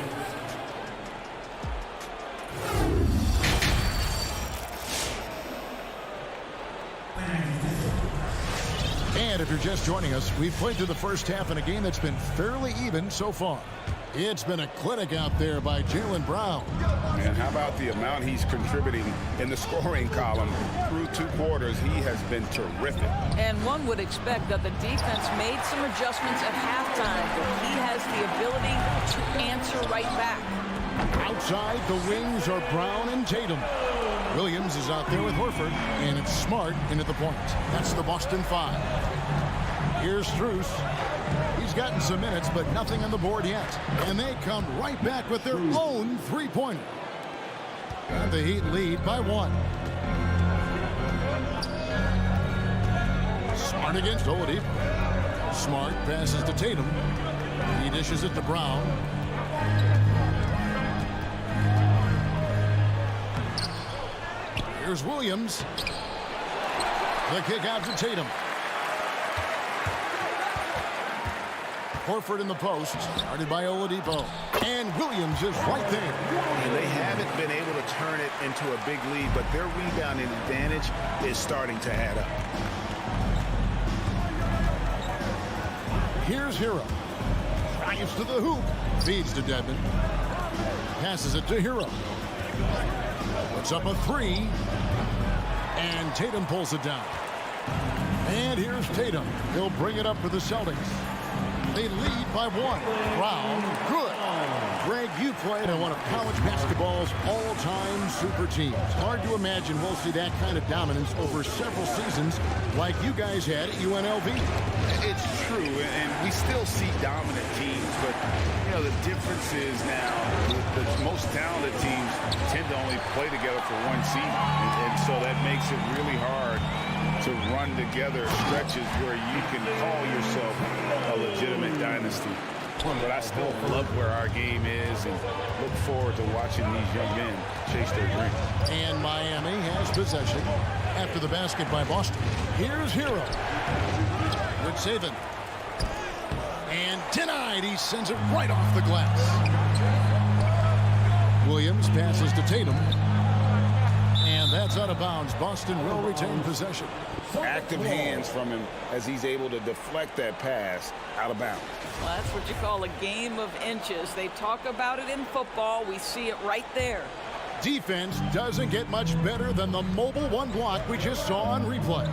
And if you're just joining us, we've played through the first half in a game that's been fairly even so far. It's been a clinic out there by Jaylen Brown. And how about the amount he's contributing in the scoring column through 2 quarters? He has been terrific. And one would expect that the defense made some adjustments at halftime, but he has the ability to answer right back. Outside, the wings are Brown and Tatum. Williams is out there with Horford, and it's Smart in at the point. That's the Boston 5. Here's Strus. He's gotten some minutes, but nothing on the board yet. And they come right back with their own 3-pointer. And the Heat lead by 1. Smart against Oladipo. Smart passes to Tatum. He dishes it to Brown. Here's Williams. The kick out to Tatum. Horford in the post, started by Oladipo. And Williams is right there. And they haven't been able to turn it into a big lead, but their rebounding advantage is starting to add up. Here's Hero. Drives to the hoop. Feeds to Dedmon. Passes it to Hero. Puts up a 3. And Tatum pulls it down. And here's Tatum. He'll bring it up for the Celtics. They lead by 1. Brown, good. Greg, you played on one of college basketball's all-time super teams. Hard to imagine we'll see that kind of dominance over several seasons like you guys had at UNLV. It's true, and we still see dominant teams, but, you know, the difference is now the most talented teams tend to only play together for one season, and so that makes it really hard to run together stretches where you can call yourself a legitimate dynasty. But I still love where our game is and look forward to watching these young men chase their dream. And Miami has possession after the basket by Boston. Here's Hero. Good saving. And denied. He sends it right off the glass. Williams passes to Tatum. And that's out of bounds. Boston will retain possession. Active hands from him as he's able to deflect that pass out of bounds. Well, that's what you call a game of inches. They talk about it in football. We see it right there. Defense doesn't get much better than the mobile 1 block we just saw on replay.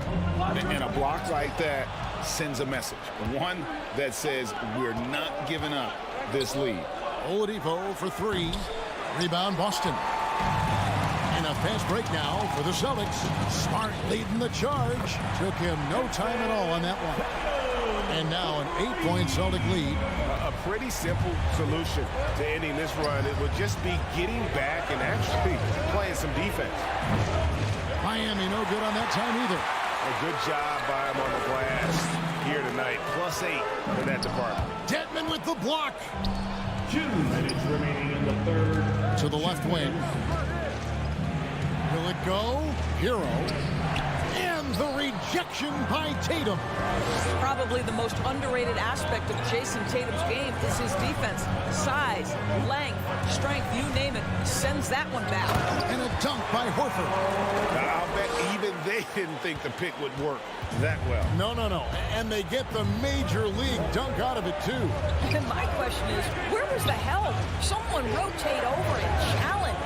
And a block like that sends a message. One that says we're not giving up this lead. Oladipo for 3. Rebound Boston. And a fast break now for the Celtics. Smart leading the charge. Took him no time at all on that one. And now an 8-point Celtic lead. A pretty simple solution to ending this run. It would just be getting back and actually playing some defense. Miami no good on that time either. A good job by him on the glass here tonight. +8 in that department. Dedmon with the block. 2 minutes remaining in the third. To the left wing. Will it go? Hero. And the rejection by Tatum. Probably the most underrated aspect of Jason Tatum's game is his defense. Size, length, strength, you name it, sends that one back. And a dunk by Horford. I'll bet even they didn't think the pick would work that well. No. And they get the major league dunk out of it, too. And my question is, where was the help? Someone rotate over and challenge.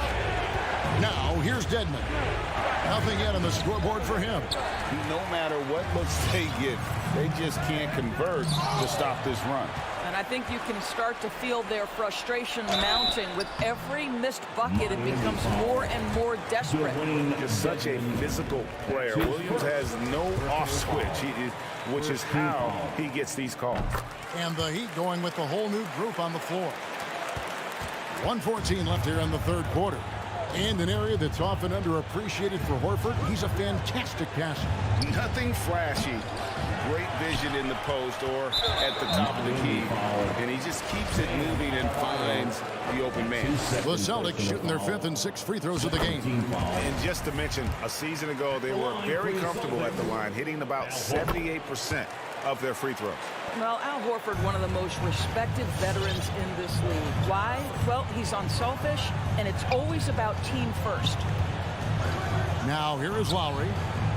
Now, here's Dedmon. Nothing yet on the scoreboard for him. No matter what looks they get, they just can't convert to stop this run. And I think you can start to feel their frustration mounting. With every missed bucket, it becomes more and more desperate. He's such a physical player. Williams has no off switch, which is how he gets these calls. And the Heat going with the whole new group on the floor. 1:14 left here in the third quarter. And an area that's often underappreciated for Horford, he's a fantastic passer. Nothing flashy. Great vision in the post or at the top of the key. And he just keeps it moving and finds the open man. The Celtics shooting their 5th and 6th free throws of the game. And just to mention, a season ago, they were very comfortable at the line, hitting about 78% of their free throws. Well, Al Horford, one of the most respected veterans in this league. Why? Well, he's unselfish, and it's always about team first. Now, here is Lowry.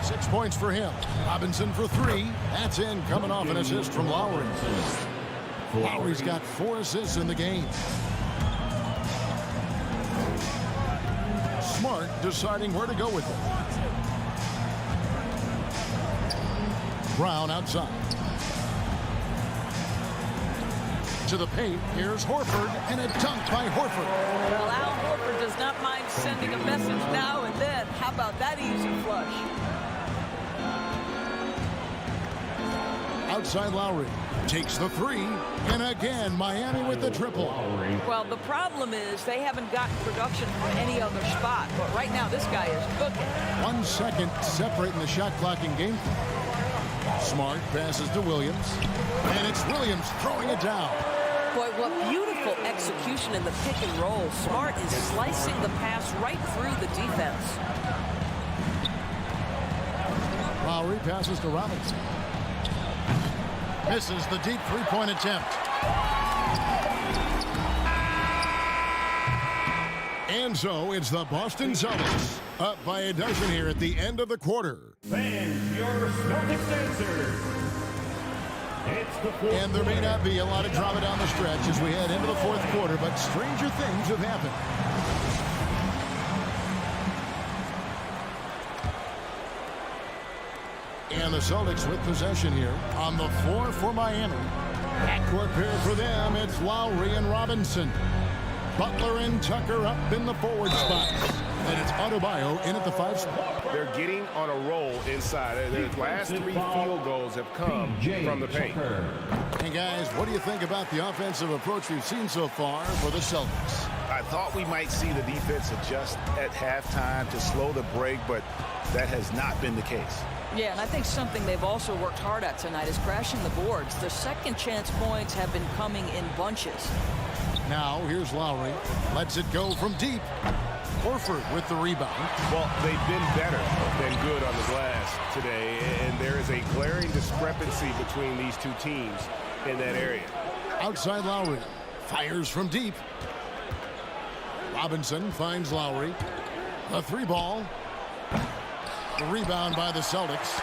6 points for him. Robinson for 3. That's in, coming off an assist from Lowry. Lowry's got 4 assists in the game. Smart deciding where to go with it. Brown outside. To the paint, here's Horford, and a dunk by Horford. Well, Al Horford does not mind sending a message now and then. How about that easy flush? Outside Lowry, takes the 3, and again, Miami with the triple. Well, the problem is they haven't gotten production from any other spot, but right now this guy is cooking. 1 second separating the shot clock in game. Smart passes to Williams, and it's Williams throwing it down. Boy, what beautiful execution in the pick and roll. Smart is slicing the pass right through the defense. Lowry passes to Robinson. Misses the deep three-point attempt. And so it's the Boston Celtics up by a dozen here at the end of the quarter. Fans, your Celtics answer. And there may not be a lot of drama down the stretch as we head into the fourth quarter, but stranger things have happened. And the Celtics with possession here on the floor for Miami. Backcourt pair for them, it's Lowry and Robinson. Butler and Tucker up in the forward spots. And it's Adebayo in at the 5 spot. They're getting on a roll inside. Their last 3 field goals have come from the paint. Hey guys, what do you think about the offensive approach we've seen so far for the Celtics? I thought we might see the defense adjust at halftime to slow the break, but that has not been the case. Yeah, and I think something they've also worked hard at tonight is crashing the boards. The second chance points have been coming in bunches. Now, here's Lowry. Lets it go from deep. Horford with the rebound. Well, they've been better than good on the glass today, and there is a glaring discrepancy between these two teams in that area. Outside Lowry. Fires from deep. Robinson finds Lowry. A 3-ball. The rebound by the Celtics.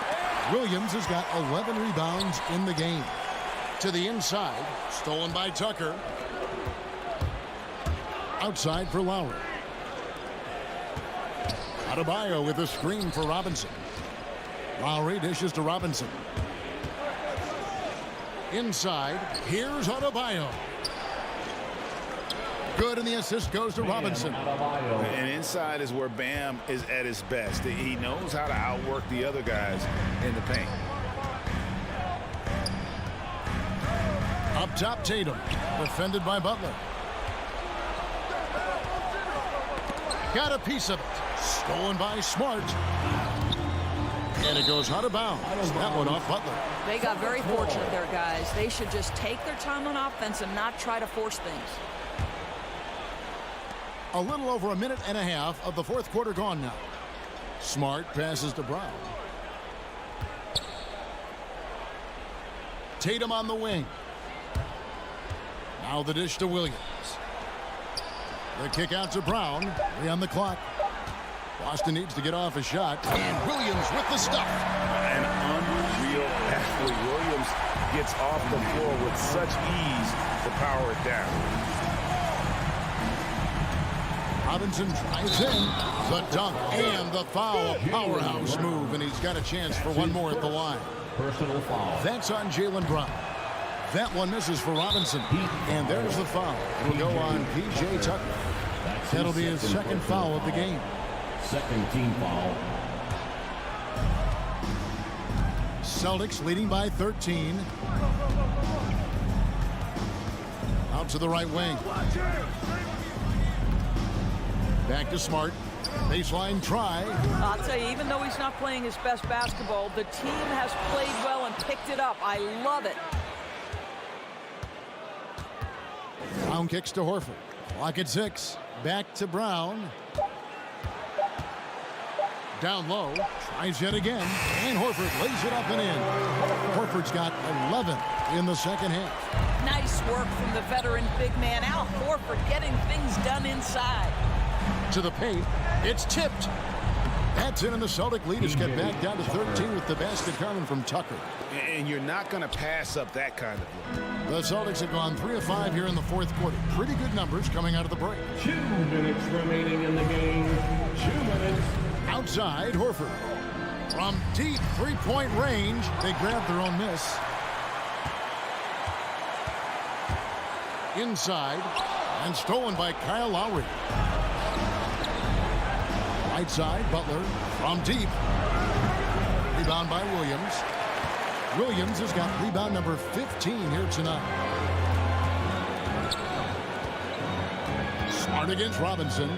Williams has got 11 rebounds in the game. To the inside. Stolen by Tucker. Outside for Lowry. Adebayo with a screen for Robinson. Lowry dishes to Robinson. Inside, here's Adebayo. Good, and the assist goes to Robinson. And inside is where Bam is at his best. He knows how to outwork the other guys in the paint. Up top, Tatum. Defended by Butler. Got a piece of it. Stolen by Smart. And it goes out of bounds. That one off Butler. They got very fortunate there, guys. They should just take their time on offense and not try to force things. A little over a minute and a half of the fourth quarter gone now. Smart passes to Brown. Tatum on the wing. Now the dish to Williams. The kick out to Brown. 3 on the clock. Boston needs to get off a shot. And Williams with the stuff. An unreal athlete. Williams gets off the floor with such ease to power it down. Robinson drives in. The dunk and the foul. Powerhouse move, and he's got a chance for one more at the line. Personal foul. That's on Jaylen Brown. That one misses for Robinson. And there's the foul. It'll go on P.J. Tucker. That'll be his second foul of the game. Second team foul. Celtics leading by 13. Out to the right wing. Back to Smart. Baseline try. I'll tell you, even though he's not playing his best basketball, the team has played well and picked it up. I love it. Brown kicks to Horford. Clock at 6. Back to Brown. Down low. Tries yet again. And Horford lays it up and in. Horford's got 11 in the second half. Nice work from the veteran big man, Al Horford, getting things done inside. To the paint. It's tipped. That's in, and the Celtic lead is get back down to 13 with the basket coming from Tucker. And you're not going to pass up that kind of look. The Celtics have gone 3 of 5 here in the fourth quarter. Pretty good numbers coming out of the break. 2 minutes remaining in the game. 2 minutes. Outside, Horford. From deep three-point range, they grab their own miss. Inside, and stolen by Kyle Lowry. Right side, Butler from deep. Rebound by Williams. Williams has got rebound number 15 here tonight. Smart against Robinson.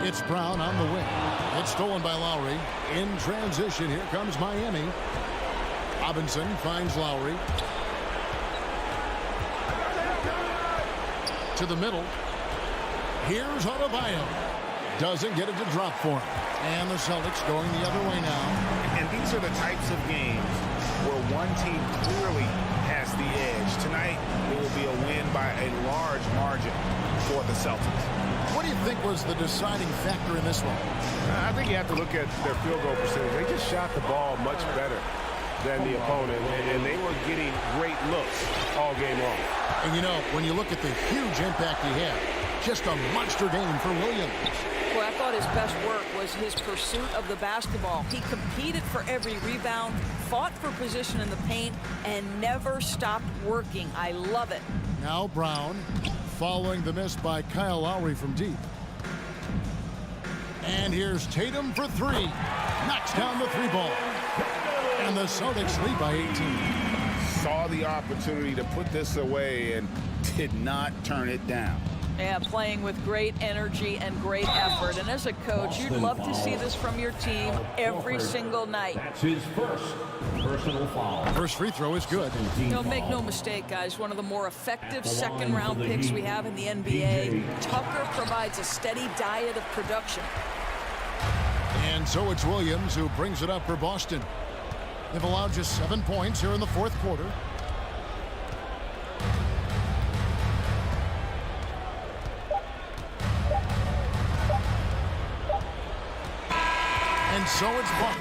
It's Brown on the wing. It's stolen by Lowry. In transition, here comes Miami. Robinson finds Lowry. To the middle. Here's Adebayo. Doesn't get it to drop for him. And the Celtics going the other way now. And these are the types of games where one team clearly has the edge. Tonight, it will be a win by a large margin for the Celtics. What do you think was the deciding factor in this one? I think you have to look at their field goal percentage. They just shot the ball much better than the opponent, and they were getting great looks all game long. And you know, when you look at the huge impact he had, just a monster game for Williams. Well, I thought his best work was his pursuit of the basketball. He competed for every rebound, fought for position in the paint, and never stopped working. I love it. Now Brown, following the miss by Kyle Lowry from deep. And here's Tatum for 3. Knocks down the 3-ball. And the Celtics lead by 18. Saw the opportunity to put this away and did not turn it down. Yeah, playing with great energy and great effort. And as a coach, you'd love to see this from your team every single night. That's his first personal foul. First free throw is good. Make no mistake, guys, one of the more effective second-round picks we have in the NBA. Tucker provides a steady diet of production. And so it's Williams who brings it up for Boston. They've allowed just 7 points here in the fourth quarter. And so it's Buck.